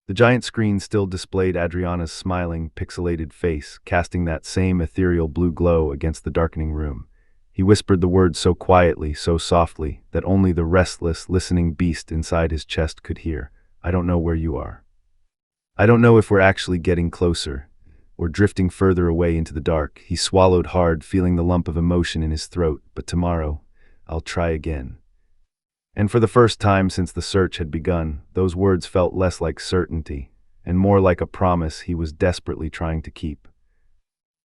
The giant screen still displayed Adriana's smiling, pixelated face, casting that same ethereal blue glow against the darkening room. He whispered the words so quietly, so softly, that only the restless, listening beast inside his chest could hear. I don't know where you are. I don't know if we're actually getting closer, or drifting further away into the dark. He swallowed hard, feeling the lump of emotion in his throat. But tomorrow, I'll try again. And for the first time since the search had begun, those words felt less like certainty, and more like a promise he was desperately trying to keep.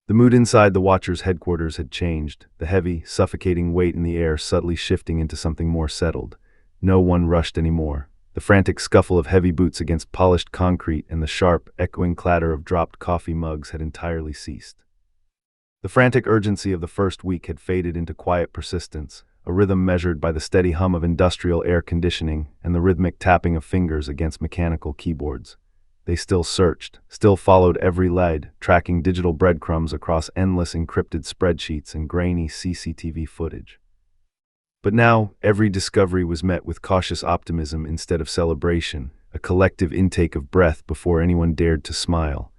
The mood inside the Watcher's headquarters had changed, the heavy, suffocating weight in the air subtly shifting into something more settled. No one rushed anymore. The frantic scuffle of heavy boots against polished concrete and the sharp, echoing clatter of dropped coffee mugs had entirely ceased. The frantic urgency of the first week had faded into quiet persistence, a rhythm measured by the steady hum of industrial air conditioning and the rhythmic tapping of fingers against mechanical keyboards. They still searched, still followed every lead, tracking digital breadcrumbs across endless encrypted spreadsheets and grainy CCTV footage. But now, every discovery was met with cautious optimism instead of celebration, a collective intake of breath before anyone dared to smile.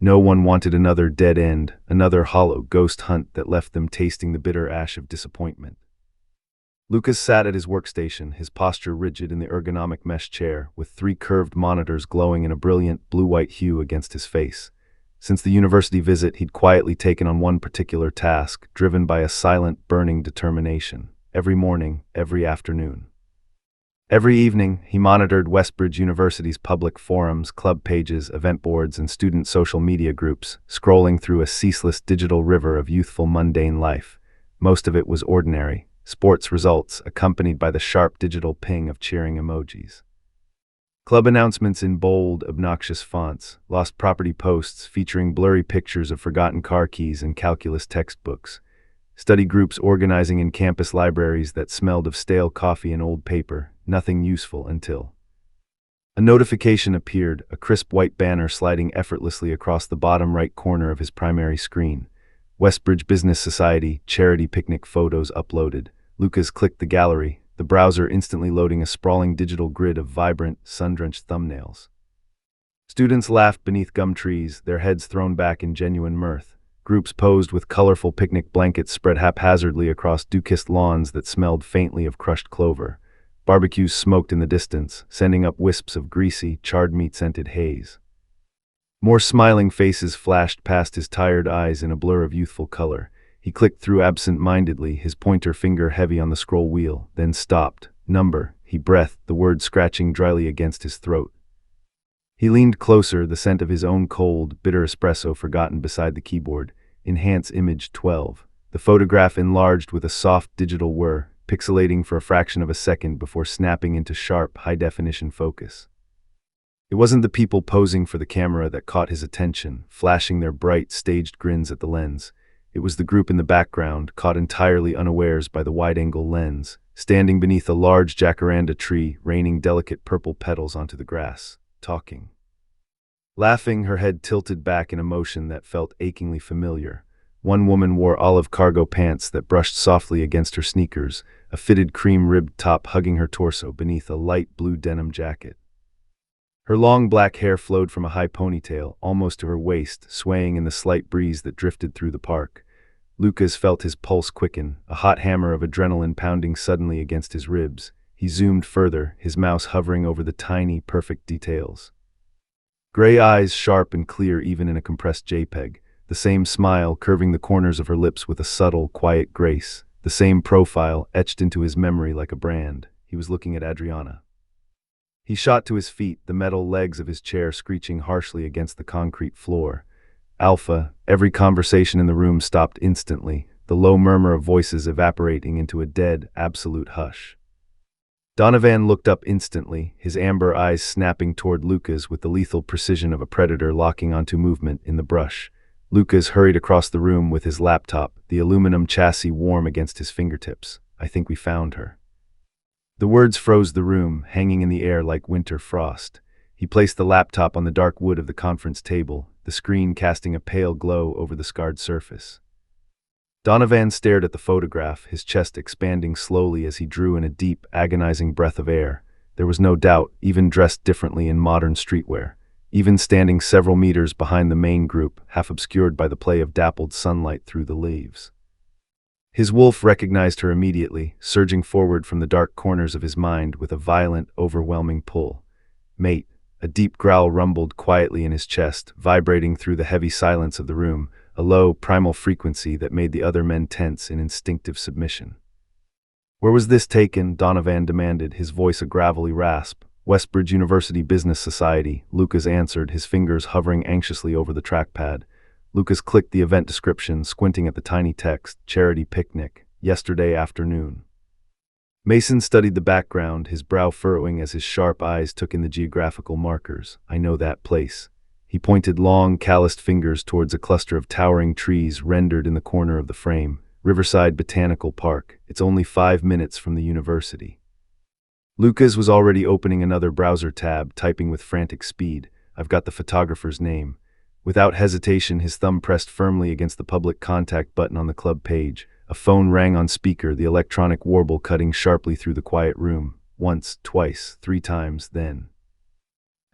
No one wanted another dead end, another hollow ghost hunt that left them tasting the bitter ash of disappointment. Lucas sat at his workstation, his posture rigid in the ergonomic mesh chair, with 3 curved monitors glowing in a brilliant blue-white hue against his face. Since the university visit, he'd quietly taken on one particular task, driven by a silent, burning determination. Every morning, every afternoon. Every evening, he monitored Westbridge University's public forums, club pages, event boards, and student social media groups, scrolling through a ceaseless digital river of youthful mundane life. Most of it was ordinary, sports results accompanied by the sharp digital ping of cheering emojis. Club announcements in bold, obnoxious fonts, lost property posts featuring blurry pictures of forgotten car keys and calculus textbooks, study groups organizing in campus libraries that smelled of stale coffee and old paper, nothing useful until a notification appeared, a crisp white banner sliding effortlessly across the bottom right corner of his primary screen. Westbridge Business Society charity picnic photos uploaded. Lucas clicked the gallery, the browser instantly loading a sprawling digital grid of vibrant, sun-drenched thumbnails. Students laughed beneath gum trees, their heads thrown back in genuine mirth. Groups posed with colorful picnic blankets spread haphazardly across dew-kissed lawns that smelled faintly of crushed clover. Barbecues smoked in the distance, sending up wisps of greasy, charred meat-scented haze. More smiling faces flashed past his tired eyes in a blur of youthful color. He clicked through absent-mindedly, his pointer finger heavy on the scroll wheel, then stopped. Number, he breathed, the word scratching dryly against his throat. He leaned closer, the scent of his own cold, bitter espresso forgotten beside the keyboard. Enhance image 12. The photograph enlarged with a soft digital whir, pixelating for a fraction of a second before snapping into sharp, high-definition focus. It wasn't the people posing for the camera that caught his attention, flashing their bright, staged grins at the lens. It was the group in the background, caught entirely unawares by the wide-angle lens, standing beneath a large jacaranda tree, raining delicate purple petals onto the grass, talking. Laughing, her head tilted back in a motion that felt achingly familiar. One woman wore olive cargo pants that brushed softly against her sneakers, a fitted cream-ribbed top hugging her torso beneath a light blue denim jacket. Her long black hair flowed from a high ponytail, almost to her waist, swaying in the slight breeze that drifted through the park. Lucas felt his pulse quicken, a hot hammer of adrenaline pounding suddenly against his ribs. He zoomed further, his mouse hovering over the tiny, perfect details. Gray eyes sharp and clear even in a compressed JPEG, the same smile curving the corners of her lips with a subtle, quiet grace, the same profile etched into his memory like a brand. He was looking at Adriana. He shot to his feet, the metal legs of his chair screeching harshly against the concrete floor. Alpha, every conversation in the room stopped instantly, the low murmur of voices evaporating into a dead, absolute hush. Donovan looked up instantly, his amber eyes snapping toward Lucas with the lethal precision of a predator locking onto movement in the brush. Lucas hurried across the room with his laptop, the aluminum chassis warm against his fingertips. "I think we found her." The words froze the room, hanging in the air like winter frost. He placed the laptop on the dark wood of the conference table, the screen casting a pale glow over the scarred surface. Donovan stared at the photograph, his chest expanding slowly as he drew in a deep, agonizing breath of air. There was no doubt, even dressed differently in modern streetwear, even standing several meters behind the main group, half obscured by the play of dappled sunlight through the leaves. His wolf recognized her immediately, surging forward from the dark corners of his mind with a violent, overwhelming pull. "Mate," a deep growl rumbled quietly in his chest, vibrating through the heavy silence of the room, a low, primal frequency that made the other men tense in instinctive submission. "Where was this taken?" Donovan demanded, his voice a gravelly rasp. "Westbridge University Business Society," Lucas answered, his fingers hovering anxiously over the trackpad. Lucas clicked the event description, squinting at the tiny text, "Charity Picnic, yesterday afternoon." Mason studied the background, his brow furrowing as his sharp eyes took in the geographical markers. "I know that place." He pointed long, calloused fingers towards a cluster of towering trees rendered in the corner of the frame. "Riverside Botanical Park. It's only 5 minutes from the university." Lucas was already opening another browser tab, typing with frantic speed. "I've got the photographer's name." Without hesitation, his thumb pressed firmly against the public contact button on the club page. A phone rang on speaker, the electronic warble cutting sharply through the quiet room. Once, twice, 3 times, then.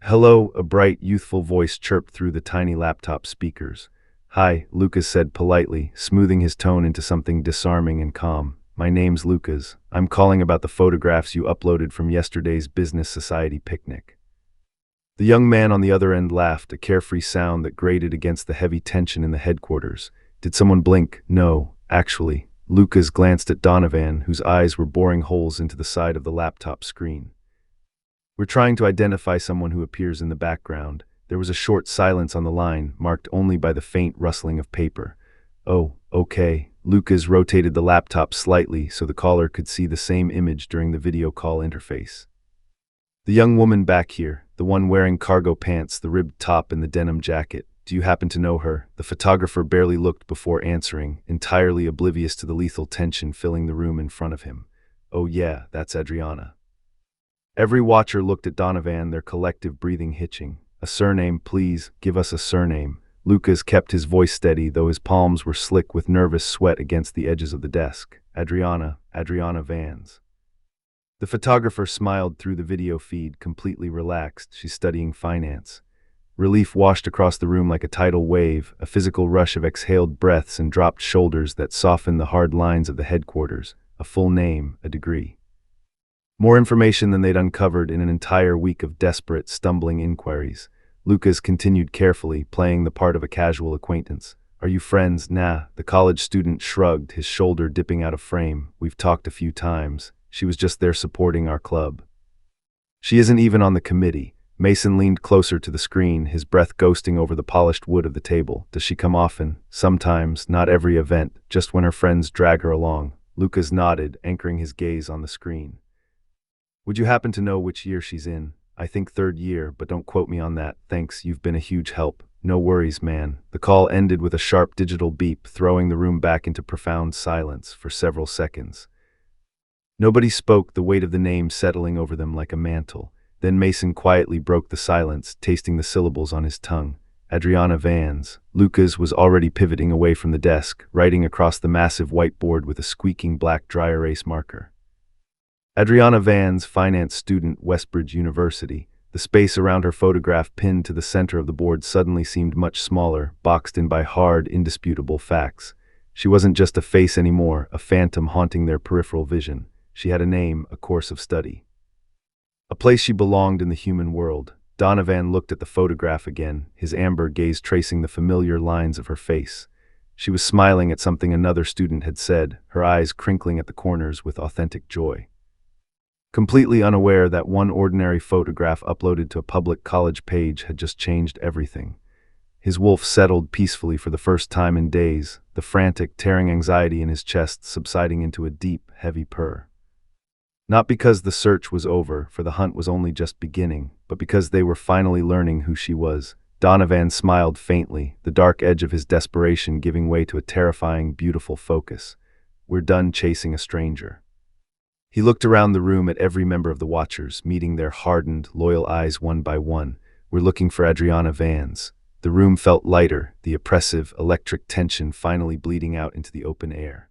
"Hello," a bright, youthful voice chirped through the tiny laptop speakers. "Hi," Lucas said politely, smoothing his tone into something disarming and calm. "My name's Lucas. I'm calling about the photographs you uploaded from yesterday's Business Society picnic." The young man on the other end laughed, a carefree sound that grated against the heavy tension in the headquarters. Did someone blink? No, actually. Lucas glanced at Donovan, whose eyes were boring holes into the side of the laptop screen. "We're trying to identify someone who appears in the background." There was a short silence on the line, marked only by the faint rustling of paper. "Oh, okay." Lucas rotated the laptop slightly so the caller could see the same image during the video call interface. "The young woman back here, the one wearing cargo pants, the ribbed top and the denim jacket. Do you happen to know her?" The photographer barely looked before answering, entirely oblivious to the lethal tension filling the room in front of him. "Oh yeah, that's Adriana." Every watcher looked at Donovan, their collective breathing hitching. "A surname, please. Give us a surname." Lucas kept his voice steady, though his palms were slick with nervous sweat against the edges of the desk. Adriana Vans." The photographer smiled through the video feed, completely relaxed. "She's studying finance." Relief washed across the room like a tidal wave, a physical rush of exhaled breaths and dropped shoulders that softened the hard lines of the headquarters. A full name, a degree. More information than they'd uncovered in an entire week of desperate, stumbling inquiries. Lucas continued carefully, playing the part of a casual acquaintance. "Are you friends?" "Nah." The college student shrugged, his shoulder dipping out of frame. "We've talked a few times. She was just there supporting our club." "She isn't even on the committee." Mason leaned closer to the screen, his breath ghosting over the polished wood of the table. "Does she come often?" "Sometimes, not every event, just when her friends drag her along." Lucas nodded, anchoring his gaze on the screen. "Would you happen to know which year she's in?" "I think 3rd year, but don't quote me on that. Thanks, you've been a huge help." "No worries, man." The call ended with a sharp digital beep, throwing the room back into profound silence for several seconds. Nobody spoke, the weight of the name settling over them like a mantle. Then Mason quietly broke the silence, tasting the syllables on his tongue. "Adriana Vans." Lucas was already pivoting away from the desk, writing across the massive whiteboard with a squeaking black dry erase marker. "Adriana Vans, finance student, Westbridge University." The space around her photograph pinned to the center of the board suddenly seemed much smaller, boxed in by hard, indisputable facts. She wasn't just a face anymore, a phantom haunting their peripheral vision. She had a name, a course of study. A place she belonged in the human world. Donovan looked at the photograph again, his amber gaze tracing the familiar lines of her face. She was smiling at something another student had said, her eyes crinkling at the corners with authentic joy. Completely unaware that one ordinary photograph uploaded to a public college page had just changed everything. His wolf settled peacefully for the first time in days, the frantic, tearing anxiety in his chest subsiding into a deep, heavy purr. Not because the search was over, for the hunt was only just beginning, but because they were finally learning who she was. Donovan smiled faintly, the dark edge of his desperation giving way to a terrifying, beautiful focus. We're done chasing a stranger. He looked around the room at every member of the Watchers, meeting their hardened, loyal eyes one by one. We're looking for Adriana Vans. The room felt lighter, the oppressive, electric tension finally bleeding out into the open air.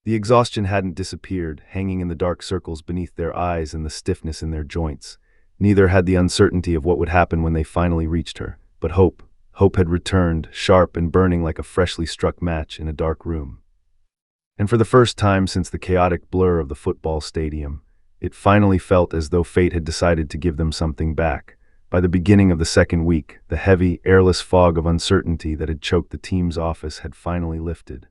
The exhaustion hadn't disappeared, hanging in the dark circles beneath their eyes and the stiffness in their joints. Neither had the uncertainty of what would happen when they finally reached her, but hope. Hope had returned, sharp and burning like a freshly struck match in a dark room. And for the first time since the chaotic blur of the football stadium, it finally felt as though fate had decided to give them something back. By the beginning of the second week, the heavy, airless fog of uncertainty that had choked the team's office had finally lifted.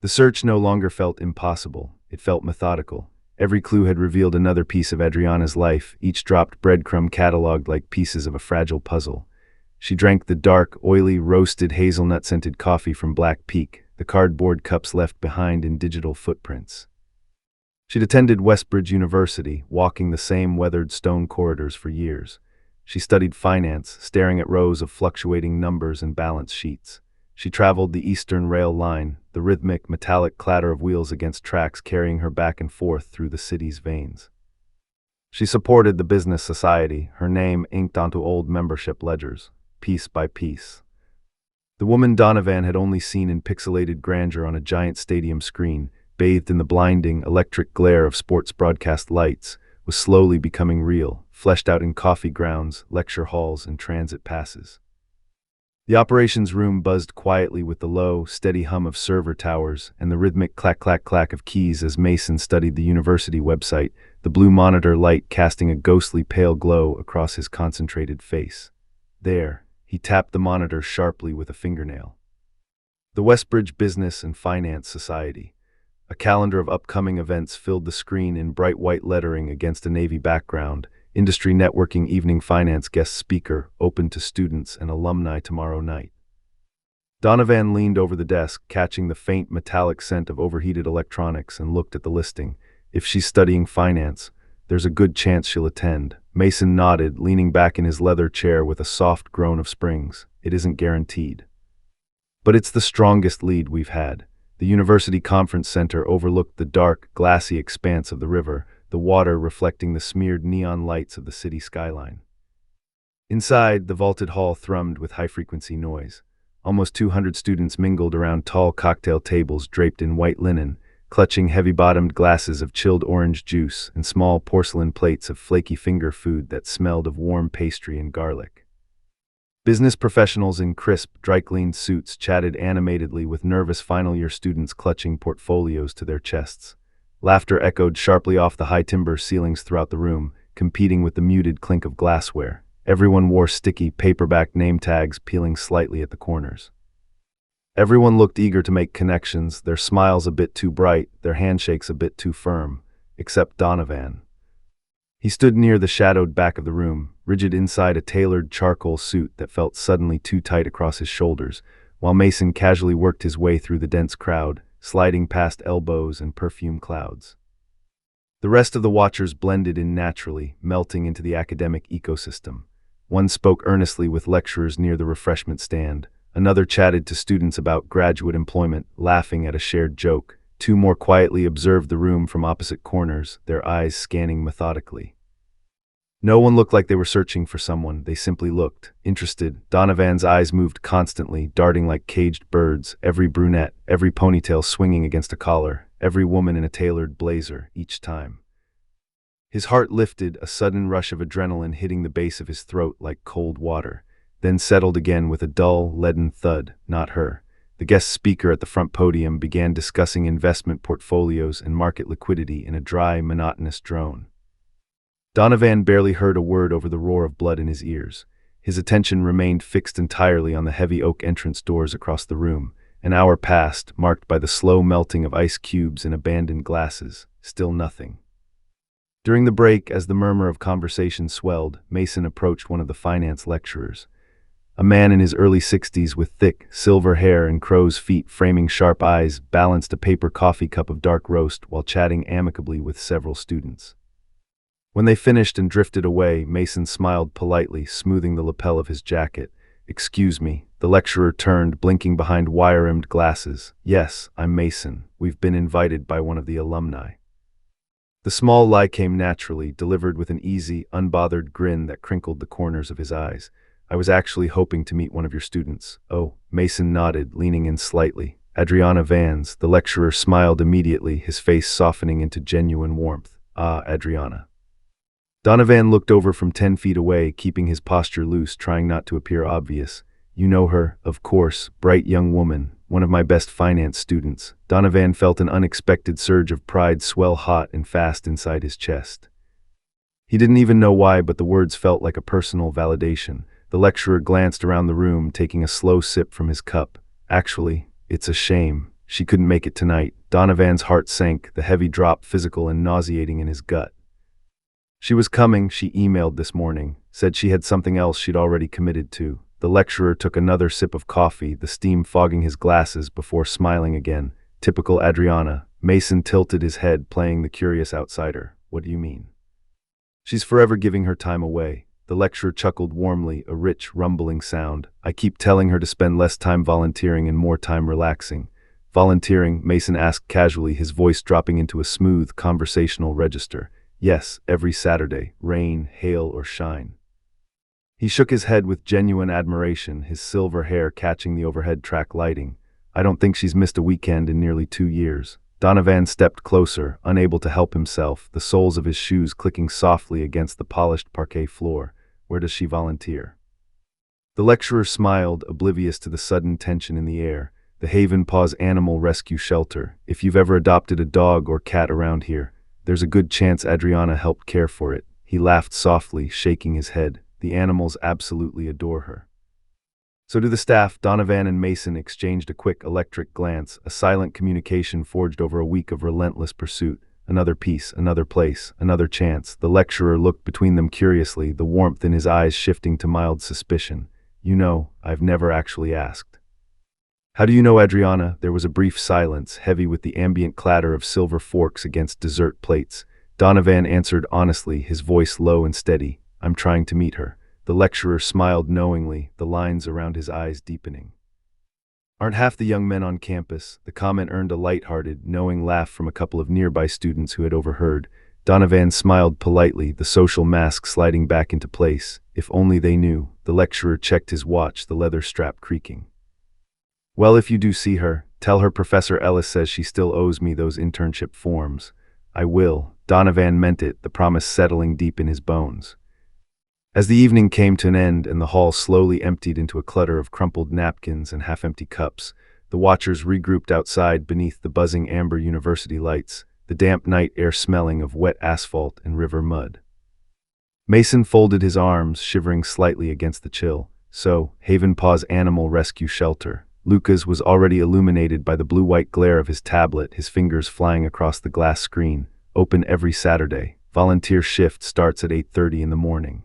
The search no longer felt impossible, it felt methodical. Every clue had revealed another piece of Adriana's life, each dropped breadcrumb catalogued like pieces of a fragile puzzle. She drank the dark, oily, roasted hazelnut-scented coffee from Black Peak, the cardboard cups left behind in digital footprints. She'd attended Westbridge University, walking the same weathered stone corridors for years. She studied finance, staring at rows of fluctuating numbers and balance sheets. She traveled the Eastern Rail Line, the rhythmic, metallic clatter of wheels against tracks carrying her back and forth through the city's veins. She supported the business society, her name inked onto old membership ledgers, piece by piece. The woman Donovan had only seen in pixelated grandeur on a giant stadium screen, bathed in the blinding, electric glare of sports broadcast lights, was slowly becoming real, fleshed out in coffee grounds, lecture halls, and transit passes. The operations room buzzed quietly with the low, steady hum of server towers and the rhythmic clack-clack-clack of keys as Mason studied the university website, the blue monitor light casting a ghostly pale glow across his concentrated face. There, he tapped the monitor sharply with a fingernail. The Westbridge Business and Finance Society. A calendar of upcoming events filled the screen in bright white lettering against a navy background. Industry Networking Evening Finance Guest Speaker, open to students and alumni tomorrow night. Donovan leaned over the desk, catching the faint metallic scent of overheated electronics, and looked at the listing. If she's studying finance, there's a good chance she'll attend. Mason nodded, leaning back in his leather chair with a soft groan of springs. It isn't guaranteed. But it's the strongest lead we've had. The University Conference Center overlooked the dark, glassy expanse of the river, the water reflecting the smeared neon lights of the city skyline. Inside, the vaulted hall thrummed with high-frequency noise. Almost 200 students mingled around tall cocktail tables draped in white linen, clutching heavy-bottomed glasses of chilled orange juice and small porcelain plates of flaky finger food that smelled of warm pastry and garlic. Business professionals in crisp, dry-cleaned suits chatted animatedly with nervous final-year students clutching portfolios to their chests. Laughter echoed sharply off the high timber ceilings throughout the room, competing with the muted clink of glassware. Everyone wore sticky, paperback name tags peeling slightly at the corners. Everyone looked eager to make connections, their smiles a bit too bright, their handshakes a bit too firm, except Donovan. He stood near the shadowed back of the room, rigid inside a tailored charcoal suit that felt suddenly too tight across his shoulders, while Mason casually worked his way through the dense crowd, sliding past elbows and perfume clouds. The rest of the Watchers blended in naturally, melting into the academic ecosystem. One spoke earnestly with lecturers near the refreshment stand. Another chatted to students about graduate employment, laughing at a shared joke. Two more quietly observed the room from opposite corners, their eyes scanning methodically. No one looked like they were searching for someone, they simply looked, interested. Donovan's eyes moved constantly, darting like caged birds, every brunette, every ponytail swinging against a collar, every woman in a tailored blazer, each time. His heart lifted, a sudden rush of adrenaline hitting the base of his throat like cold water, then settled again with a dull, leaden thud. Not her. The guest speaker at the front podium began discussing investment portfolios and market liquidity in a dry, monotonous drone. Donovan barely heard a word over the roar of blood in his ears. His attention remained fixed entirely on the heavy oak entrance doors across the room. An hour passed, marked by the slow melting of ice cubes in abandoned glasses. Still nothing. During the break, as the murmur of conversation swelled, Mason approached one of the finance lecturers. A man in his early 60s with thick, silver hair and crow's feet framing sharp eyes balanced a paper coffee cup of dark roast while chatting amicably with several students. When they finished and drifted away, Mason smiled politely, smoothing the lapel of his jacket. "Excuse me." The lecturer turned, blinking behind wire-rimmed glasses. "Yes, I'm Mason. We've been invited by one of the alumni." The small lie came naturally, delivered with an easy, unbothered grin that crinkled the corners of his eyes. "I was actually hoping to meet one of your students." "Oh." Mason nodded, leaning in slightly. "Adriana Vans." The lecturer smiled immediately, his face softening into genuine warmth. "Ah, Adriana." Donovan looked over from 10 feet away, keeping his posture loose, trying not to appear obvious. "You know her, of course. Bright young woman. One of my best finance students." Donovan felt an unexpected surge of pride swell hot and fast inside his chest. He didn't even know why, but the words felt like a personal validation. The lecturer glanced around the room, taking a slow sip from his cup. "Actually, it's a shame. She couldn't make it tonight." Donovan's heart sank, the heavy drop physical and nauseating in his gut. "She was coming," she emailed this morning. Said she had something else she'd already committed to. The lecturer took another sip of coffee, the steam fogging his glasses, before smiling again. Typical Adriana. Mason tilted his head, playing the curious outsider. "What do you mean?" "She's forever giving her time away." The lecturer chuckled warmly, a rich, rumbling sound. "I keep telling her to spend less time volunteering and more time relaxing." "Volunteering?" Mason asked casually, his voice dropping into a smooth, conversational register. "Yes, every Saturday, rain, hail, or shine." He shook his head with genuine admiration, his silver hair catching the overhead track lighting. "I don't think she's missed a weekend in nearly 2 years." Donovan stepped closer, unable to help himself, the soles of his shoes clicking softly against the polished parquet floor. "Where does she volunteer?" The lecturer smiled, oblivious to the sudden tension in the air. "The Haven Paws Animal Rescue Shelter. If you've ever adopted a dog or cat around here, there's a good chance Adriana helped care for it." He laughed softly, shaking his head. "The animals absolutely adore her." So do the staff. Donovan and Mason exchanged a quick electric glance, a silent communication forged over a week of relentless pursuit. Another piece, another place, another chance. The lecturer looked between them curiously, the warmth in his eyes shifting to mild suspicion. "You know, I've never actually asked." "How do you know Adriana?" There was a brief silence, heavy with the ambient clatter of silver forks against dessert plates. Donovan answered honestly, his voice low and steady. "I'm trying to meet her." The lecturer smiled knowingly, the lines around his eyes deepening. "Aren't half the young men on campus?" The comment earned a light-hearted, knowing laugh from a couple of nearby students who had overheard. Donovan smiled politely, the social mask sliding back into place. If only they knew. The lecturer checked his watch, the leather strap creaking. "Well, if you do see her, tell her Professor Ellis says she still owes me those internship forms." "I will." Donovan meant it, the promise settling deep in his bones. As the evening came to an end and the hall slowly emptied into a clutter of crumpled napkins and half-empty cups, the watchers regrouped outside beneath the buzzing amber university lights, the damp night air smelling of wet asphalt and river mud. Mason folded his arms, shivering slightly against the chill. So, Haven Paws Animal Rescue Shelter. Lucas was already illuminated by the blue-white glare of his tablet, his fingers flying across the glass screen. Open every Saturday. Volunteer shift starts at 8:30 in the morning.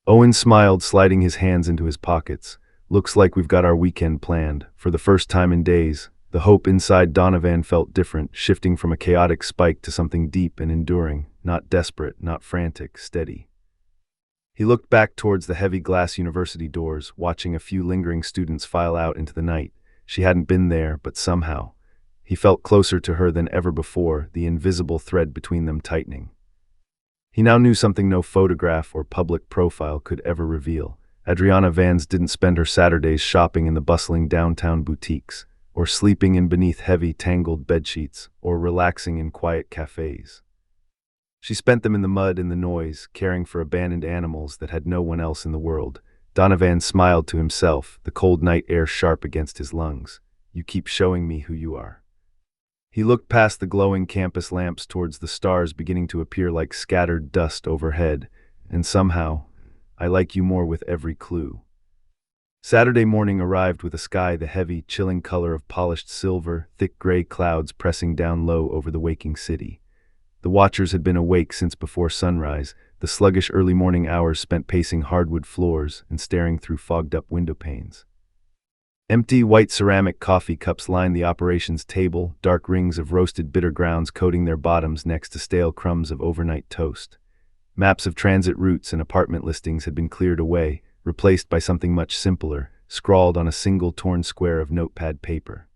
Owen smiled, sliding his hands into his pockets. "Looks like we've got our weekend planned." For the first time in days, the hope inside Donovan felt different, shifting from a chaotic spike to something deep and enduring, not desperate, not frantic, steady. He looked back towards the heavy glass university doors, watching a few lingering students file out into the night. She hadn't been there, but somehow, he felt closer to her than ever before, the invisible thread between them tightening. He now knew something no photograph or public profile could ever reveal. Adriana Vans didn't spend her Saturdays shopping in the bustling downtown boutiques, or sleeping in beneath heavy, tangled bedsheets, or relaxing in quiet cafes. She spent them in the mud and the noise, caring for abandoned animals that had no one else in the world. Donovan smiled to himself, the cold night air sharp against his lungs. "You keep showing me who you are." He looked past the glowing campus lamps towards the stars beginning to appear like scattered dust overhead, and somehow, I like you more with every clue. Saturday morning arrived with a sky the heavy, chilling color of polished silver, thick gray clouds pressing down low over the waking city. The watchers had been awake since before sunrise, the sluggish early morning hours spent pacing hardwood floors and staring through fogged-up window panes. Empty, white ceramic coffee cups lined the operations table, dark rings of roasted bitter grounds coating their bottoms next to stale crumbs of overnight toast. Maps of transit routes and apartment listings had been cleared away, replaced by something much simpler, scrawled on a single torn square of notepad paper.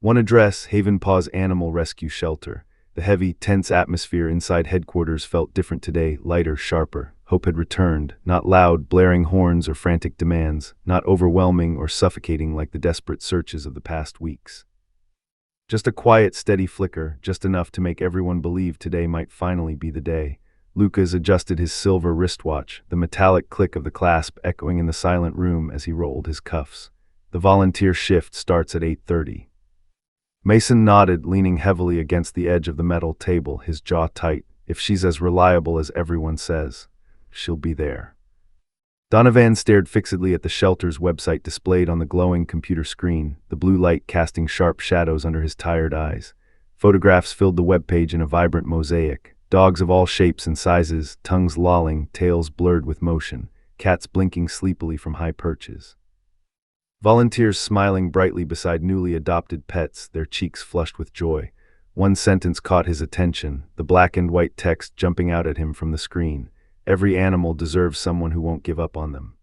One address, Haven Paw's Animal Rescue Shelter. The heavy, tense atmosphere inside headquarters felt different today, lighter, sharper. Hope had returned, not loud, blaring horns or frantic demands, not overwhelming or suffocating like the desperate searches of the past weeks. Just a quiet, steady flicker, just enough to make everyone believe today might finally be the day. Lucas adjusted his silver wristwatch, the metallic click of the clasp echoing in the silent room as he rolled his cuffs. The volunteer shift starts at 8:30. Mason nodded, leaning heavily against the edge of the metal table, his jaw tight. If she's as reliable as everyone says, she'll be there. Donovan stared fixedly at the shelter's website displayed on the glowing computer screen, the blue light casting sharp shadows under his tired eyes. Photographs filled the webpage in a vibrant mosaic. Dogs of all shapes and sizes, tongues lolling, tails blurred with motion, cats blinking sleepily from high perches. Volunteers smiling brightly beside newly adopted pets, their cheeks flushed with joy. One sentence caught his attention, the black and white text jumping out at him from the screen. Every animal deserves someone who won't give up on them.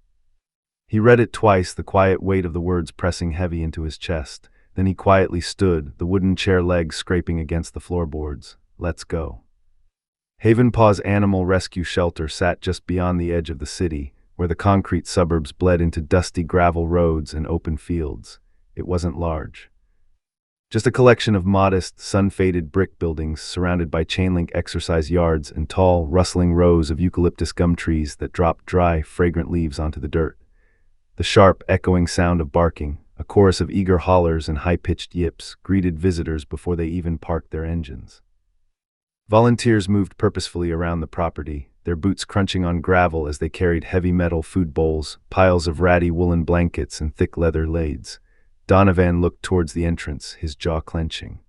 He read it twice, the quiet weight of the words pressing heavy into his chest. Then he quietly stood, the wooden chair legs scraping against the floorboards. Let's go. Haven Paw's Animal Rescue Shelter sat just beyond the edge of the city, where the concrete suburbs bled into dusty gravel roads and open fields. It wasn't large. Just a collection of modest, sun-faded brick buildings surrounded by chain-link exercise yards and tall, rustling rows of eucalyptus gum trees that dropped dry, fragrant leaves onto the dirt. The sharp, echoing sound of barking, a chorus of eager hollers and high-pitched yips, greeted visitors before they even parked their engines. Volunteers moved purposefully around the property, their boots crunching on gravel as they carried heavy metal food bowls, piles of ratty woolen blankets, and thick leather lades. Donovan looked towards the entrance, his jaw clenching.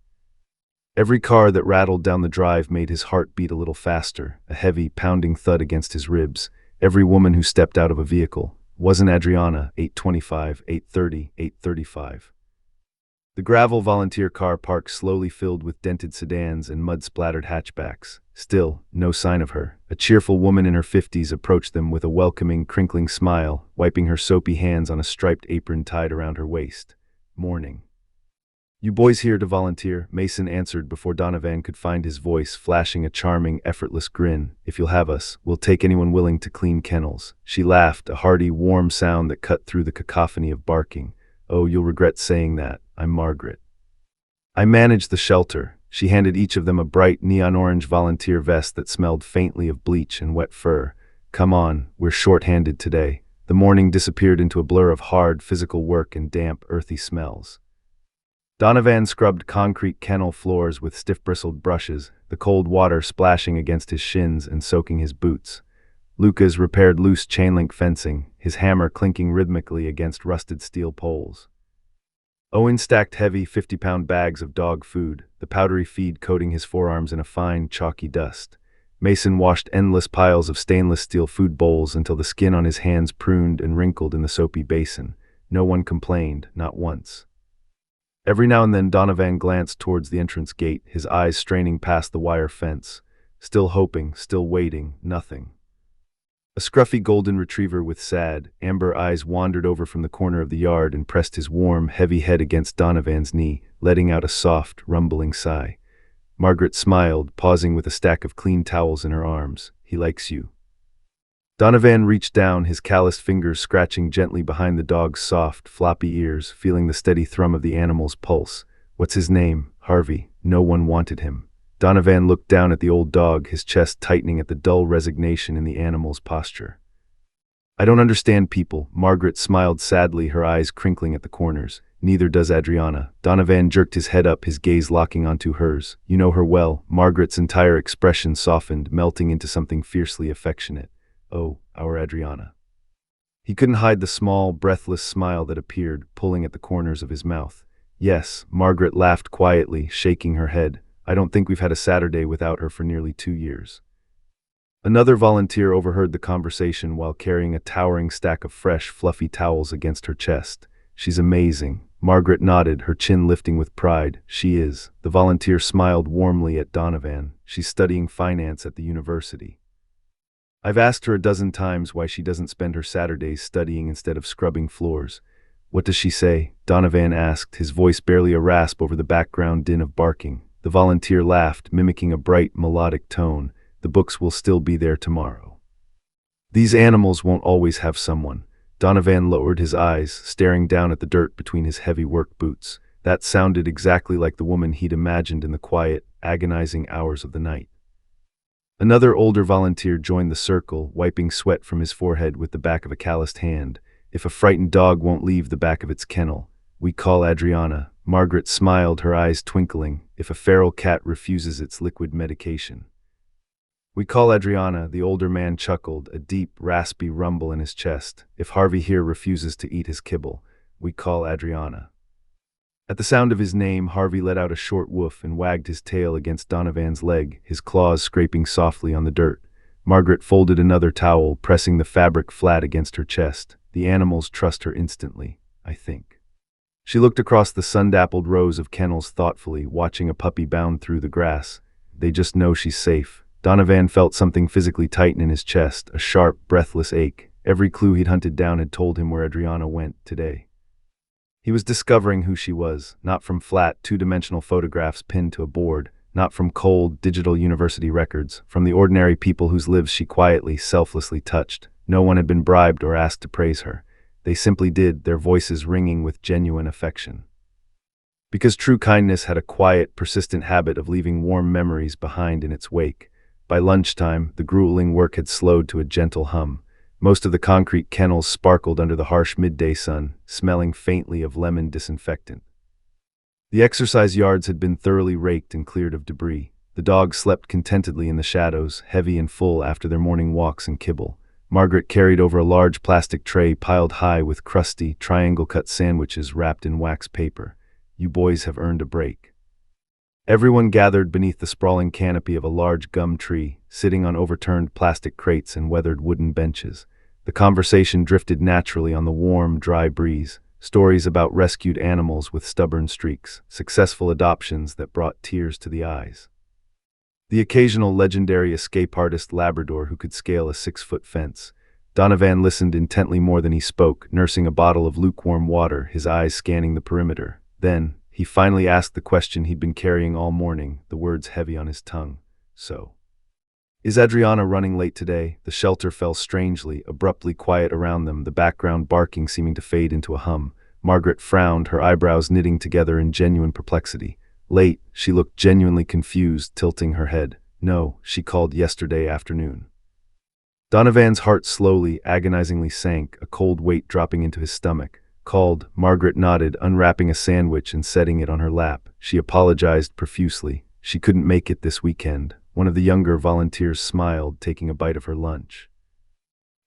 Every car that rattled down the drive made his heart beat a little faster, a heavy, pounding thud against his ribs. Every woman who stepped out of a vehicle. Wasn't Adriana, 8:25, 8:30, 8:35. The gravel volunteer car park slowly filled with dented sedans and mud-splattered hatchbacks. Still, no sign of her. A cheerful woman in her 50s approached them with a welcoming, crinkling smile, wiping her soapy hands on a striped apron tied around her waist. Morning. You boys here to volunteer? Mason answered before Donovan could find his voice, flashing a charming, effortless grin. If you'll have us, we'll take anyone willing to clean kennels. She laughed, a hearty, warm sound that cut through the cacophony of barking. Oh, you'll regret saying that. I'm Margaret. I manage the shelter. She handed each of them a bright, neon-orange volunteer vest that smelled faintly of bleach and wet fur. Come on, we're short-handed today. The morning disappeared into a blur of hard, physical work and damp, earthy smells. Donovan scrubbed concrete kennel floors with stiff-bristled brushes, the cold water splashing against his shins and soaking his boots. Lucas repaired loose chain-link fencing, his hammer clinking rhythmically against rusted steel poles. Owen stacked heavy 50-pound bags of dog food, the powdery feed coating his forearms in a fine, chalky dust. Mason washed endless piles of stainless steel food bowls until the skin on his hands pruned and wrinkled in the soapy basin. No one complained, not once. Every now and then Donovan glanced towards the entrance gate, his eyes straining past the wire fence. Still hoping, still waiting, nothing. A scruffy golden retriever with sad, amber eyes wandered over from the corner of the yard and pressed his warm, heavy head against Donovan's knee, letting out a soft, rumbling sigh. Margaret smiled, pausing with a stack of clean towels in her arms. He likes you. Donovan reached down, his calloused fingers scratching gently behind the dog's soft, floppy ears, feeling the steady thrum of the animal's pulse. What's his name? Harvey. No one wanted him. Donovan looked down at the old dog, his chest tightening at the dull resignation in the animal's posture. I don't understand people. Margaret smiled sadly, her eyes crinkling at the corners. Neither does Adriana. Donovan jerked his head up, his gaze locking onto hers. You know her well. Margaret's entire expression softened, melting into something fiercely affectionate. Oh, our Adriana. He couldn't hide the small, breathless smile that appeared, pulling at the corners of his mouth. Yes, Margaret laughed quietly, shaking her head. I don't think we've had a Saturday without her for nearly 2 years. Another volunteer overheard the conversation while carrying a towering stack of fresh, fluffy towels against her chest. She's amazing. Margaret nodded, her chin lifting with pride. She is. The volunteer smiled warmly at Donovan. She's studying finance at the university. I've asked her a dozen times why she doesn't spend her Saturdays studying instead of scrubbing floors. What does she say? Donovan asked, his voice barely a rasp over the background din of barking. The volunteer laughed, mimicking a bright, melodic tone. The books will still be there tomorrow. These animals won't always have someone. Donovan lowered his eyes, staring down at the dirt between his heavy work boots. That sounded exactly like the woman he'd imagined in the quiet, agonizing hours of the night. Another older volunteer joined the circle, wiping sweat from his forehead with the back of a calloused hand. If a frightened dog won't leave the back of its kennel, we call Adriana. Margaret smiled, her eyes twinkling. If a feral cat refuses its liquid medication, we call Adriana. The older man chuckled, a deep, raspy rumble in his chest. If Harvey here refuses to eat his kibble, we call Adriana. At the sound of his name, Harvey let out a short woof and wagged his tail against Donovan's leg, his claws scraping softly on the dirt. Margaret folded another towel, pressing the fabric flat against her chest. The animals trust her instantly, I think. She looked across the sun-dappled rows of kennels thoughtfully, watching a puppy bound through the grass. They just know she's safe. Donovan felt something physically tighten in his chest, a sharp, breathless ache. Every clue he'd hunted down had told him where Adriana went today. He was discovering who she was, not from flat, two-dimensional photographs pinned to a board, not from cold, digital university records, from the ordinary people whose lives she quietly, selflessly touched. No one had been bribed or asked to praise her. They simply did, their voices ringing with genuine affection. Because true kindness had a quiet, persistent habit of leaving warm memories behind in its wake. By lunchtime, the grueling work had slowed to a gentle hum. Most of the concrete kennels sparkled under the harsh midday sun, smelling faintly of lemon disinfectant. The exercise yards had been thoroughly raked and cleared of debris. The dogs slept contentedly in the shadows, heavy and full after their morning walks and kibble. Margaret carried over a large plastic tray piled high with crusty, triangle-cut sandwiches wrapped in wax paper. You boys have earned a break. Everyone gathered beneath the sprawling canopy of a large gum tree, sitting on overturned plastic crates and weathered wooden benches. The conversation drifted naturally on the warm, dry breeze. Stories about rescued animals with stubborn streaks, successful adoptions that brought tears to the eyes. The occasional legendary escape artist Labrador who could scale a 6-foot fence. Donovan listened intently more than he spoke, nursing a bottle of lukewarm water, his eyes scanning the perimeter. Then, he finally asked the question he'd been carrying all morning, the words heavy on his tongue. So, is Adriana running late today? The shelter fell strangely, abruptly quiet around them, the background barking seeming to fade into a hum. Margaret frowned, her eyebrows knitting together in genuine perplexity. Late, she looked genuinely confused, tilting her head. No, she called yesterday afternoon. Donovan's heart slowly, agonizingly sank, a cold weight dropping into his stomach. Called, Margaret nodded, unwrapping a sandwich and setting it on her lap. She apologized profusely. She couldn't make it this weekend. One of the younger volunteers smiled, taking a bite of her lunch.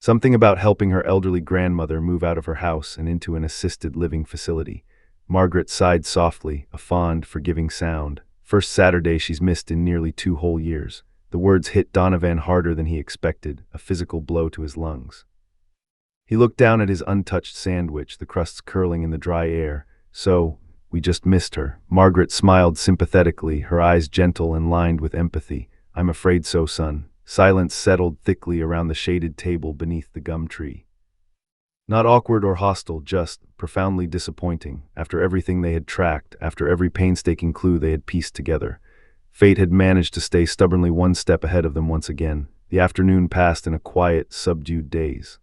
Something about helping her elderly grandmother move out of her house and into an assisted living facility. Margaret sighed softly, a fond, forgiving sound. First Saturday she's missed in nearly 2 whole years. The words hit Donovan harder than he expected, a physical blow to his lungs. He looked down at his untouched sandwich, the crusts curling in the dry air. So, we just missed her. Margaret smiled sympathetically, her eyes gentle and lined with empathy. I'm afraid so, son. Silence settled thickly around the shaded table beneath the gum tree. Not awkward or hostile, just profoundly disappointing, after everything they had tracked, after every painstaking clue they had pieced together. Fate had managed to stay stubbornly one step ahead of them once again. The afternoon passed in a quiet, subdued daze.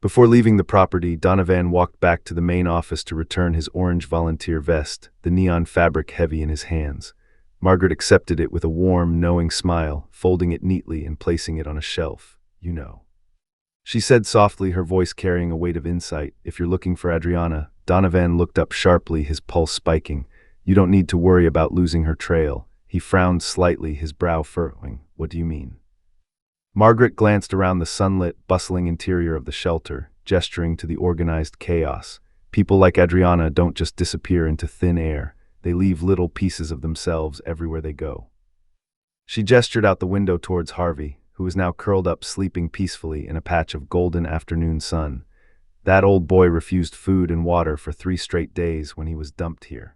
Before leaving the property, Donovan walked back to the main office to return his orange volunteer vest, the neon fabric heavy in his hands. Margaret accepted it with a warm, knowing smile, folding it neatly and placing it on a shelf. You know. she said softly, her voice carrying a weight of insight. If you're looking for Adriana, Donovan looked up sharply, his pulse spiking. You don't need to worry about losing her trail. He frowned slightly, his brow furrowing. What do you mean? Margaret glanced around the sunlit, bustling interior of the shelter, gesturing to the organized chaos. People like Adriana don't just disappear into thin air. They leave little pieces of themselves everywhere they go. She gestured out the window towards Harvey, who was now curled up sleeping peacefully in a patch of golden afternoon sun. That old boy refused food and water for 3 straight days when he was dumped here.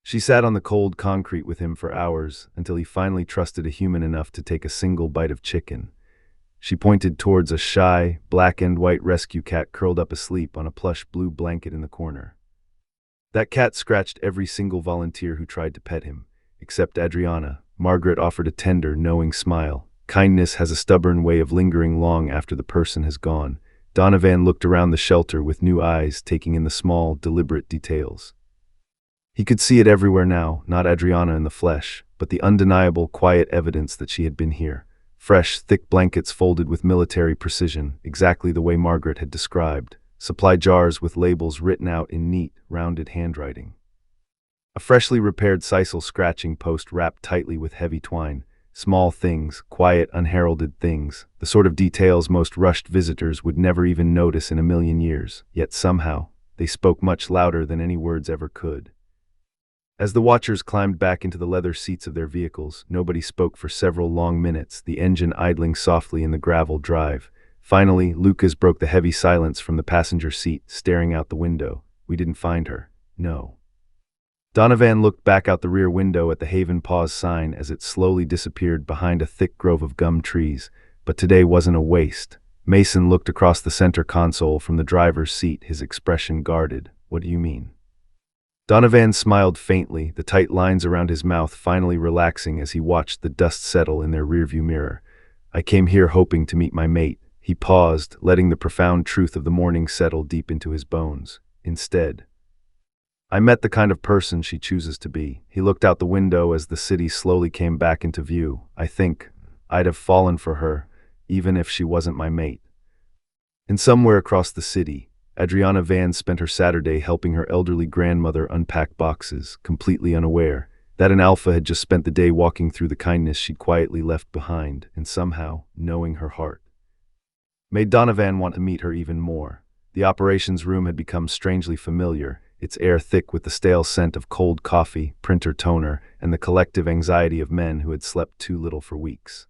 She sat on the cold concrete with him for hours until he finally trusted a human enough to take a single bite of chicken. She pointed towards a shy, black and white rescue cat curled up asleep on a plush blue blanket in the corner. That cat scratched every single volunteer who tried to pet him, except Adriana. Margaret offered a tender, knowing smile. Kindness has a stubborn way of lingering long after the person has gone. Donovan looked around the shelter with new eyes, taking in the small, deliberate details. He could see it everywhere now, not Adriana in the flesh, but the undeniable, quiet evidence that she had been here. Fresh, thick blankets folded with military precision, exactly the way Margaret had described. Supply jars with labels written out in neat, rounded handwriting. A freshly repaired sisal scratching post wrapped tightly with heavy twine. Small things, quiet, unheralded things, the sort of details most rushed visitors would never even notice in a million years, yet somehow, they spoke much louder than any words ever could. As the watchers climbed back into the leather seats of their vehicles, nobody spoke for several long minutes, the engine idling softly in the gravel drive. Finally, Lucas broke the heavy silence from the passenger seat, staring out the window. We didn't find her. No. Donovan looked back out the rear window at the Haven Pause sign as it slowly disappeared behind a thick grove of gum trees. But today wasn't a waste. Mason looked across the center console from the driver's seat, his expression guarded. What do you mean? Donovan smiled faintly, the tight lines around his mouth finally relaxing as he watched the dust settle in their rearview mirror. I came here hoping to meet my mate. He paused, letting the profound truth of the morning settle deep into his bones. Instead, I met the kind of person she chooses to be. He looked out the window as the city slowly came back into view. I think I'd have fallen for her, even if she wasn't my mate. And somewhere across the city, Adriana Vance spent her Saturday helping her elderly grandmother unpack boxes, completely unaware that an alpha had just spent the day walking through the kindness she'd quietly left behind, and somehow, knowing her heart, made Donovan want to meet her even more. The operations room had become strangely familiar, its air thick with the stale scent of cold coffee, printer toner, and the collective anxiety of men who had slept too little for weeks.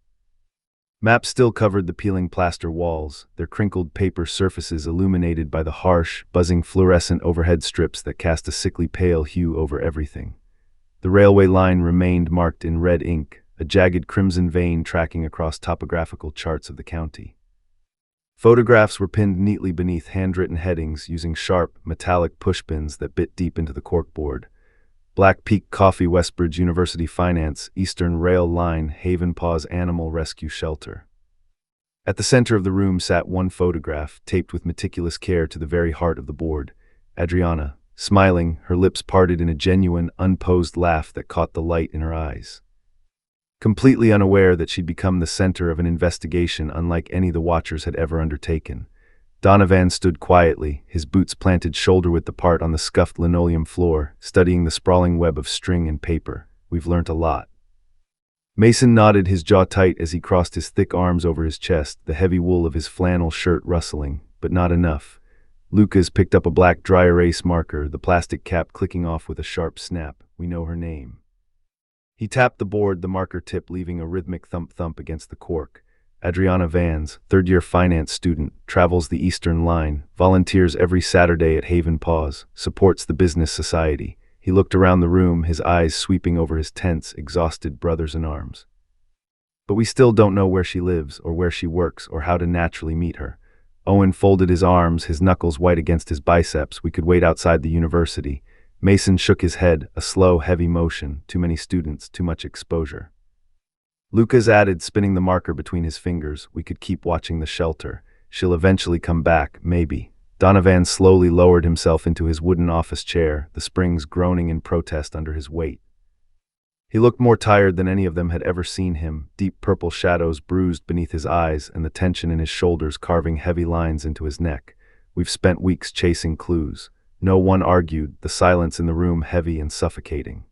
Maps still covered the peeling plaster walls, their crinkled paper surfaces illuminated by the harsh, buzzing fluorescent overhead strips that cast a sickly pale hue over everything. The railway line remained marked in red ink, a jagged crimson vein tracking across topographical charts of the county. Photographs were pinned neatly beneath handwritten headings using sharp, metallic pushpins that bit deep into the corkboard. Black Peak Coffee, Westbridge University Finance, Eastern Rail Line, Haven Pause Animal Rescue Shelter. At the center of the room sat one photograph, taped with meticulous care to the very heart of the board. Adriana, smiling, her lips parted in a genuine, unposed laugh that caught the light in her eyes. Completely unaware that she'd become the center of an investigation unlike any the watchers had ever undertaken. Donovan stood quietly, his boots planted shoulder-width apart on the scuffed linoleum floor, studying the sprawling web of string and paper. We've learnt a lot. Mason nodded, his jaw tight as he crossed his thick arms over his chest, the heavy wool of his flannel shirt rustling, but not enough. Lucas picked up a black dry erase marker, the plastic cap clicking off with a sharp snap. We know her name. He tapped the board, the marker tip leaving a rhythmic thump-thump against the cork. Adriana Vance, third-year finance student, travels the Eastern Line, volunteers every Saturday at Haven Pause, supports the business society. He looked around the room, his eyes sweeping over his tense, exhausted brothers in arms. But we still don't know where she lives, or where she works, or how to naturally meet her. Owen folded his arms, his knuckles white against his biceps. We could wait outside the university. Mason shook his head, a slow, heavy motion. Too many students, too much exposure. Lucas added, spinning the marker between his fingers. We could keep watching the shelter. She'll eventually come back, maybe. Donovan slowly lowered himself into his wooden office chair, the springs groaning in protest under his weight. He looked more tired than any of them had ever seen him, deep purple shadows bruised beneath his eyes and the tension in his shoulders carving heavy lines into his neck. We've spent weeks chasing clues. No one argued, the silence in the room heavy and suffocating.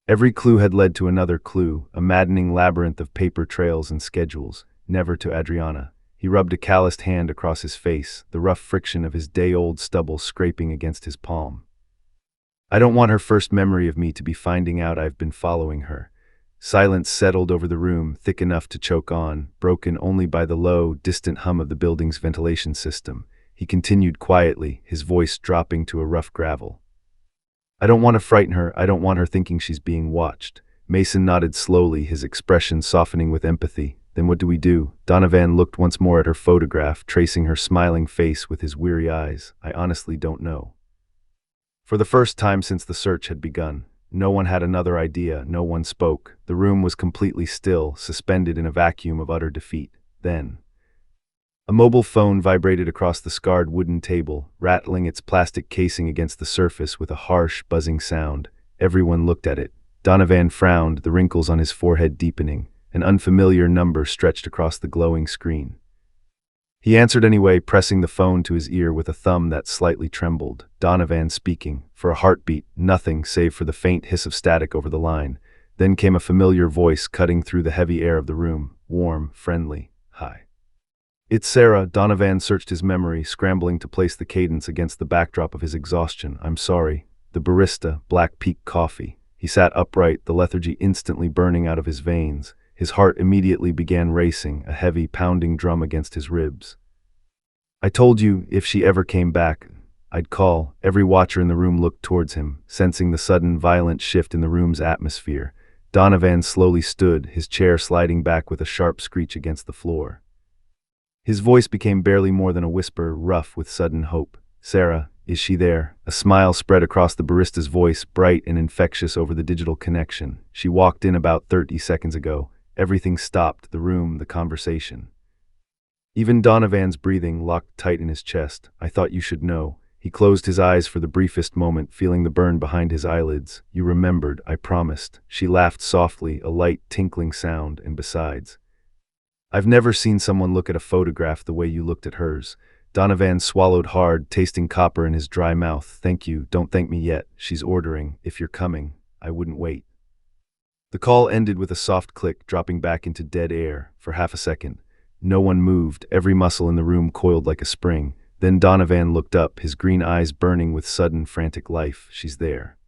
Every clue had led to another clue, a maddening labyrinth of paper trails and schedules, never to Adriana. He rubbed a calloused hand across his face, the rough friction of his day-old stubble scraping against his palm. I don't want her first memory of me to be finding out I've been following her. Silence settled over the room, thick enough to choke on, broken only by the low, distant hum of the building's ventilation system. He continued quietly, his voice dropping to a rough gravel. I don't want to frighten her, I don't want her thinking she's being watched. Mason nodded slowly, his expression softening with empathy. Then what do we do? Donovan looked once more at her photograph, tracing her smiling face with his weary eyes. I honestly don't know. For the first time since the search had begun, no one had another idea, no one spoke. The room was completely still, suspended in a vacuum of utter defeat. Then, a mobile phone vibrated across the scarred wooden table, rattling its plastic casing against the surface with a harsh, buzzing sound. Everyone looked at it. Donovan frowned, the wrinkles on his forehead deepening. An unfamiliar number stretched across the glowing screen. He answered anyway, pressing the phone to his ear with a thumb that slightly trembled. Donovan speaking. For a heartbeat, nothing save for the faint hiss of static over the line. Then came a familiar voice cutting through the heavy air of the room. Warm, friendly. Hi. It's Sarah. Donovan searched his memory, scrambling to place the cadence against the backdrop of his exhaustion. I'm sorry. The barista, Black Peak Coffee. He sat upright, the lethargy instantly burning out of his veins. His heart immediately began racing, a heavy, pounding drum against his ribs. I told you, if she ever came back, I'd call. Every watcher in the room looked towards him, sensing the sudden, violent shift in the room's atmosphere. Donovan slowly stood, his chair sliding back with a sharp screech against the floor. His voice became barely more than a whisper, rough with sudden hope. Sarah, is she there? A smile spread across the barista's voice, bright and infectious over the digital connection. She walked in about 30 seconds ago. Everything stopped, the room, the conversation. Even Donovan's breathing locked tight in his chest. I thought you should know. He closed his eyes for the briefest moment, feeling the burn behind his eyelids. You remembered, I promised. She laughed softly, a light, tinkling sound, and besides, I've never seen someone look at a photograph the way you looked at hers. Donovan swallowed hard, tasting copper in his dry mouth. Thank you, don't thank me yet. She's ordering. If you're coming, I wouldn't wait. The call ended with a soft click, dropping back into dead air. For half a second, no one moved, every muscle in the room coiled like a spring. Then Donovan looked up, his green eyes burning with sudden, frantic life. She's there.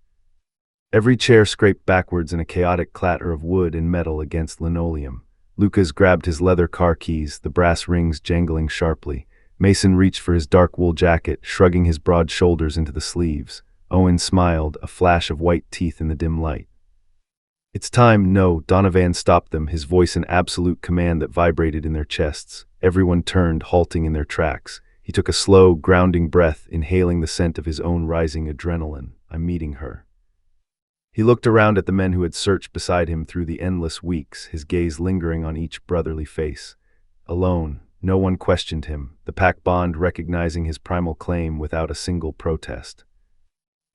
Every chair scraped backwards in a chaotic clatter of wood and metal against linoleum. Lucas grabbed his leather car keys, the brass rings jangling sharply. Mason reached for his dark wool jacket, shrugging his broad shoulders into the sleeves. Owen smiled, a flash of white teeth in the dim light. It's time. No, Donovan stopped them, his voice an absolute command that vibrated in their chests. Everyone turned, halting in their tracks. He took a slow, grounding breath, inhaling the scent of his own rising adrenaline. I'm meeting her. He looked around at the men who had searched beside him through the endless weeks, his gaze lingering on each brotherly face. Alone, no one questioned him, the pack bond recognizing his primal claim without a single protest.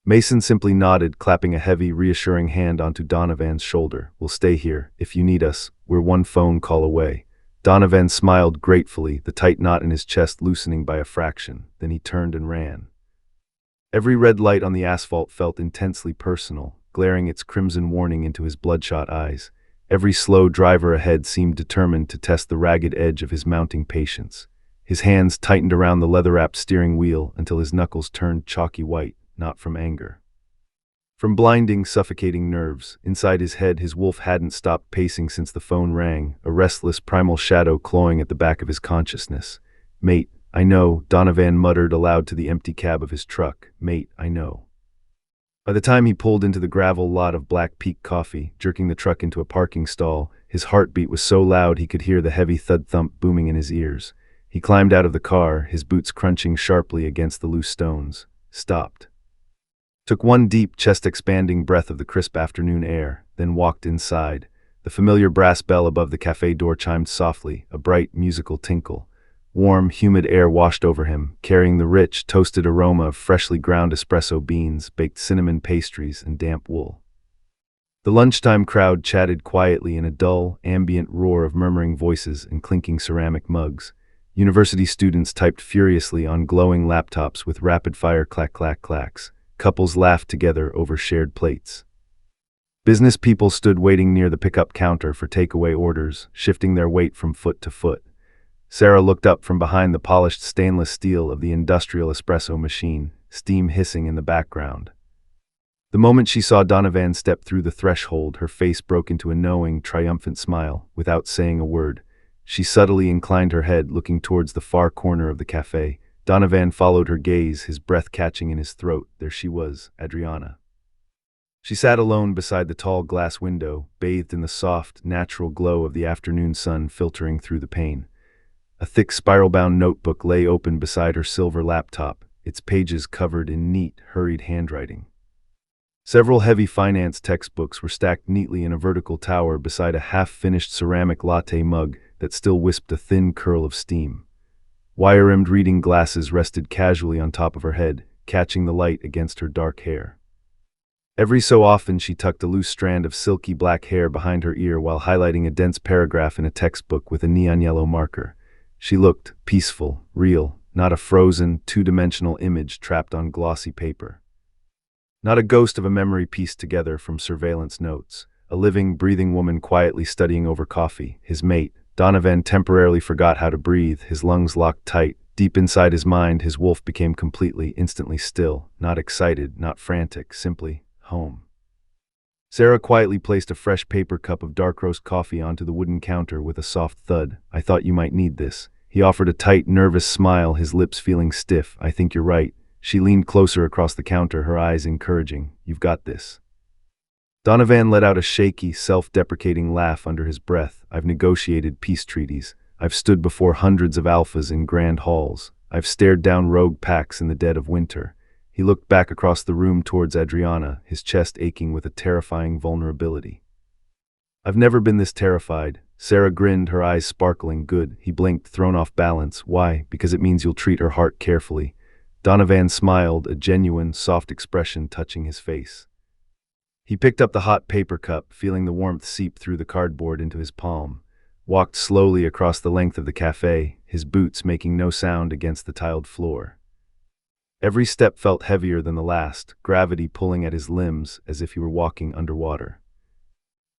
Mason simply nodded, clapping a heavy, reassuring hand onto Donovan's shoulder. We'll stay here. If you need us, we're one phone call away. Donovan smiled gratefully, the tight knot in his chest loosening by a fraction. Then he turned and ran. Every red light on the asphalt felt intensely personal, glaring its crimson warning into his bloodshot eyes. Every slow driver ahead seemed determined to test the ragged edge of his mounting patience. His hands tightened around the leather-wrapped steering wheel until his knuckles turned chalky white, not from anger. From blinding, suffocating nerves, inside his head his wolf hadn't stopped pacing since the phone rang, a restless, primal shadow clawing at the back of his consciousness. Mate, I know, Donovan muttered aloud to the empty cab of his truck. Mate, I know. By the time he pulled into the gravel lot of Black Peak Coffee, jerking the truck into a parking stall, his heartbeat was so loud he could hear the heavy thud-thump booming in his ears. He climbed out of the car, his boots crunching sharply against the loose stones. Stopped. Took one deep, chest-expanding breath of the crisp afternoon air, then walked inside. The familiar brass bell above the cafe door chimed softly, a bright, musical tinkle. Warm, humid air washed over him, carrying the rich, toasted aroma of freshly ground espresso beans, baked cinnamon pastries, and damp wool. The lunchtime crowd chatted quietly in a dull, ambient roar of murmuring voices and clinking ceramic mugs. University students typed furiously on glowing laptops with rapid-fire clack-clack-clacks. Couples laughed together over shared plates. Business people stood waiting near the pickup counter for takeaway orders, shifting their weight from foot to foot. Sarah looked up from behind the polished stainless steel of the industrial espresso machine, steam hissing in the background. The moment she saw Donovan step through the threshold, her face broke into a knowing, triumphant smile. Without saying a word, she subtly inclined her head, looking towards the far corner of the cafe. Donovan followed her gaze, his breath catching in his throat. There she was, Adriana. She sat alone beside the tall glass window, bathed in the soft, natural glow of the afternoon sun filtering through the pane. A thick spiral-bound notebook lay open beside her silver laptop, its pages covered in neat, hurried handwriting. Several heavy finance textbooks were stacked neatly in a vertical tower beside a half-finished ceramic latte mug that still wisped a thin curl of steam. Wire-rimmed reading glasses rested casually on top of her head, catching the light against her dark hair. Every so often she tucked a loose strand of silky black hair behind her ear while highlighting a dense paragraph in a textbook with a neon yellow marker. She looked peaceful, real, not a frozen, two-dimensional image trapped on glossy paper. Not a ghost of a memory pieced together from surveillance notes. A living, breathing woman quietly studying over coffee. His mate, Donovan, temporarily forgot how to breathe, his lungs locked tight. Deep inside his mind, his wolf became completely, instantly still, not excited, not frantic, simply home. Sarah quietly placed a fresh paper cup of dark roast coffee onto the wooden counter with a soft thud. "I thought you might need this." He offered a tight, nervous smile, his lips feeling stiff. "I think you're right." She leaned closer across the counter, her eyes encouraging. "You've got this." Donovan let out a shaky, self-deprecating laugh under his breath. "I've negotiated peace treaties. I've stood before hundreds of alphas in grand halls. I've stared down rogue packs in the dead of winter." He looked back across the room towards Adriana, his chest aching with a terrifying vulnerability. "I've never been this terrified." Sarah grinned, her eyes sparkling. "Good." He blinked, thrown off balance. "Why?" "Because it means you'll treat her heart carefully." Donovan smiled, a genuine, soft expression touching his face. He picked up the hot paper cup, feeling the warmth seep through the cardboard into his palm, walked slowly across the length of the cafe, his boots making no sound against the tiled floor. Every step felt heavier than the last, gravity pulling at his limbs as if he were walking underwater.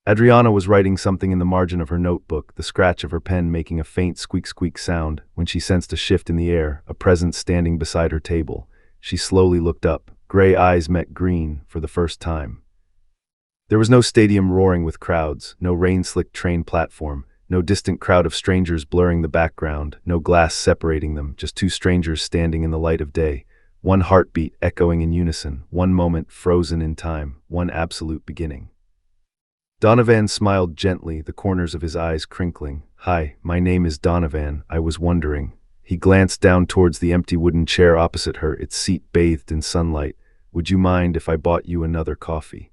Adriana was writing something in the margin of her notebook, the scratch of her pen making a faint squeak-squeak sound, when she sensed a shift in the air, a presence standing beside her table. She slowly looked up. Gray eyes met green for the first time. There was no stadium roaring with crowds, no rain-slicked train platform, no distant crowd of strangers blurring the background, no glass separating them, just two strangers standing in the light of day. One heartbeat echoing in unison, one moment frozen in time, one absolute beginning. Donovan smiled gently, the corners of his eyes crinkling. "Hi, my name is Donovan. I was wondering." He glanced down towards the empty wooden chair opposite her, its seat bathed in sunlight. "Would you mind if I bought you another coffee?"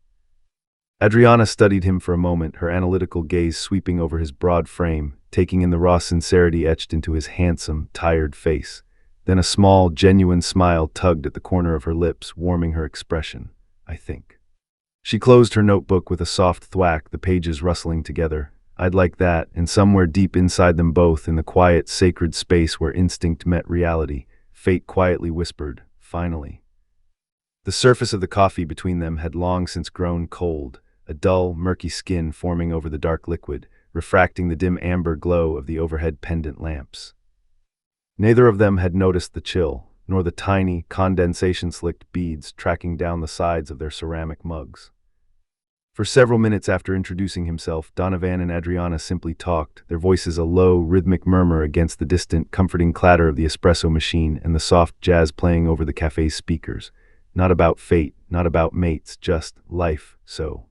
Adriana studied him for a moment, her analytical gaze sweeping over his broad frame, taking in the raw sincerity etched into his handsome, tired face. Then a small, genuine smile tugged at the corner of her lips, warming her expression. "I think." She closed her notebook with a soft thwack, the pages rustling together. "I'd like that," and somewhere deep inside them both, in the quiet, sacred space where instinct met reality, fate quietly whispered, "Finally." The surface of the coffee between them had long since grown cold, a dull, murky skin forming over the dark liquid, refracting the dim amber glow of the overhead pendant lamps. Neither of them had noticed the chill, nor the tiny, condensation-slicked beads tracking down the sides of their ceramic mugs. For several minutes after introducing himself, Donovan and Adriana simply talked, their voices a low, rhythmic murmur against the distant, comforting clatter of the espresso machine and the soft jazz playing over the cafe's speakers. Not about fate, not about mates, just life, so.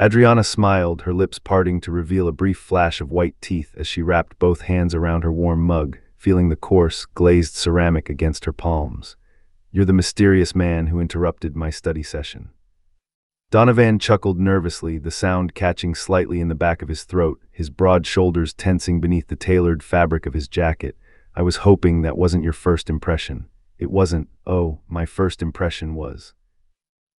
Adriana smiled, her lips parting to reveal a brief flash of white teeth as she wrapped both hands around her warm mug, feeling the coarse, glazed ceramic against her palms. "You're the mysterious man who interrupted my study session." Donovan chuckled nervously, the sound catching slightly in the back of his throat, his broad shoulders tensing beneath the tailored fabric of his jacket. "I was hoping that wasn't your first impression." "It wasn't. Oh, my first impression was."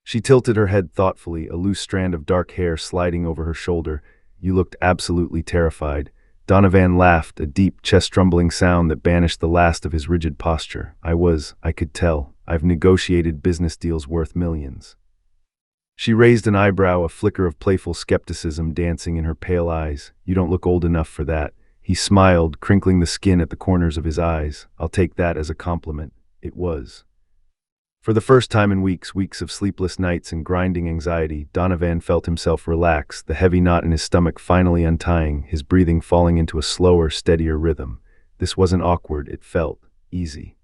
She tilted her head thoughtfully, a loose strand of dark hair sliding over her shoulder. You looked absolutely terrified. Donovan laughed, a deep, chest-rumbling sound that banished the last of his rigid posture. I could tell. I've negotiated business deals worth millions. She raised an eyebrow, a flicker of playful skepticism dancing in her pale eyes. You don't look old enough for that. He smiled, crinkling the skin at the corners of his eyes. I'll take that as a compliment. It was. For the first time in weeks of sleepless nights and grinding anxiety, Donovan felt himself relax, the heavy knot in his stomach finally untying, his breathing falling into a slower, steadier rhythm. This wasn't awkward, it felt easy.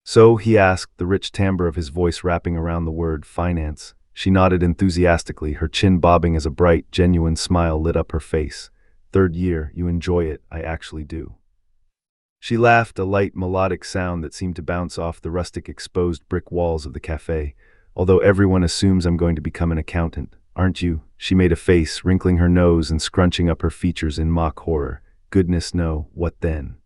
So, he asked, the rich timbre of his voice wrapping around the word finance. She nodded enthusiastically, her chin bobbing as a bright, genuine smile lit up her face. Third year, you enjoy it, I actually do. She laughed, a light, melodic sound that seemed to bounce off the rustic exposed brick walls of the cafe. Although everyone assumes I'm going to become an accountant, aren't you? She made a face, wrinkling her nose and scrunching up her features in mock horror. Goodness no, what then?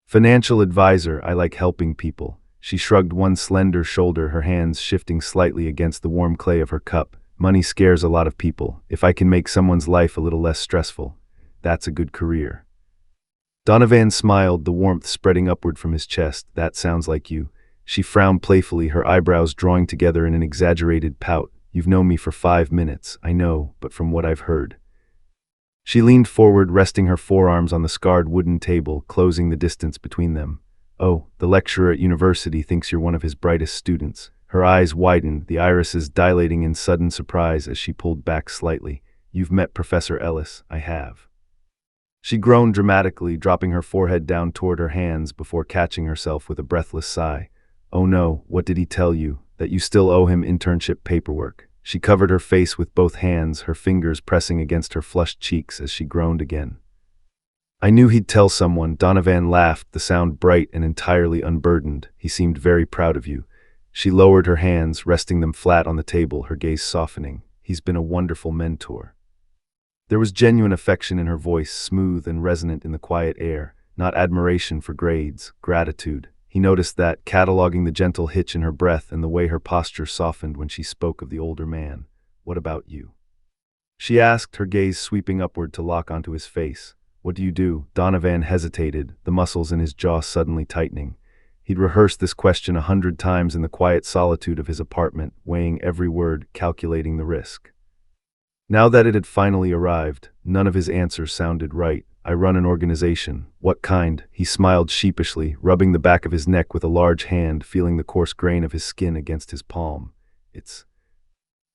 Financial advisor, I like helping people. She shrugged one slender shoulder, her hands shifting slightly against the warm clay of her cup. Money scares a lot of people. If I can make someone's life a little less stressful, that's a good career. Donovan smiled, the warmth spreading upward from his chest. That sounds like you. She frowned playfully, her eyebrows drawing together in an exaggerated pout. You've known me for 5 minutes, I know, but from what I've heard. She leaned forward, resting her forearms on the scarred wooden table, closing the distance between them. Oh, the lecturer at university thinks you're one of his brightest students. Her eyes widened, the irises dilating in sudden surprise as she pulled back slightly. You've met Professor Ellis. I have. She groaned dramatically, dropping her forehead down toward her hands before catching herself with a breathless sigh. Oh no, what did he tell you? That you still owe him internship paperwork. She covered her face with both hands, her fingers pressing against her flushed cheeks as she groaned again. I knew he'd tell someone. Donovan laughed, the sound bright and entirely unburdened. He seemed very proud of you. She lowered her hands, resting them flat on the table, her gaze softening. He's been a wonderful mentor. There was genuine affection in her voice, smooth and resonant in the quiet air, not admiration for grades, gratitude. He noticed that, cataloging the gentle hitch in her breath and the way her posture softened when she spoke of the older man. What about you? She asked, her gaze sweeping upward to lock onto his face. What do you do? Donovan hesitated, the muscles in his jaw suddenly tightening. He'd rehearsed this question 100 times in the quiet solitude of his apartment, weighing every word, calculating the risk. Now that it had finally arrived, none of his answers sounded right. I run an organization. What kind? He smiled sheepishly, rubbing the back of his neck with a large hand, feeling the coarse grain of his skin against his palm. It's...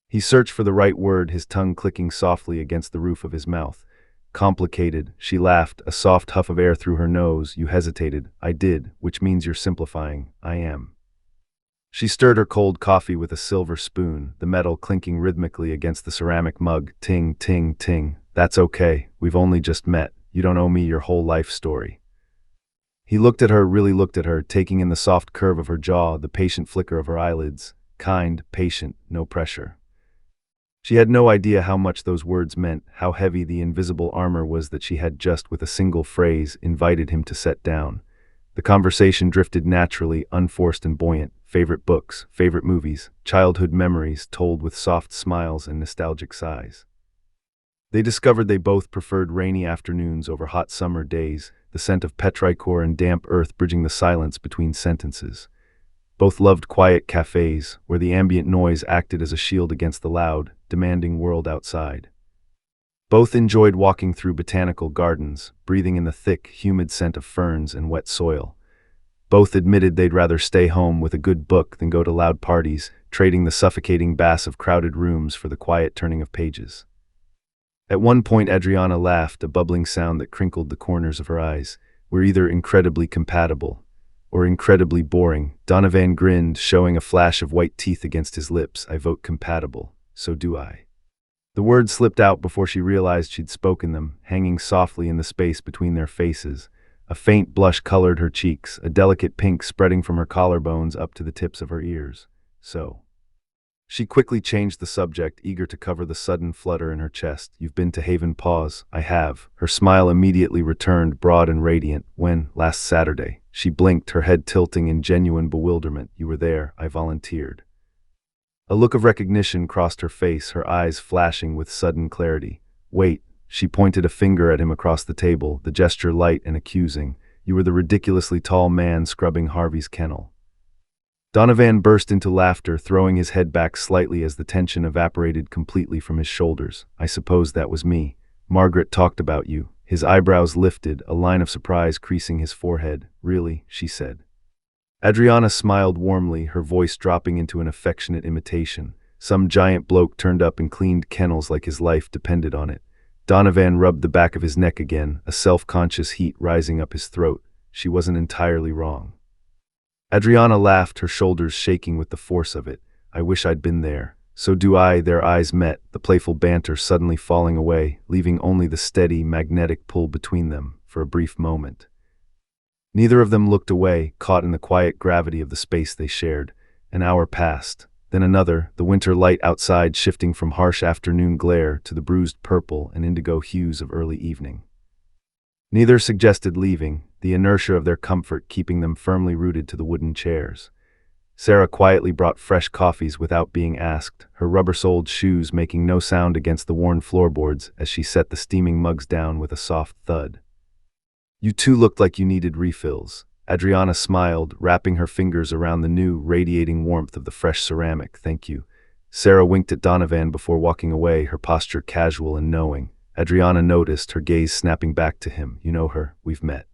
He searched for the right word, his tongue clicking softly against the roof of his mouth. Complicated. She laughed, a soft huff of air through her nose. You hesitated. I did, which means you're simplifying. I am. She stirred her cold coffee with a silver spoon, the metal clinking rhythmically against the ceramic mug. Ting, ting, ting. That's okay. We've only just met. You don't owe me your whole life story. He looked at her, really looked at her, taking in the soft curve of her jaw, the patient flicker of her eyelids. Kind, patient, no pressure. She had no idea how much those words meant, how heavy the invisible armor was that she had just with a single phrase invited him to set down. The conversation drifted naturally, unforced and buoyant. Favorite books, favorite movies, childhood memories told with soft smiles and nostalgic sighs. They discovered they both preferred rainy afternoons over hot summer days, the scent of petrichor and damp earth bridging the silence between sentences. Both loved quiet cafes, where the ambient noise acted as a shield against the loud, demanding world outside. Both enjoyed walking through botanical gardens, breathing in the thick, humid scent of ferns and wet soil. Both admitted they'd rather stay home with a good book than go to loud parties, trading the suffocating bass of crowded rooms for the quiet turning of pages. At one point Adriana laughed, a bubbling sound that crinkled the corners of her eyes. We're either incredibly compatible or incredibly boring. Donovan grinned, showing a flash of white teeth against his lips. I vote compatible. So do I. The words slipped out before she realized she'd spoken them, hanging softly in the space between their faces. A faint blush colored her cheeks, a delicate pink spreading from her collarbones up to the tips of her ears. So. She quickly changed the subject, eager to cover the sudden flutter in her chest. You've been to Haven Paws. I have. Her smile immediately returned, broad and radiant. When? Last Saturday. She blinked, her head tilting in genuine bewilderment. You were there. I volunteered. A look of recognition crossed her face, her eyes flashing with sudden clarity. "Wait," she pointed a finger at him across the table, the gesture light and accusing. "You were the ridiculously tall man scrubbing Harvey's kennel." Donovan burst into laughter, throwing his head back slightly as the tension evaporated completely from his shoulders. "I suppose that was me. Margaret talked about you." His eyebrows lifted, a line of surprise creasing his forehead. "Really?" she said. Adriana smiled warmly, her voice dropping into an affectionate imitation. Some giant bloke turned up and cleaned kennels like his life depended on it. Donovan rubbed the back of his neck again, a self-conscious heat rising up his throat. She wasn't entirely wrong. Adriana laughed, her shoulders shaking with the force of it. "I wish I'd been there." "So do I." Their eyes met, the playful banter suddenly falling away, leaving only the steady, magnetic pull between them for a brief moment. Neither of them looked away, caught in the quiet gravity of the space they shared. An hour passed, then another, the winter light outside shifting from harsh afternoon glare to the bruised purple and indigo hues of early evening. Neither suggested leaving, the inertia of their comfort keeping them firmly rooted to the wooden chairs. Sarah quietly brought fresh coffees without being asked, her rubber-soled shoes making no sound against the worn floorboards as she set the steaming mugs down with a soft thud. "You two looked like you needed refills." Adriana smiled, wrapping her fingers around the new, radiating warmth of the fresh ceramic. "Thank you." Sarah winked at Donovan before walking away, her posture casual and knowing. Adriana noticed, her gaze snapping back to him. "You know her, we've met."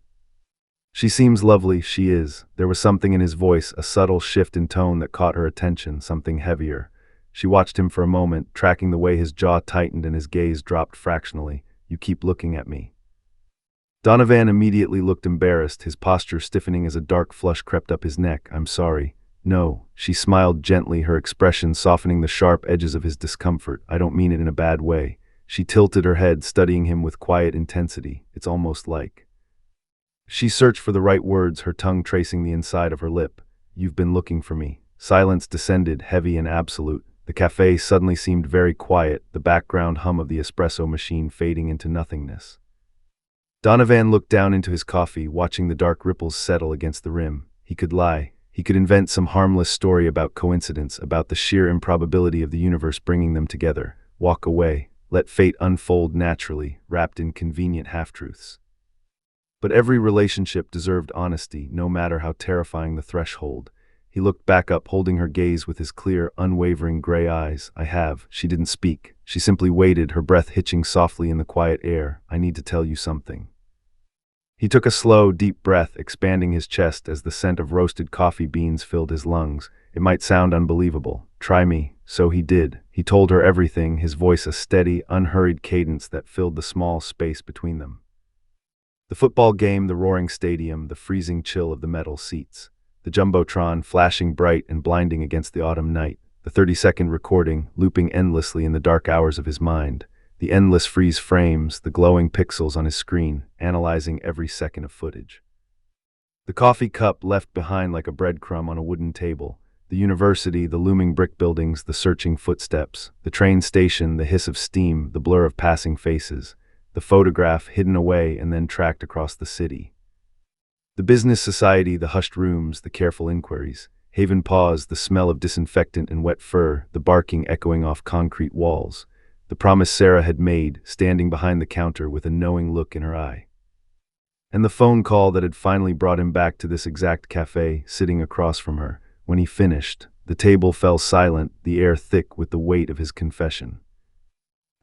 "She seems lovely." "She is." There was something in his voice, a subtle shift in tone that caught her attention, something heavier. She watched him for a moment, tracking the way his jaw tightened and his gaze dropped fractionally. "You keep looking at me." Donovan immediately looked embarrassed, his posture stiffening as a dark flush crept up his neck. "I'm sorry." "No." She smiled gently, her expression softening the sharp edges of his discomfort. "I don't mean it in a bad way." She tilted her head, studying him with quiet intensity. "It's almost like..." She searched for the right words, her tongue tracing the inside of her lip. "You've been looking for me." Silence descended, heavy and absolute. The cafe suddenly seemed very quiet, the background hum of the espresso machine fading into nothingness. Donovan looked down into his coffee, watching the dark ripples settle against the rim. He could lie. He could invent some harmless story about coincidence, about the sheer improbability of the universe bringing them together. Walk away. Let fate unfold naturally, wrapped in convenient half-truths. But every relationship deserved honesty, no matter how terrifying the threshold. He looked back up, holding her gaze with his clear, unwavering gray eyes. "I have." She didn't speak. She simply waited, her breath hitching softly in the quiet air. "I need to tell you something." He took a slow, deep breath, expanding his chest as the scent of roasted coffee beans filled his lungs. It might sound unbelievable. "Try me." So he did. He told her everything, his voice a steady, unhurried cadence that filled the small space between them. The football game, the roaring stadium, the freezing chill of the metal seats. The jumbotron flashing bright and blinding against the autumn night. The 30-second recording, looping endlessly in the dark hours of his mind. The endless freeze frames, the glowing pixels on his screen, analyzing every second of footage. The coffee cup left behind like a breadcrumb on a wooden table. The university, the looming brick buildings, the searching footsteps. The train station, the hiss of steam, the blur of passing faces. The photograph hidden away and then tracked across the city. The business society, the hushed rooms, the careful inquiries. Haven paused, the smell of disinfectant and wet fur, the barking echoing off concrete walls. The promise Sarah had made, standing behind the counter with a knowing look in her eye. And the phone call that had finally brought him back to this exact cafe, sitting across from her. When he finished, the table fell silent, the air thick with the weight of his confession.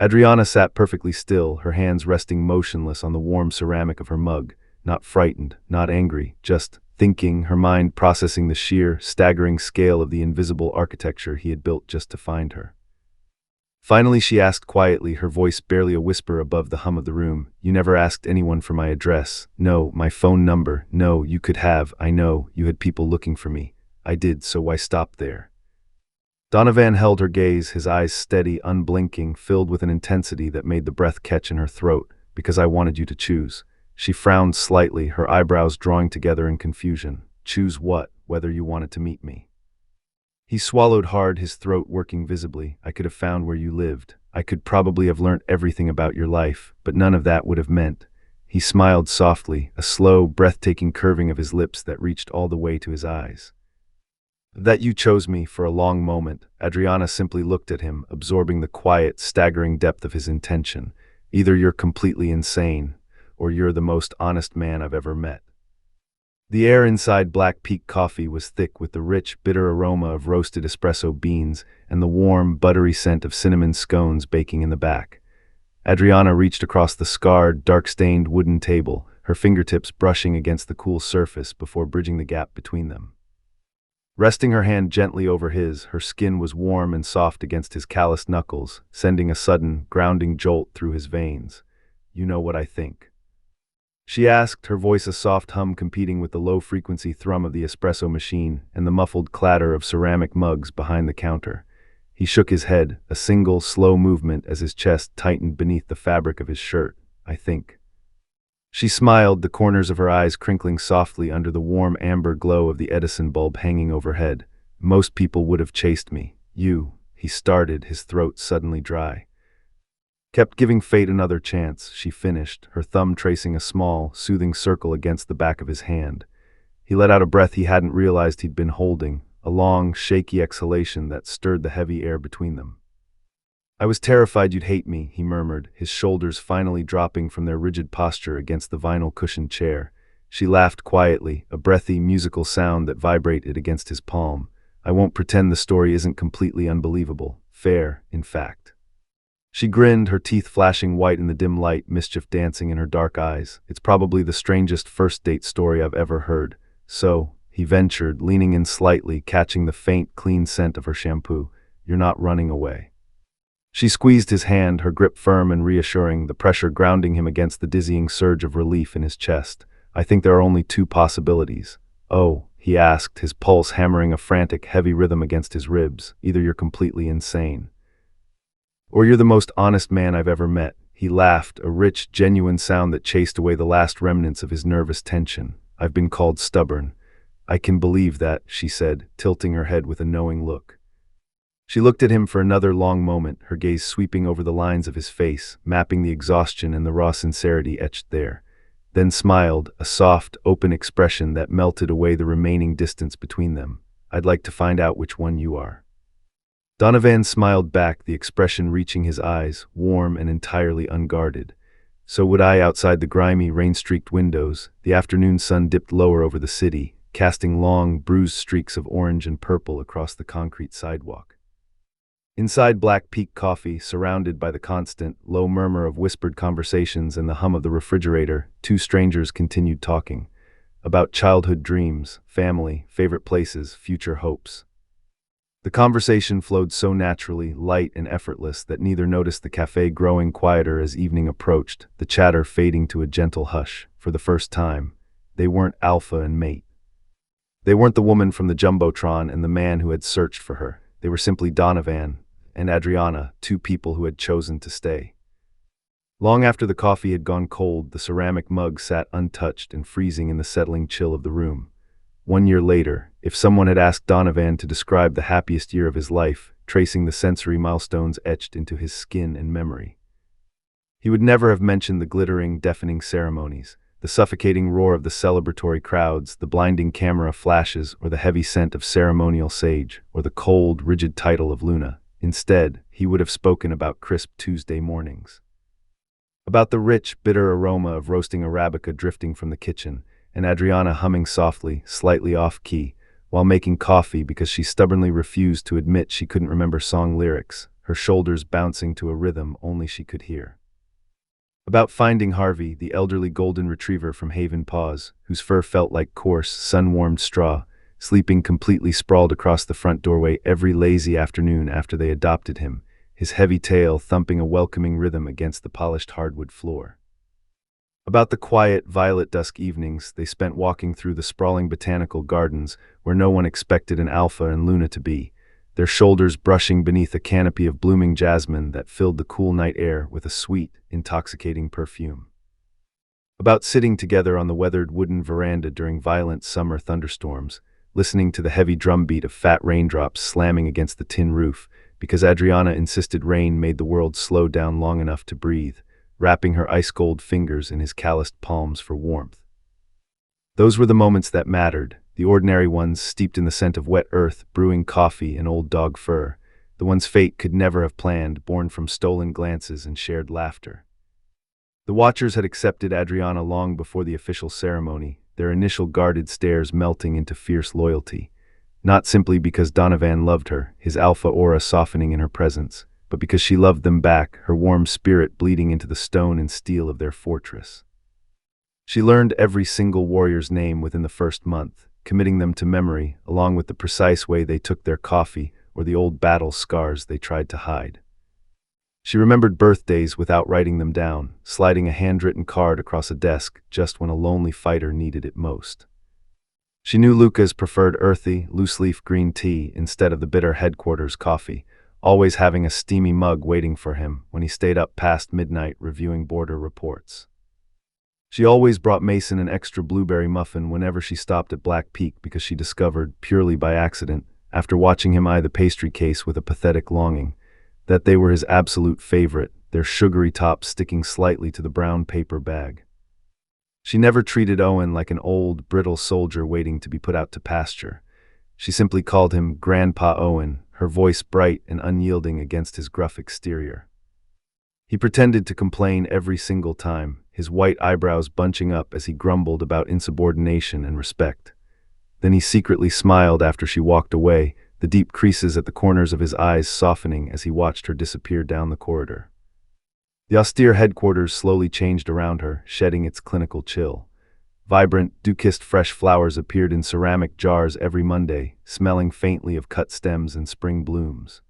Adriana sat perfectly still, her hands resting motionless on the warm ceramic of her mug, not frightened, not angry, just thinking, her mind processing the sheer, staggering scale of the invisible architecture he had built just to find her. Finally she asked quietly, her voice barely a whisper above the hum of the room, "You never asked anyone for my address. No, my phone number. No, you could have. I know, you had people looking for me. I did, so why stop there?" Donovan held her gaze, his eyes steady, unblinking, filled with an intensity that made the breath catch in her throat. "Because I wanted you to choose." She frowned slightly, her eyebrows drawing together in confusion. "Choose what? Whether you wanted to meet me?" He swallowed hard, his throat working visibly. "I could have found where you lived. I could probably have learnt everything about your life, but none of that would have meant." He smiled softly, a slow, breathtaking curving of his lips that reached all the way to his eyes. That you chose me. For a long moment, Adriana simply looked at him, absorbing the quiet, staggering depth of his intention. Either you're completely insane, or you're the most honest man I've ever met. The air inside Black Peak Coffee was thick with the rich, bitter aroma of roasted espresso beans and the warm, buttery scent of cinnamon scones baking in the back. Adriana reached across the scarred, dark-stained wooden table, her fingertips brushing against the cool surface before bridging the gap between them. Resting her hand gently over his, her skin was warm and soft against his calloused knuckles, sending a sudden, grounding jolt through his veins. "You know what I think?" she asked, her voice a soft hum competing with the low-frequency thrum of the espresso machine and the muffled clatter of ceramic mugs behind the counter. He shook his head, a single, slow movement as his chest tightened beneath the fabric of his shirt. "I think." She smiled, the corners of her eyes crinkling softly under the warm amber glow of the Edison bulb hanging overhead. "Most people would have chased me. You," he started, his throat suddenly dry. "Kept giving fate another chance," she finished, her thumb tracing a small, soothing circle against the back of his hand. He let out a breath he hadn't realized he'd been holding, a long, shaky exhalation that stirred the heavy air between them. "I was terrified you'd hate me," he murmured, his shoulders finally dropping from their rigid posture against the vinyl-cushioned chair. She laughed quietly, a breathy, musical sound that vibrated against his palm. "I won't pretend the story isn't completely unbelievable. Fair, in fact." She grinned, her teeth flashing white in the dim light, mischief dancing in her dark eyes. "It's probably the strangest first-date story I've ever heard. So," he ventured, leaning in slightly, catching the faint, clean scent of her shampoo, "you're not running away." She squeezed his hand, her grip firm and reassuring, the pressure grounding him against the dizzying surge of relief in his chest. "I think there are only two possibilities." "Oh," he asked, his pulse hammering a frantic, heavy rhythm against his ribs. "Either you're completely insane, or you're the most honest man I've ever met." He laughed, a rich, genuine sound that chased away the last remnants of his nervous tension. "I've been called stubborn." "I can believe that," she said, tilting her head with a knowing look. She looked at him for another long moment, her gaze sweeping over the lines of his face, mapping the exhaustion and the raw sincerity etched there. Then smiled, a soft, open expression that melted away the remaining distance between them. "I'd like to find out which one you are." Donovan smiled back, the expression reaching his eyes, warm and entirely unguarded. "So would I." Outside the grimy, rain-streaked windows, the afternoon sun dipped lower over the city, casting long, bruised streaks of orange and purple across the concrete sidewalk. Inside Black Peak Coffee, surrounded by the constant, low murmur of whispered conversations and the hum of the refrigerator, two strangers continued talking. About childhood dreams, family, favorite places, future hopes. The conversation flowed so naturally, light and effortless, that neither noticed the cafe growing quieter as evening approached, the chatter fading to a gentle hush. For the first time, they weren't alpha and mate. They weren't the woman from the Jumbotron and the man who had searched for her. They were simply Donovan and Adriana, two people who had chosen to stay. Long after the coffee had gone cold, the ceramic mug sat untouched and freezing in the settling chill of the room. 1 year later, if someone had asked Donovan to describe the happiest year of his life, tracing the sensory milestones etched into his skin and memory, he would never have mentioned the glittering, deafening ceremonies, the suffocating roar of the celebratory crowds, the blinding camera flashes, or the heavy scent of ceremonial sage, or the cold, rigid title of Luna. Instead, he would have spoken about crisp Tuesday mornings, about the rich, bitter aroma of roasting Arabica drifting from the kitchen, and Adriana humming softly, slightly off-key, while making coffee because she stubbornly refused to admit she couldn't remember song lyrics, her shoulders bouncing to a rhythm only she could hear. About finding Harvey, the elderly golden retriever from Haven Paws, whose fur felt like coarse, sun-warmed straw, sleeping completely sprawled across the front doorway every lazy afternoon after they adopted him, his heavy tail thumping a welcoming rhythm against the polished hardwood floor. About the quiet, violet dusk evenings they spent walking through the sprawling botanical gardens where no one expected an Alpha and Luna to be, their shoulders brushing beneath a canopy of blooming jasmine that filled the cool night air with a sweet, intoxicating perfume. About sitting together on the weathered wooden veranda during violent summer thunderstorms, listening to the heavy drumbeat of fat raindrops slamming against the tin roof, because Adriana insisted rain made the world slow down long enough to breathe, wrapping her ice-cold fingers in his calloused palms for warmth. Those were the moments that mattered, the ordinary ones steeped in the scent of wet earth, brewing coffee, and old dog fur, the ones fate could never have planned, born from stolen glances and shared laughter. The watchers had accepted Adriana long before the official ceremony, their initial guarded stares melting into fierce loyalty, not simply because Donovan loved her, his alpha aura softening in her presence, but because she loved them back, her warm spirit bleeding into the stone and steel of their fortress. She learned every single warrior's name within the first month, committing them to memory, along with the precise way they took their coffee or the old battle scars they tried to hide. She remembered birthdays without writing them down, sliding a handwritten card across a desk just when a lonely fighter needed it most. She knew Luca's preferred earthy, loose-leaf green tea instead of the bitter headquarters coffee, always having a steamy mug waiting for him when he stayed up past midnight reviewing border reports. She always brought Mason an extra blueberry muffin whenever she stopped at Black Peak because she discovered, purely by accident, after watching him eye the pastry case with a pathetic longing, that they were his absolute favorite, their sugary tops sticking slightly to the brown paper bag. She never treated Owen like an old, brittle soldier waiting to be put out to pasture. She simply called him Grandpa Owen, her voice bright and unyielding against his gruff exterior. He pretended to complain every single time, his white eyebrows bunching up as he grumbled about insubordination and respect. Then he secretly smiled after she walked away, the deep creases at the corners of his eyes softening as he watched her disappear down the corridor. The austere headquarters slowly changed around her, shedding its clinical chill. Vibrant, dew-kissed fresh flowers appeared in ceramic jars every Monday, smelling faintly of cut stems and spring blooms.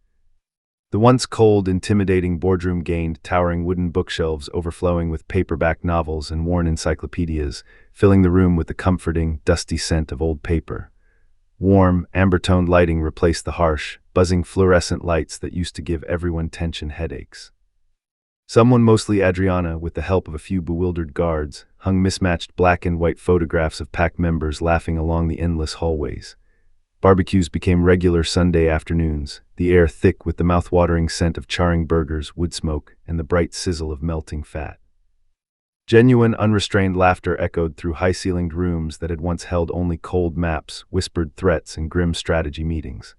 The once cold, intimidating boardroom gained towering wooden bookshelves overflowing with paperback novels and worn encyclopedias, filling the room with the comforting, dusty scent of old paper. Warm, amber-toned lighting replaced the harsh, buzzing fluorescent lights that used to give everyone tension headaches. Someone, mostly Adriana, with the help of a few bewildered guards, hung mismatched black and white photographs of pack members laughing along the endless hallways. Barbecues became regular Sunday afternoons, the air thick with the mouth-watering scent of charring burgers, wood smoke, and the bright sizzle of melting fat. Genuine, unrestrained laughter echoed through high-ceilinged rooms that had once held only cold maps, whispered threats, and grim strategy meetings.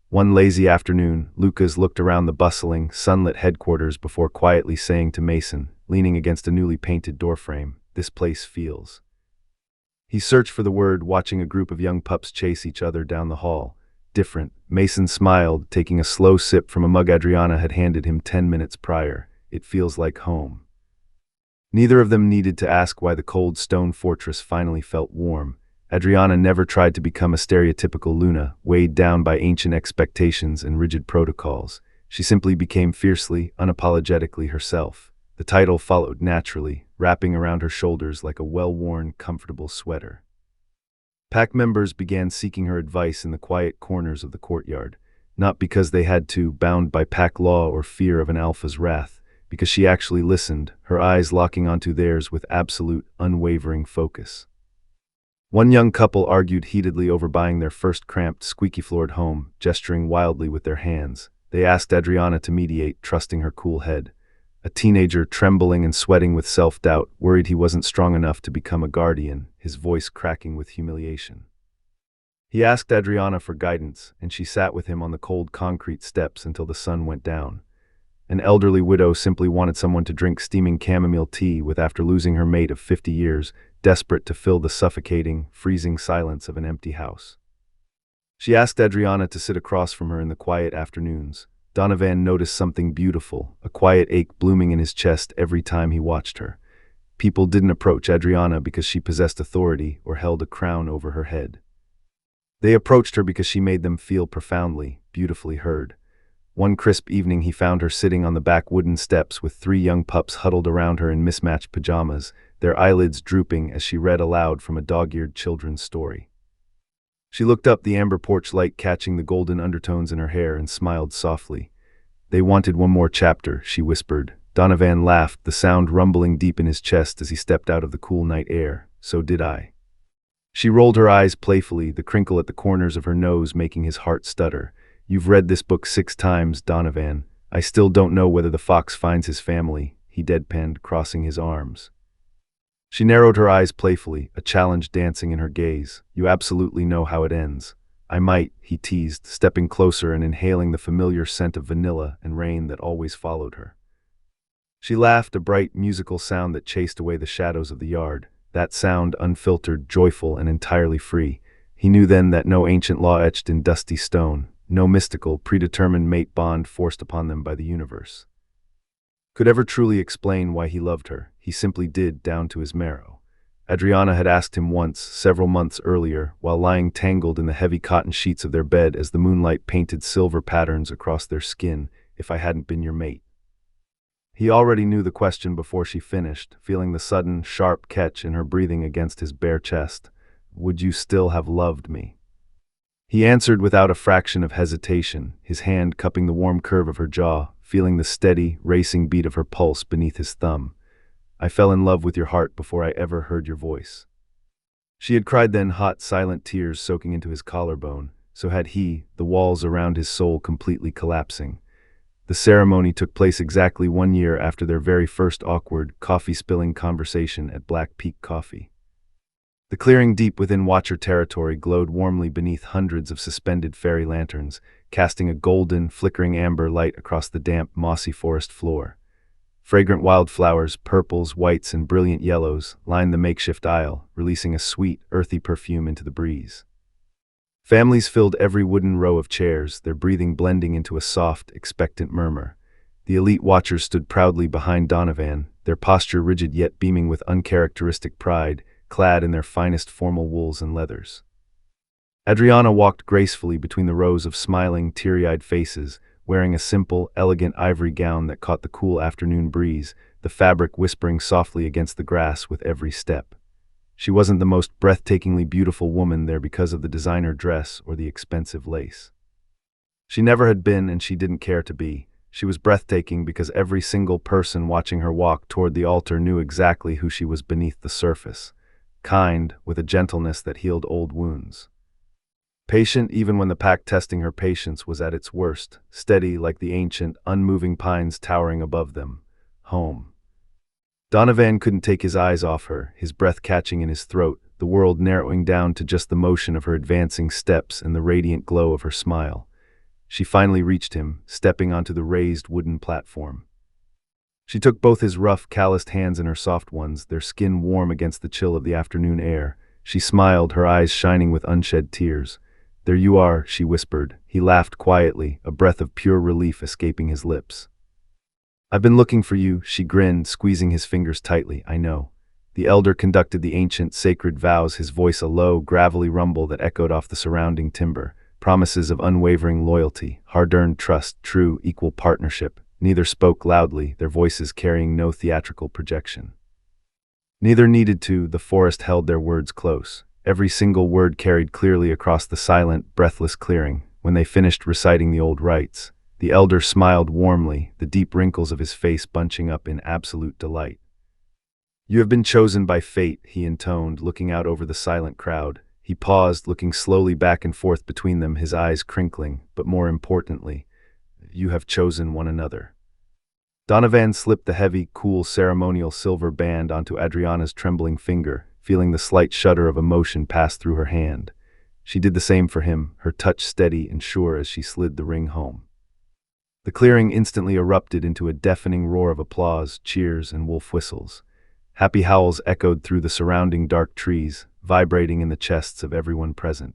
One lazy afternoon, Lucas looked around the bustling, sunlit headquarters before quietly saying to Mason, leaning against a newly painted doorframe, "This place feels." He searched for the word, watching a group of young pups chase each other down the hall. Different. Mason smiled, taking a slow sip from a mug Adriana had handed him 10 minutes prior. "It feels like home." Neither of them needed to ask why the cold stone fortress finally felt warm. Adriana never tried to become a stereotypical Luna, weighed down by ancient expectations and rigid protocols. She simply became fiercely, unapologetically herself. The title followed naturally, wrapping around her shoulders like a well-worn, comfortable sweater. Pack members began seeking her advice in the quiet corners of the courtyard, not because they had to, bound by pack law or fear of an alpha's wrath, because she actually listened, her eyes locking onto theirs with absolute, unwavering focus. One young couple argued heatedly over buying their first cramped, squeaky-floored home, gesturing wildly with their hands. They asked Adriana to mediate, trusting her cool head. A teenager, trembling and sweating with self-doubt, worried he wasn't strong enough to become a guardian, his voice cracking with humiliation. He asked Adriana for guidance, and she sat with him on the cold concrete steps until the sun went down. An elderly widow simply wanted someone to drink steaming chamomile tea with after losing her mate of 50 years, desperate to fill the suffocating, freezing silence of an empty house. She asked Adriana to sit across from her in the quiet afternoons. Donovan noticed something beautiful, a quiet ache blooming in his chest every time he watched her. People didn't approach Adriana because she possessed authority or held a crown over her head. They approached her because she made them feel profoundly, beautifully heard. One crisp evening he found her sitting on the back wooden steps with 3 young pups huddled around her in mismatched pajamas, their eyelids drooping as she read aloud from a dog-eared children's story. She looked up, the amber porch light catching the golden undertones in her hair, and smiled softly. "They wanted one more chapter," she whispered. Donovan laughed, the sound rumbling deep in his chest as he stepped out of the cool night air. "So did I." She rolled her eyes playfully, the crinkle at the corners of her nose making his heart stutter. "You've read this book 6 times, Donovan. I still don't know whether the fox finds his family," he deadpanned, crossing his arms. She narrowed her eyes playfully, a challenge dancing in her gaze. You absolutely know how it ends. I might, he teased, stepping closer and inhaling the familiar scent of vanilla and rain that always followed her. She laughed, a bright, musical sound that chased away the shadows of the yard. That sound, unfiltered, joyful, and entirely free. He knew then that no ancient law etched in dusty stone, no mystical, predetermined mate bond forced upon them by the universe, could ever truly explain why he loved her. He simply did, down to his marrow. Adriana had asked him once, several months earlier, while lying tangled in the heavy cotton sheets of their bed as the moonlight painted silver patterns across their skin, if I hadn't been your mate. He already knew the question before she finished, feeling the sudden, sharp catch in her breathing against his bare chest. Would you still have loved me? He answered without a fraction of hesitation, his hand cupping the warm curve of her jaw, feeling the steady, racing beat of her pulse beneath his thumb. I fell in love with your heart before I ever heard your voice. She had cried then, hot, silent tears soaking into his collarbone. So had he, the walls around his soul completely collapsing. The ceremony took place exactly 1 year after their very first awkward, coffee-spilling conversation at Black Peak Coffee. The clearing deep within Watcher territory glowed warmly beneath hundreds of suspended fairy lanterns, casting a golden, flickering amber light across the damp, mossy forest floor. Fragrant wildflowers, purples, whites, and brilliant yellows, lined the makeshift aisle, releasing a sweet, earthy perfume into the breeze. Families filled every wooden row of chairs, their breathing blending into a soft, expectant murmur. The elite watchers stood proudly behind Donovan, their posture rigid yet beaming with uncharacteristic pride, clad in their finest formal wools and leathers. Adriana walked gracefully between the rows of smiling, teary-eyed faces, wearing a simple, elegant ivory gown that caught the cool afternoon breeze, the fabric whispering softly against the grass with every step. She wasn't the most breathtakingly beautiful woman there because of the designer dress or the expensive lace. She never had been, and she didn't care to be. She was breathtaking because every single person watching her walk toward the altar knew exactly who she was beneath the surface. Kind, with a gentleness that healed old wounds. Patient even when the pack testing her patience was at its worst, steady like the ancient, unmoving pines towering above them. Home. Donovan couldn't take his eyes off her, his breath catching in his throat, the world narrowing down to just the motion of her advancing steps and the radiant glow of her smile. She finally reached him, stepping onto the raised wooden platform. She took both his rough, calloused hands in her soft ones, their skin warm against the chill of the afternoon air. She smiled, her eyes shining with unshed tears. There you are, she whispered. He laughed quietly, a breath of pure relief escaping his lips. I've been looking for you, she grinned, squeezing his fingers tightly. I know. The elder conducted the ancient, sacred vows, his voice a low, gravelly rumble that echoed off the surrounding timber. Promises of unwavering loyalty, hard-earned trust, true, equal partnership. Neither spoke loudly, their voices carrying no theatrical projection. Neither needed to, the forest held their words close. Every single word carried clearly across the silent, breathless clearing. When they finished reciting the old rites, the elder smiled warmly, the deep wrinkles of his face bunching up in absolute delight. You have been chosen by fate, he intoned, looking out over the silent crowd. He paused, looking slowly back and forth between them, his eyes crinkling, but more importantly, you have chosen one another. Donovan slipped the heavy, cool, ceremonial silver band onto Adriana's trembling finger, feeling the slight shudder of emotion pass through her hand. She did the same for him, her touch steady and sure as she slid the ring home. The clearing instantly erupted into a deafening roar of applause, cheers, and wolf whistles. Happy howls echoed through the surrounding dark trees, vibrating in the chests of everyone present.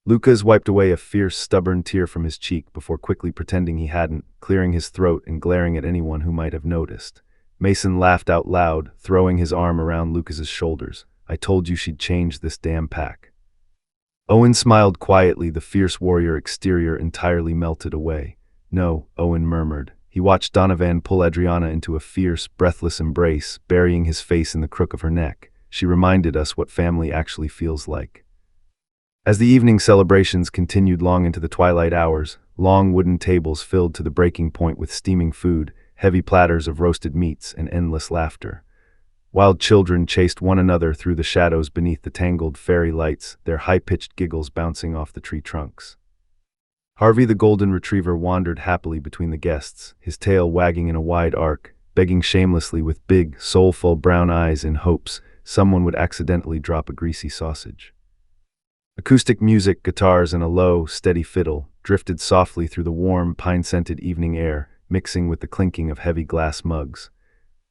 Lucas wiped away a fierce, stubborn tear from his cheek before quickly pretending he hadn't, clearing his throat and glaring at anyone who might have noticed. Mason laughed out loud, throwing his arm around Lucas's shoulders. I told you she'd change this damn pack. Owen smiled quietly, the fierce warrior exterior entirely melted away. No, Owen murmured. He watched Donovan pull Adriana into a fierce, breathless embrace, burying his face in the crook of her neck. She reminded us what family actually feels like. As the evening celebrations continued long into the twilight hours, long wooden tables filled to the breaking point with steaming food, heavy platters of roasted meats, and endless laughter. Wild children chased one another through the shadows beneath the tangled fairy lights, their high-pitched giggles bouncing off the tree trunks. Harvey the golden retriever wandered happily between the guests, his tail wagging in a wide arc, begging shamelessly with big, soulful brown eyes in hopes someone would accidentally drop a greasy sausage. Acoustic music, guitars, and a low, steady fiddle drifted softly through the warm, pine-scented evening air, mixing with the clinking of heavy glass mugs.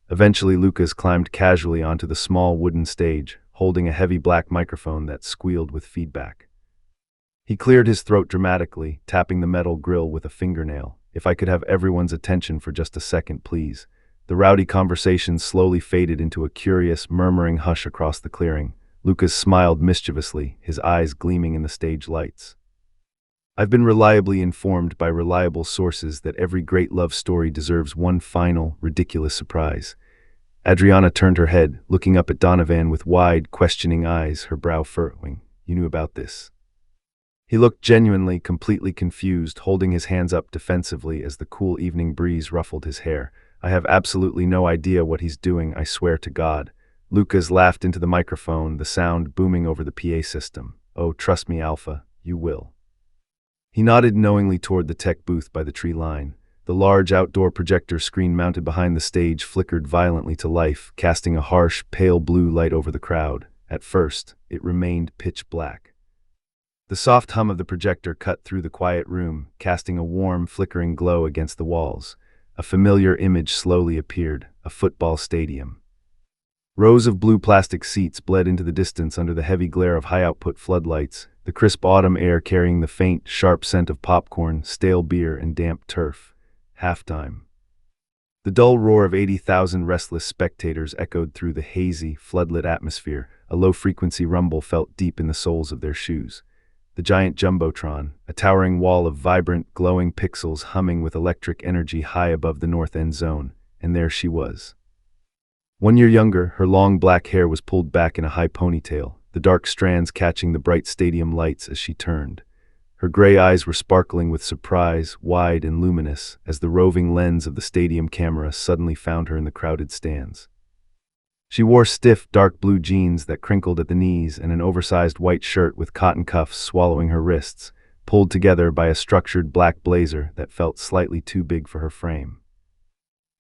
Eventually, Lucas climbed casually onto the small wooden stage, holding a heavy black microphone that squealed with feedback. He cleared his throat dramatically, tapping the metal grill with a fingernail. "If I could have everyone's attention for just a second, please." The rowdy conversation slowly faded into a curious, murmuring hush across the clearing. Lucas smiled mischievously, his eyes gleaming in the stage lights. "I've been reliably informed by reliable sources that every great love story deserves one final, ridiculous surprise." Adriana turned her head, looking up at Donovan with wide, questioning eyes, her brow furrowing. "You knew about this?" He looked genuinely, completely confused, holding his hands up defensively as the cool evening breeze ruffled his hair. "I have absolutely no idea what he's doing, I swear to God." Lucas laughed into the microphone, the sound booming over the PA system. "Oh, trust me, Alpha, you will." He nodded knowingly toward the tech booth by the tree line. The large outdoor projector screen mounted behind the stage flickered violently to life, casting a harsh, pale blue light over the crowd. At first, it remained pitch black. The soft hum of the projector cut through the quiet room, casting a warm, flickering glow against the walls. A familiar image slowly appeared, a football stadium. Rows of blue plastic seats bled into the distance under the heavy glare of high-output floodlights, the crisp autumn air carrying the faint, sharp scent of popcorn, stale beer, and damp turf. Halftime. The dull roar of 80,000 restless spectators echoed through the hazy, floodlit atmosphere, a low-frequency rumble felt deep in the soles of their shoes. The giant jumbotron, a towering wall of vibrant, glowing pixels humming with electric energy high above the north end zone, and there she was. 1 year younger, her long black hair was pulled back in a high ponytail, the dark strands catching the bright stadium lights as she turned. Her gray eyes were sparkling with surprise, wide and luminous, as the roving lens of the stadium camera suddenly found her in the crowded stands. She wore stiff, dark blue jeans that crinkled at the knees and an oversized white shirt with cotton cuffs swallowing her wrists, pulled together by a structured black blazer that felt slightly too big for her frame.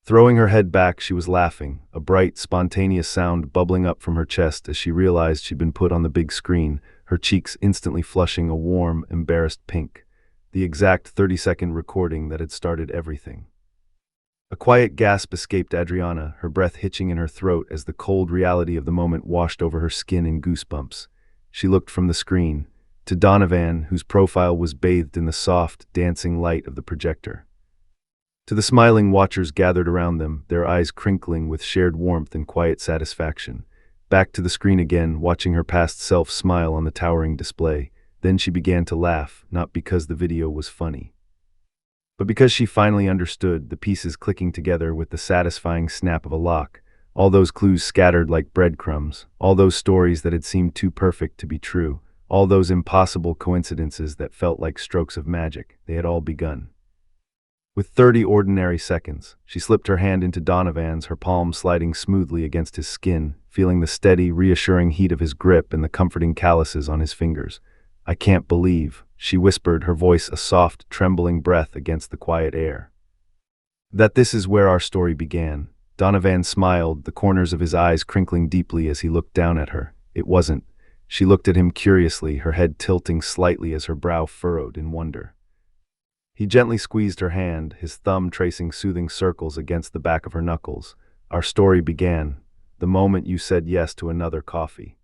Throwing her head back, she was laughing, a bright, spontaneous sound bubbling up from her chest as she realized she'd been put on the big screen, her cheeks instantly flushing a warm, embarrassed pink, the exact 30-second recording that had started everything. A quiet gasp escaped Adriana, her breath hitching in her throat as the cold reality of the moment washed over her skin in goosebumps. She looked from the screen to Donovan, whose profile was bathed in the soft, dancing light of the projector. To the smiling watchers gathered around them, their eyes crinkling with shared warmth and quiet satisfaction. Back to the screen again, watching her past self smile on the towering display. Then she began to laugh, not because the video was funny, but because she finally understood, the pieces clicking together with the satisfying snap of a lock. All those clues scattered like breadcrumbs, all those stories that had seemed too perfect to be true, all those impossible coincidences that felt like strokes of magic, they had all begun. With 30 ordinary seconds, she slipped her hand into Donovan's, her palm sliding smoothly against his skin, feeling the steady, reassuring heat of his grip and the comforting calluses on his fingers. "I can't believe," she whispered, her voice a soft, trembling breath against the quiet air, "that this is where our story began." Donovan smiled, the corners of his eyes crinkling deeply as he looked down at her. "It wasn't." She looked at him curiously, her head tilting slightly as her brow furrowed in wonder. He gently squeezed her hand, his thumb tracing soothing circles against the back of her knuckles. "Our story began the moment you said yes to another coffee."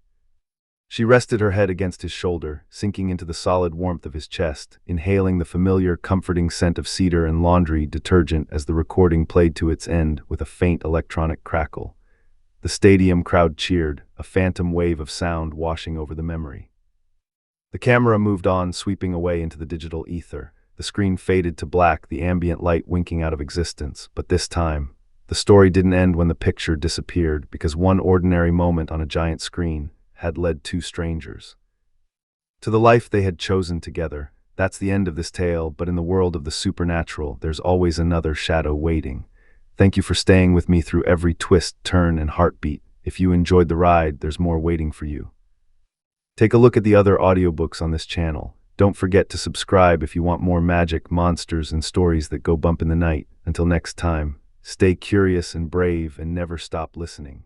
She rested her head against his shoulder, sinking into the solid warmth of his chest, inhaling the familiar, comforting scent of cedar and laundry detergent as the recording played to its end with a faint electronic crackle. The stadium crowd cheered, a phantom wave of sound washing over the memory. The camera moved on, sweeping away into the digital ether. The screen faded to black, the ambient light winking out of existence. But this time, the story didn't end when the picture disappeared, because one ordinary moment on a giant screen had led two strangers to the life they had chosen together. That's the end of this tale, but in the world of the supernatural, there's always another shadow waiting. Thank you for staying with me through every twist, turn, and heartbeat. If you enjoyed the ride, there's more waiting for you. Take a look at the other audiobooks on this channel. Don't forget to subscribe if you want more magic, monsters, and stories that go bump in the night. Until next time, Stay curious and brave and never stop listening.